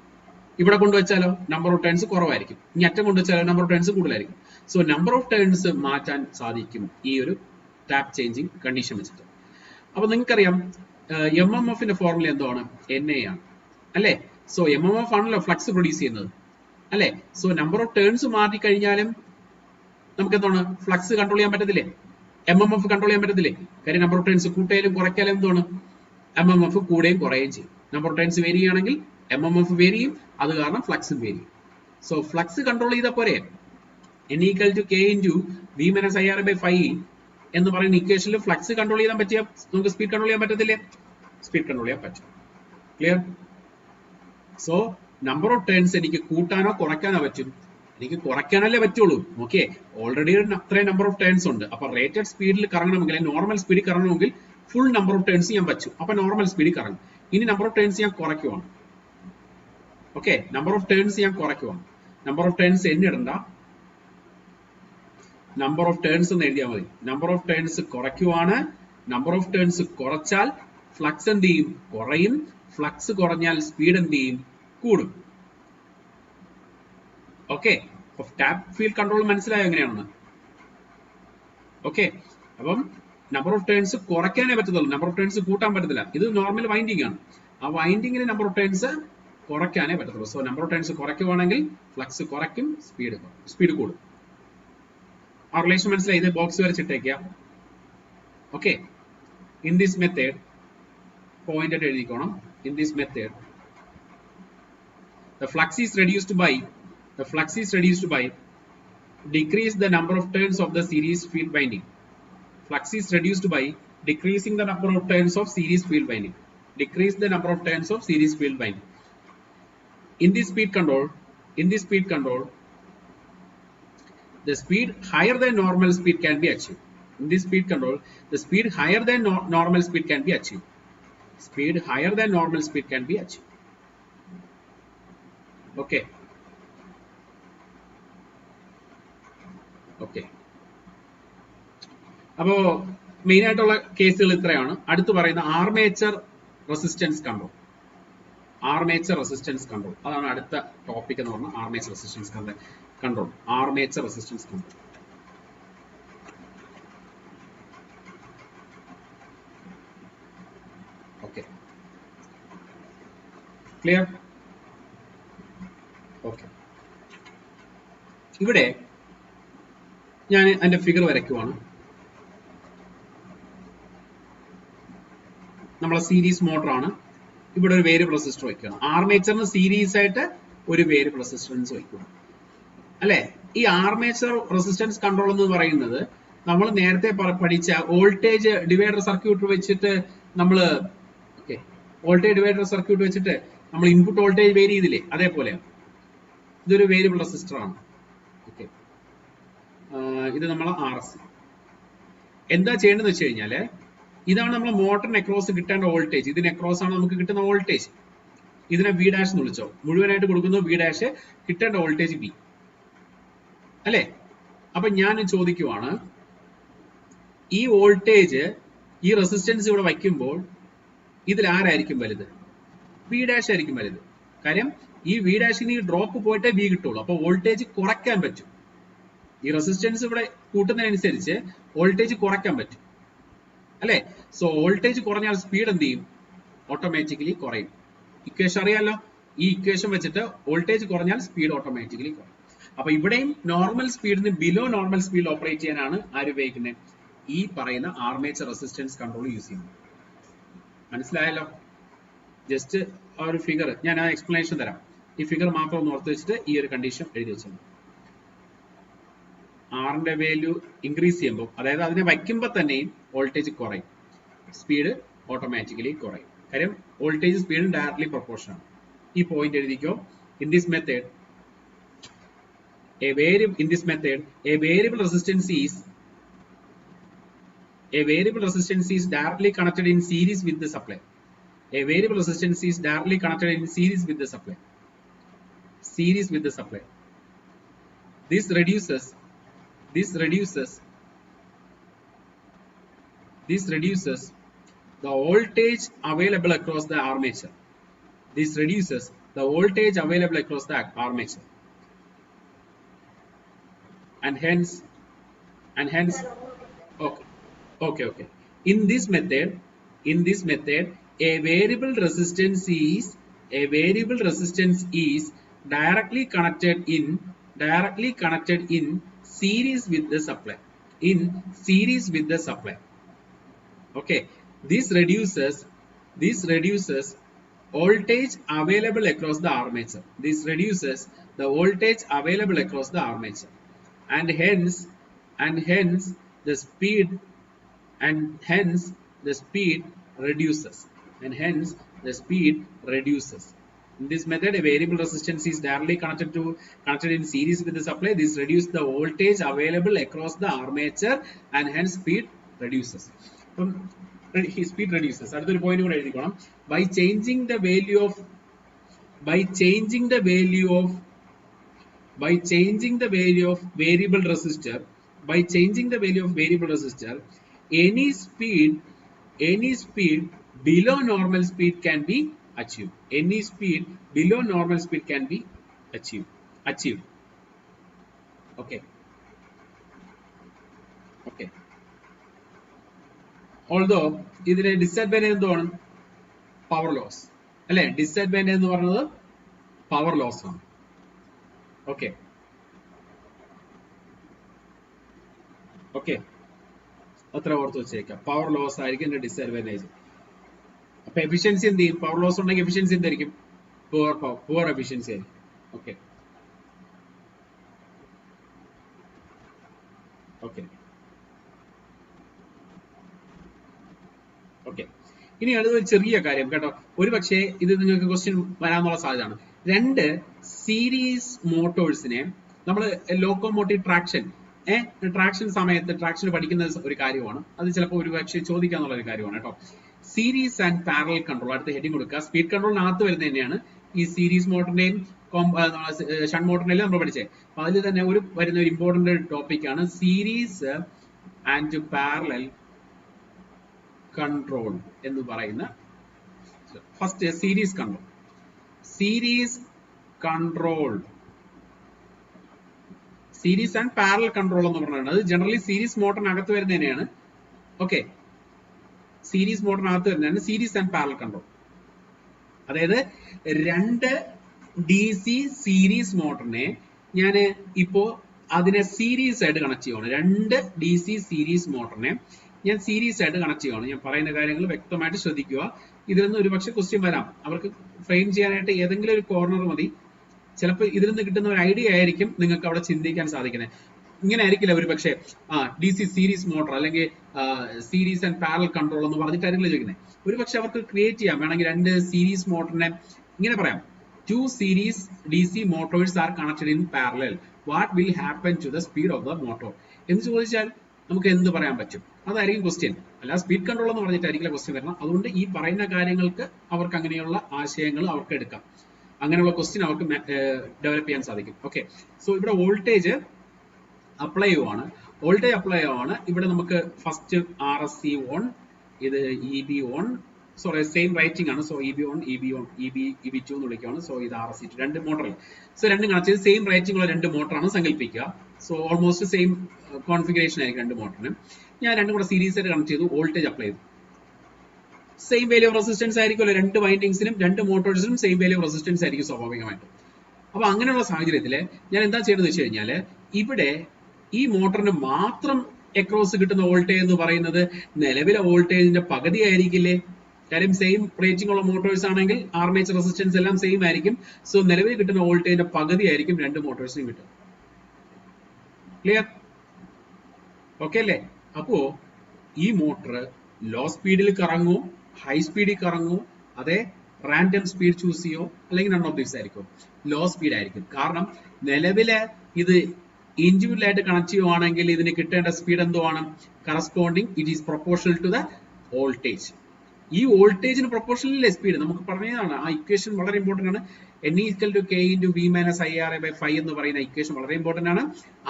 ഇവിടെ കൊണ്ടുവച്ചാലോ നമ്പർ ഓഫ് ടേൺസ് കുറവായിരിക്കും, ഇനി അറ്റം കൊണ്ടുവച്ചാലോ നമ്പർ ഓഫ് ടേൺസ് കൂടുതലായിരിക്കും. സോ നമ്പർ ഓഫ് ടേൺസ് മാറ്റാൻ സാധിക്കും ഈ ഒരു ടാപ്പ് ചേഞ്ചിങ് കണ്ടീഷൻ വെച്ചിട്ട്. അപ്പൊ നിങ്ങൾക്കറിയാം MMFന്റെ ഫോർമുല എന്താണ്? NA ആണ് അല്ലെ? സോ MMF ആണല്ലോ ഫ്ലക്സ് പ്രൊഡ്യൂസ് ചെയ്യുന്നത് അല്ലെ? സോ നമ്പർ ഓഫ് ടേൺസ് മാറ്റി കഴിഞ്ഞാലും നമുക്ക് എന്താണ് ഫ്ലക്സ് കൺട്രോൾ ചെയ്യാൻ പറ്റത്തില്ലേ? MMF കൺട്രോൾ ചെയ്യാൻ പറ്റത്തില്ലേ? കാര്യം നമ്പർ ഓഫ് ടേൺസ് കൂട്ടിയാലും കുറയ്ക്കാലും എന്താണ് MMF കൂടുകയും കുറയുകയും ചെയ്യും. നമ്പർ ഓഫ് ടേൺസ് വേരി ചെയ്യുകയാണെങ്കിൽ MMF വേരി ചെയ്യും, അത് കാരണം ഫ്ലക്സും വേരി ചെയ്യും. സോ ഫ്ലക്സ് കൺട്രോൾ ചെയ്താൽ പോരെ N = K × V - IR/5 എന്ന് പറയുന്ന ഇക്വേഷനിൽ ഫ്ലക്സ് കൺട്രോൾ ചെയ്യാൻ പറ്റിയ നമുക്ക് സ്പീഡ് കൺട്രോൾ ചെയ്യാൻ പറ്റത്തില്ലേ? സ്പീഡ് കൺട്രോൾ ചെയ്യാൻ പറ്റും. Clear? So number of turns എനിക്ക് കൂട്ടാനോ കുറയ്ക്കാനോ പറ്റും. എനിക്ക് കുറയ്ക്കാനല്ലേ പറ്റുള്ളൂ. ഓക്കെ, ഓൾറെഡി അത്രയും നമ്പർ ഓഫ് ടേൺസ് ഉണ്ട്. അപ്പൊ റേറ്റഡ് സ്പീഡിൽ കറങ്ങണമെങ്കിൽ, നോർമൽ സ്പീഡിൽ കറങ്ങണമെങ്കിൽ ഫുൾ നമ്പർ ഓഫ് ടേൺസ് ഞാൻ പറ്റും. അപ്പൊ നോർമൽ സ്പീഡിൽ കറങ്ങും. ഇനി നമ്പർ ഓഫ് ടേൺസ് ഞാൻ കുറയ്ക്കുവാണ്. ഓക്കെ, നമ്പർ ഓഫ് ടേൺസ് ഞാൻ കുറയ്ക്കുവാണ്. നമ്പർ ഓഫ് ടേൺസ് ഇടണ്ട, നമ്പർ ഓഫ് ടേൺസ് എന്ന് എഴുതിയാൽ മതി. നമ്പർ ഓഫ് ടേൺസ് കുറയ്ക്കുവാണ്. നമ്പർ ഓഫ് ടേൺസ് കുറച്ചാൽ ഫ്ലക്സ് എന്ത് ചെയ്യും? കുറയും. ഫ്ലക്സ് കുറഞ്ഞാൽ സ്പീഡ് എന്ത് ചെയ്യും? കൂടും. ഓക്കെ, ടാപ്പ് ഫീൽഡ് കൺട്രോൾ മനസ്സിലായോ എങ്ങനെയാണെന്ന്? ഓക്കെ, അപ്പം നമ്പർ ഓഫ് ടേൺസ് കുറയ്ക്കാനേ പറ്റത്തുള്ളൂ, നമ്പർ ഓഫ് ടേൺസ് കൂട്ടാൻ പറ്റത്തില്ല. ഇത് നോർമൽ വൈൻഡിങ് ആണ്. ആ വൈൻഡിങ്ങിന് നമ്പർ ഓഫ് ടേൺസ് കുറയ്ക്കാനേ പറ്റത്തുള്ളൂ. സോ നമ്പർ ഓഫ് ടേൺസ് കുറയ്ക്കുവാണെങ്കിൽ ഫ്ലക്സ് കുറയ്ക്കും, സ്പീഡ് കൂടും. ആ റിലേഷൻ മനസ്സിലായി? ഇത് ബോക്സ് വരച്ചിട്ടേക്കുക. Okay, in this method point ആയിട്ട് എഴുതിക്കോണം. In this method the flux is reduced by decrease the number of turns of the series field winding. Flux is reduced by decreasing the number of turns of series field winding. Decrease the number of turns of series field winding. In this speed control, the speed higher than normal speed can be achieved. In this speed control, the speed higher than normal speed can be achieved. Speed higher than normal speed can be achieved. Okay. Okay. അപ്പോ main ആയിട്ടുള്ള കേസുകൾ ഇത്രയാണ്. അടുത്ത് പറയുന്ന armature resistance control. Armature resistance control അതാണ് അടുത്ത topic എന്ന് പറഞ്ഞാൽ armature resistance control. Armature resistance control. Okay, clear? Okay, ഇവിടെ ഞാൻ അതിന്റെ ഫിഗർ വരയ്ക്കുവാണ്. നമ്മളെ സീരീസ് മോട്ടർ ആണ്. ഇവിടെ ഒരു വേരിയബിൾ റെസിസ്റ്റർ വയ്ക്കുകയാണ്. ആർമേച്ചറിന് സീരീസ് ആയിട്ട് ഒരു വേരിയബിൾ റെസിസ്റ്റൻസ് വയ്ക്കുക അല്ലെ? ഈ ആർമേച്ചർ റെസിസ്റ്റൻസ് കൺട്രോൾ എന്ന് പറയുന്നത് നമ്മൾ നേരത്തെ പഠിച്ച വോൾട്ടേജ് ഡിവൈഡർ സർക്യൂട്ട് വെച്ചിട്ട് നമ്മൾ വോൾട്ടേജ് ഡിവൈഡർ സർക്യൂട്ട് വെച്ചിട്ട് നമ്മൾ ഇൻപുട്ട് വോൾട്ടേജ് വേരി ചെയ്തില്ലേ, അതേപോലെയാണ്. ഇതൊരു വേരിയബിൾ റെസിസ്റ്റർ ആണ്. ഓക്കെ, ഇത് നമ്മളെ RS. എന്താ ചെയ്യേണ്ടതെന്ന് വെച്ച് കഴിഞ്ഞാല് ഇതാണ് നമ്മളെ മോട്ടറിന് അക്രോസ് കിട്ടേണ്ട വോൾട്ടേജ്. ഇതിന് അക്രോസ് ആണ് നമുക്ക് കിട്ടുന്ന വോൾട്ടേജ്. ഇതിനെ V' എന്ന് വിളിച്ചോ. മുഴുവനായിട്ട് കൊടുക്കുന്നു V', കിട്ടേണ്ട വോൾട്ടേജ് V അല്ലെ? അപ്പൊ ഞാൻ ചോദിക്കുവാണ്, ഈ വോൾട്ടേജ് ഈ റെസിസ്റ്റൻസ് ഇവിടെ വയ്ക്കുമ്പോൾ ഇതിൽ ആരായിരിക്കും വലുത്? V' ആയിരിക്കും വലുത്. കാര്യം ഈ V' ഡ്രോപ്പ് പോയിട്ടേ V കിട്ടുള്ളൂ. അപ്പൊ വോൾട്ടേജ് കുറയ്ക്കാൻ പറ്റും. ഈ റെസിസ്റ്റൻസ് ഇവിടെ കൂട്ടുന്നതിനനുസരിച്ച് വോൾട്ടേജ് കുറയ്ക്കാൻ പറ്റും അല്ലെ? സോ വോൾട്ടേജ് കുറഞ്ഞാൽ സ്പീഡ് എന്ത് ചെയ്യും? ഓട്ടോമാറ്റിക്കലി കുറയും. ഇക്വേഷൻ അറിയാലോ. ഈ ഇക്വേഷൻ വെച്ചിട്ട് വോൾട്ടേജ് കുറഞ്ഞാൽ സ്പീഡ് ഓട്ടോമാറ്റിക്കലി കുറയും. അപ്പൊ ഇവിടെയും നോർമൽ സ്പീഡിന് ബിലോ നോർമൽ സ്പീഡിൽ ഓപ്പറേറ്റ് ചെയ്യാനാണ് ആര് ഉപയോഗിക്കുന്നത്? ഈ പറയുന്ന ആർമേച്ചർ റെസിസ്റ്റൻസ് കൺട്രോൾ യൂസ് ചെയ്യുന്നത്. മനസ്സിലായല്ലോ? ജസ്റ്റ് ആ ഒരു ഫിഗർ ഞാൻ ആ എക്സ്പ്ലനേഷൻ തരാം. ഈ ഫിഗർ മാത്രം ഒന്ന് ഓർത്ത് വെച്ചിട്ട് ഈ ഒരു കണ്ടീഷൻ എഴുതി വെച്ചാൽ ആറിന്റെ വാല്യൂ ഇൻക്രീസ് ചെയ്യുമ്പോൾ, അതായത് അതിനെ വയ്ക്കുമ്പോൾ തന്നെയും വോൾട്ടേജ് കുറയും, സ്പീഡ് ഓട്ടോമാറ്റിക്കലി കുറയും. കാര്യം വോൾട്ടേജ് സ്പീഡും ഡയറക്ട്ലി പ്രൊപ്പോർഷൻ ആണ്. ഈ പോയിന്റ് എഴുതിക്കോ. In this method a variable resistance is directly connected in series with the supply. A variable resistance is directly connected in series with the supply. Series with the supply. This reduces the voltage available across the armature. This reduces the voltage available across the armature. And hence, okay. In this method, a variable resistance is directly connected in series with the supply. Okay, this reduces voltage available across the armature. This reduces the voltage available across the armature, and hence the speed reduces. In this method, a variable resistance is directly connected in series with the supply. This reduces the voltage available across the armature, and hence speed reduces. Speed reduces. Another point കൂടെ എഴുതിക്കണം. By changing the value of variable resistor, any speed below normal speed can be achieved. Okay. Although ഇതിലെ disadvantage എന്താണ്? Power loss. അല്ലേ? Disadvantage എന്ന് പറയുന്നത് power loss ആണ്. Okay. അത്ര ഓർത്ത് വെച്ചേക്കാം. പവർ ലോസ് ആയിരിക്കും ഇതിന്റെ ഡിസ്അഡ്വാൻറ്റേജ്. അപ്പൊ എഫിഷ്യൻസി എന്ത് ചെയ്യും? പവർ ലോസ് ഉണ്ടെങ്കിൽ എഫിഷ്യൻസി എന്തായിരിക്കും? പുവർ എഫിഷ്യൻസി ആയിരിക്കും. ഓക്കെ. ഇനി അടുത്തൊരു ചെറിയ കാര്യം കേട്ടോ. ഒരു പക്ഷേ ഇത് നിങ്ങൾക്ക് ക്വസ്റ്റ്യൻ വരാനുള്ള സാധ്യതയാണ്. രണ്ട് സീരീസ് മോട്ടോഴ്സിനെ നമ്മൾ ലോക്കോമോട്ടീവ് ട്രാക്ഷൻ സമയത്ത് ട്രാക്ഷൻ പഠിക്കുന്ന ഒരു കാര്യമാണ്. അത് ചിലപ്പോൾ ഒരു പക്ഷേ ചോദിക്കാന്നുള്ള ഒരു കാര്യമാണ് കേട്ടോ. സീരീസ് ആൻഡ് പാരലൽ കൺട്രോൾ അടുത്ത ഹെഡിങ് കൊടുക്കുക. സ്പീഡ് കൺട്രോളിനകത്ത് വരുന്നത് തന്നെയാണ് ഈ സീരീസ് മോട്ടറിന്റെയും ഷണ്ട് മോട്ടറിന്റെയും നമ്മൾ പഠിച്ചത്. അപ്പൊ അതിൽ തന്നെ വരുന്ന ഒരു ഇമ്പോർട്ടന്റ് ടോപ്പിക്കാണ് സീരീസ് ആൻഡ് പാരലൽ കൺട്രോൾ എന്ന് പറയുന്ന. First series and parallel control എന്ന് പറഞ്ഞാൽ അത് ജനറലി സീരീസ് മോട്ടറിനകത്ത് വരുന്ന തന്നെയാണ്. ഓക്കെ, സീരീസ് മോട്ടറിനകത്ത് വരുന്നതാണ് സീരീസ് ആൻഡ് പാരലൽ കൺട്രോൾ. അതായത് രണ്ട് DC സീരീസ് മോട്ടറിനെ ഞാൻ ഇപ്പോ അതിനെ സീരീസ് ആയിട്ട് കണക്ട് ചെയ്യുകയാണ്. രണ്ട് DC സീരീസ് മോട്ടറിനെ ഞാൻ സീരീസ് ആയിട്ട് കണക്ട് ചെയ്യുകയാണ്. ഞാൻ പറയുന്ന കാര്യങ്ങൾ വ്യക്തമായിട്ട് ശ്രദ്ധിക്കുക. ഇതിൽ നിന്ന് ഒരുപക്ഷെ ക്വസ്റ്റ്യൻ വരാം. അവർക്ക് ഫ്രെയിം ചെയ്യാനായിട്ട് ഏതെങ്കിലും ഒരു കോർണർ മതി. ചിലപ്പോൾ ഇതിൽ നിന്ന് കിട്ടുന്ന ഒരു ഐഡിയ ആയിരിക്കും നിങ്ങൾക്ക് അവിടെ ചിന്തിക്കാൻ സാധിക്കുന്നത്. ഇങ്ങനെ ആയിരിക്കില്ല ഒരു പക്ഷേ DC സീരീസ് മോട്ടർ അല്ലെങ്കിൽ സീരീസ് ആൻഡ് പാരലൽ കൺട്രോൾ എന്ന് പറഞ്ഞിട്ടായിരിക്കില്ല ചോദിക്കുന്നത്. ഒരു പക്ഷെ അവർക്ക് ക്രിയേറ്റ് ചെയ്യാം. വേണമെങ്കിൽ രണ്ട് സീരീസ് മോട്ടറിനെ ഇങ്ങനെ പറയാം. 2 series DC motors are connected in parallel. What will happen to the speed of the motor? എന്ന് ചോദിച്ചാൽ നമുക്ക് എന്ത് പറയാൻ പറ്റും? അതായിരിക്കും ക്വസ്റ്റ്യൻ. അല്ല സ്പീഡ് കൺട്രോൾ എന്ന് പറഞ്ഞിട്ടായിരിക്കില്ല ക്വസ്റ്റ്യൻ വരണം. അതുകൊണ്ട് ഈ പറയുന്ന കാര്യങ്ങൾക്ക് അവർക്ക് അങ്ങനെയുള്ള ആശയങ്ങൾ അവർക്ക് എടുക്കാം. അങ്ങനെയുള്ള ക്വസ്റ്റ്യൻ അവർക്ക് ഡെവലപ്പ് ചെയ്യാൻ സാധിക്കും. ഓക്കെ, സോ ഇവിടെ വോൾട്ടേജ് അപ്ലൈ ചെയ്യുവാണ്. ഇവിടെ നമുക്ക് ഫസ്റ്റ് RSC1, ഇത് EB1, സോറി സെയിം റൈറ്റിംഗ് ആണ്. സോ EB1 EB2 എന്ന് വിളിക്കുകയാണ്. സോ ഇത് RSC2, രണ്ട് മോട്ടറിൽ. സോ രണ്ടും കണക്ട് ചെയ്ത് സെയിം റൈറ്റിംഗ് ഉള്ള രണ്ട് മോട്ടറാണ് സങ്കല്പിക്കുക. സോ ഓൾമോസ്റ്റ് സെയിം കോൺഫിഗറേഷൻ ആയിരിക്കും രണ്ട് മോട്ടറിനും. ഞാൻ രണ്ടും കൂടെ സീരീസ് ആയിട്ട് കണക്ട് ചെയ്തു, വോൾട്ടേജ് അപ്ലൈ ചെയ്തു. സെയിം വാല്യൂ ഓഫ് റെസിസ്റ്റൻസ് ആയിരിക്കുമല്ലോ രണ്ട് വൈൻഡിങ്സിനും രണ്ട് മോട്ടോഴ്സിനും സെയിം വാല്യൂ ഓഫ് റെസിസ്റ്റൻസ് ആയിരിക്കും സ്വാഭാവികമായിട്ടും. അപ്പൊ അങ്ങനെയുള്ള സാഹചര്യത്തിൽ ഞാൻ എന്താ ചെയ്യേണ്ടത് വെച്ച് കഴിഞ്ഞാൽ ഇവിടെ ഈ മോട്ടറിന് മാത്രം അക്രോസ് കിട്ടുന്ന വോൾട്ടേജ് എന്ന് പറയുന്നത് നിലവിലെ വോൾട്ടേജിന്റെ പകുതി ആയിരിക്കില്ലേ? കാര്യം സെയിം റേറ്റിംഗ് ഉള്ള മോട്ടോഴ്സ് ആണെങ്കിൽ ആർമേച്ചർ റെസിസ്റ്റൻസ് എല്ലാം സെയിം ആയിരിക്കും. സോ നിലവിൽ കിട്ടുന്ന വോൾട്ടേജിന്റെ പകുതി ആയിരിക്കും രണ്ട് മോട്ടോഴ്സിനും കിട്ടുക. ക്ലിയർ? ഓക്കെ അല്ലേ? അപ്പോ ഈ മോട്ടർ ലോ സ്പീഡിൽ കറങ്ങൂ, ഹൈ സ്പീഡിൽ കറങ്ങൂ, അതെ റാൻഡം സ്പീഡ് ചൂസ് ചെയ്യോ, അല്ലെങ്കിൽ നൺ ഓഫ് ദീസ് ആയിരിക്കും? ലോ സ്പീഡ് ആയിരിക്കും. കാരണം നിലവിലെ ഇത് ഇൻഡിവിജ്വൽ ആയിട്ട് കണക്ട് ചെയ്യുവാണെങ്കിൽ ഇതിന് കിട്ടേണ്ട സ്പീഡ് എന്തുവാണ്? Corresponding it is proportional to the voltage. ഈ വോൾട്ടേജിന് പ്രൊപ്പോർഷനലല്ലേ സ്പീഡ്, നമുക്ക് പറഞ്ഞതാണ്. ആ ഇക്വേഷൻ വളരെ ഇമ്പോർട്ടന്റ് ആണ്. N equal to K into V minus IRA/5 എന്ന് പറയുന്ന ഇക്വേഷൻ വളരെ ഇമ്പോർട്ടന്റ് ആണ്.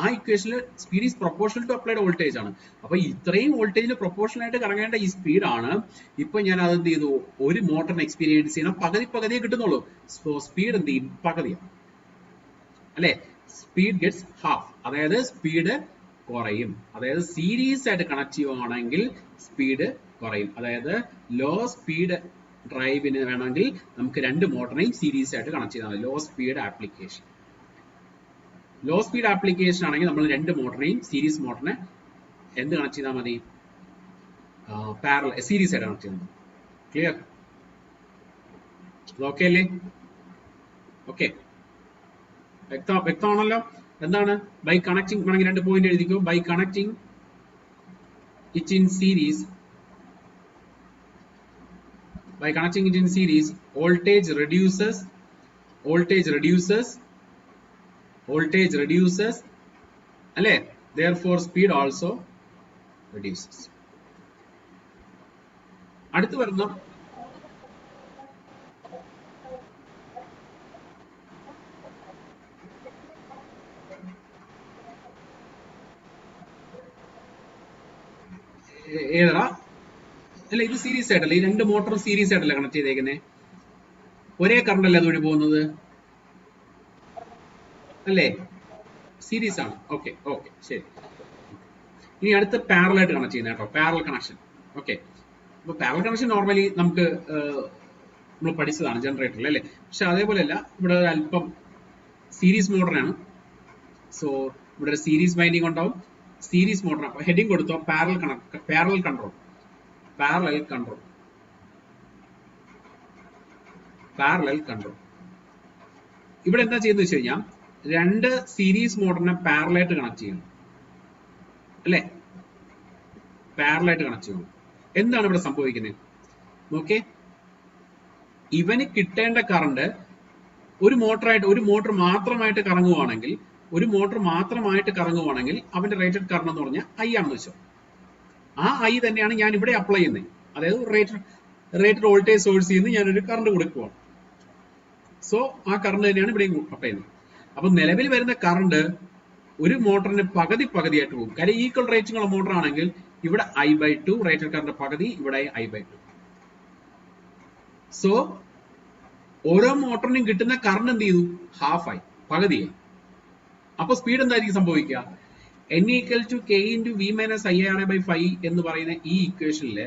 ആ ഇക്വേഷനിൽ speed is proportional to applied voltage ആണ്. അപ്പൊ ഇത്രയും വോൾട്ടേജിന് പ്രൊപ്പോർഷണൽ ആയിട്ട് കറങ്ങേണ്ട ഈ സ്പീഡാണ് ഇപ്പൊ ഞാൻ അത് എന്ത് ചെയ്തു, ഒരു മോട്ടറിന് എക്സ്പീരിയൻസ് ചെയ്യണം, പകുതിയെ കിട്ടുന്നുള്ളൂ. സോ സ്പീഡ് എന്ത് ചെയ്യും, പകുതിയാണ് അല്ലെ. സ്പീഡ് ഗെറ്റ്സ് ഹാഫ്, അതായത് സ്പീഡ് കുറയും. അതായത് സീരീസ് ആയിട്ട് കണക്ട് ചെയ്യുവാണെങ്കിൽ സ്പീഡ് കുറയും. അതായത് ലോ സ്പീഡ് ഡ്രൈവിന് വേണമെങ്കിൽ നമുക്ക് രണ്ട് മോട്ടറിനെയും സീരീസ് ആയിട്ട് കണക്ട് ചെയ്താൽ മതി. ലോ സ്പീഡ് ആപ്ലിക്കേഷൻ ആണെങ്കിൽ നമ്മൾ രണ്ട് മോട്ടറിനെയും സീരീസ് മോട്ടറിനെ എന്ത് കണക്ട് ചെയ്താൽ മതി, സീരീസ് ആയിട്ട് കണക്ട് ചെയ്താൽ മതി. ക്ലിയർ? ഓക്കെ അല്ലേ? ഓക്കെ, വ്യക്തമാണല്ലോ. എന്താണ് ബൈ കണക്ടിങ്? വേണമെങ്കിൽ രണ്ട് പോയിന്റ് എഴുതിക്കോ. By connecting it in series, by connecting it in series, voltage reduces, അല്ലേ? therefore speed also reduces. അടുത്ത് വരുന്ന ഏതാ? അല്ല, ഇത് സീരീസ് ആയിട്ടല്ല, ഈ രണ്ട് മോട്ടറും സീരീസ് ആയിട്ടല്ല കണക്ട് ചെയ്തേക്കുന്നത്. ഒരേ കറണ്ട് അല്ലേ അതുവഴി പോകുന്നത് അല്ലേ? സീരീസ് ആണ്. ഓക്കെ ഓക്കെ, ശരി. ഇനി അടുത്ത പാരലൽ ആയിട്ട് കണക്ട് ചെയ്യുന്ന കേട്ടോ, പാരലൽ കണക്ഷൻ. ഓക്കെ, അപ്പൊ പാരലൽ കണക്ഷൻ നോർമലി നമുക്ക് നമ്മൾ പഠിച്ചതാണ് ജനറേറ്ററിൽ അല്ലേ. പക്ഷെ അതേപോലെ അല്ല, ഇവിടെ അല്പം സീരീസ് മോട്ടറാണ്. സോ ഇവിടെ ഒരു സീരീസ് വൈൻഡിങ് ഉണ്ടാവും. സീരീസ് മോട്ടർ ഹെഡിങ് കൊടുത്തോ, പാരലൽ കൺട്രോൾ. ഇവിടെ എന്താ ചെയ്യുന്നത് വെച്ച് കഴിഞ്ഞാൽ രണ്ട് സീരീസ് മോട്ടറിനെ പാരലായിട്ട് കണക്ട് ചെയ്യണം അല്ലെ. പാരലായിട്ട് കണക്ട് ചെയ്യണം. എന്താണ് ഇവിടെ സംഭവിക്കുന്നത് നോക്കേ. ഇവന് കിട്ടേണ്ട കറണ്ട് ഒരു മോട്ടർ മാത്രമായിട്ട് കറങ്ങുവാണെങ്കിൽ അവന്റെ റേറ്റഡ് കറണ്ട് എന്ന് പറഞ്ഞാൽ I ആണെന്ന് വെച്ചോ. ആ I തന്നെയാണ് ഞാൻ ഇവിടെ അപ്ലൈ ചെയ്യുന്നത്. അതായത് റേറ്റഡ് വോൾട്ടേജ് സോഴ്സിൽ നിന്ന് ഞാനൊരു കറണ്ട് കൊടുക്കുവാണ്. സോ ആ കറണ്ട് തന്നെയാണ് ഇവിടെയും അപ്ലൈ ചെയ്യുന്നത്. അപ്പൊ നിലവിൽ വരുന്ന കറണ്ട് ഒരു മോട്ടറിന് പകുതിയായിട്ട് പോകും. കാര്യം ഈക്വൽ റേറ്റിംഗ് ഉള്ള മോട്ടർ ആണെങ്കിൽ ഇവിടെ I/2 റേറ്റഡ് കറണ്ട് പകുതി, ഇവിടെ I/2. സോ ഓരോ മോട്ടറിനും കിട്ടുന്ന കറണ്ട് എന്ത് ചെയ്തു, ഹാഫായി, പകുതിയായി. അപ്പൊ സ്പീഡ് എന്തായിരിക്കും സംഭവിക്കുക? N equal to K into V minus IRA/5 എന്ന് പറയുന്ന ഈ ഇക്വേഷനിൽ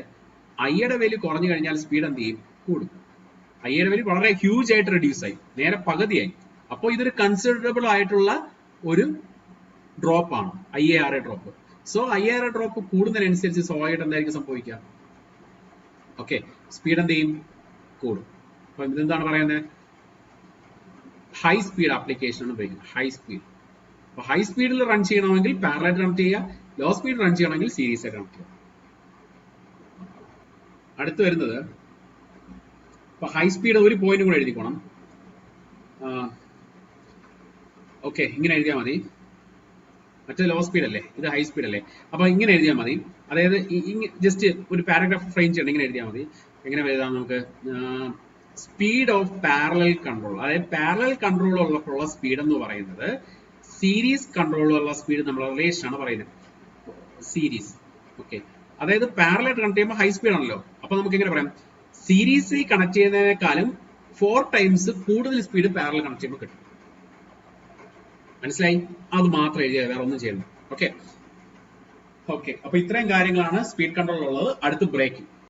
ഐയുടെ വാല്യൂ കുറഞ്ഞു കഴിഞ്ഞാൽ സ്പീഡ് എന്ത് ചെയ്യും, കൂടും. ഐയുടെ വാല്യൂ വളരെ ഹ്യൂജ് ആയിട്ട് റെഡ്യൂസ് ആയി, നേരെ പകുതിയായി. അപ്പോൾ ഇതൊരു കൺസിഡറബിൾ ആയിട്ടുള്ള ഒരു ഡ്രോപ്പ് ആണ്, IARA drop. So IARA drop കൂടുന്നതിനനുസരിച്ച് സ്വാഭാവികമായിട്ട് എന്തായിരിക്കും സംഭവിക്കുക? ഓക്കെ, സ്പീഡ് എന്ത് ചെയ്യും, കൂടും. അപ്പൊ ഇതെന്താണ് പറയുന്നത്? ഹൈ സ്പീഡ് ആപ്ലിക്കേഷൻ ആണ് ഉപയോഗിക്കുന്നത്. ഹൈ സ്പീഡിൽ റൺ ചെയ്യണമെങ്കിൽ പാരലൽ കണക്ട് ചെയ്യുക, ലോ സ്പീഡ് റൺ ചെയ്യണമെങ്കിൽ സീരീസ് ആയിട്ട് കണക്ട് ചെയ്യുക. അടുത്ത് വരുന്നത് ഹൈ സ്പീഡ് ഒരു പോയിന്റ് കൂടെ എഴുതിക്കോണം. ഓക്കെ, ഇങ്ങനെ എഴുതിയാൽ മതി. മറ്റേ ലോ സ്പീഡ് അല്ലേ, ഇത് ഹൈ സ്പീഡ് അല്ലേ. അപ്പൊ ഇങ്ങനെ എഴുതിയാൽ മതി. അതായത് ജസ്റ്റ് ഒരു പാരഗ്രാഫ് ഫ്രെയിം ചെയ്യണം, ഇങ്ങനെ എഴുതിയാൽ മതി. എങ്ങനെ എഴുതാം നമുക്ക്? സ്പീഡ് ഓഫ് പാരലൽ കൺട്രോൾ, അതായത് പാരലൽ കൺട്രോൾ ഉള്ള സ്പീഡ് എന്ന് പറയുന്നത് സീരീസ് കൺട്രോളുള്ള സ്പീഡ് നമ്മൾ റിലേഷൻ ആണ് പറയുന്നത്. Series, okay. അതായത് പാരലൽ കണക്ട് ചെയ്യുമ്പോൾ ഹൈ സ്പീഡ് ആണല്ലോ. അപ്പൊ നമുക്ക് എങ്ങനെ പറയാം? സീരീസിൽ കണക്ട് ചെയ്യുന്നതിനേക്കാളും 4 ടൈംസ് കൂടുതൽ സ്പീഡ് പാരലൽ കണക്ട് ചെയ്യുമ്പോൾ കിട്ടും. മനസ്സിലായി? അത് മാത്രം എഴുതിയാൽ, വേറെ ഒന്നും ചെയ്യണം. ഓക്കെ, അപ്പൊ ഇത്രയും കാര്യങ്ങളാണ് സ്പീഡ് കൺട്രോൾ ഉള്ളത്. അടുത്ത് ബ്രേക്കിംഗ്.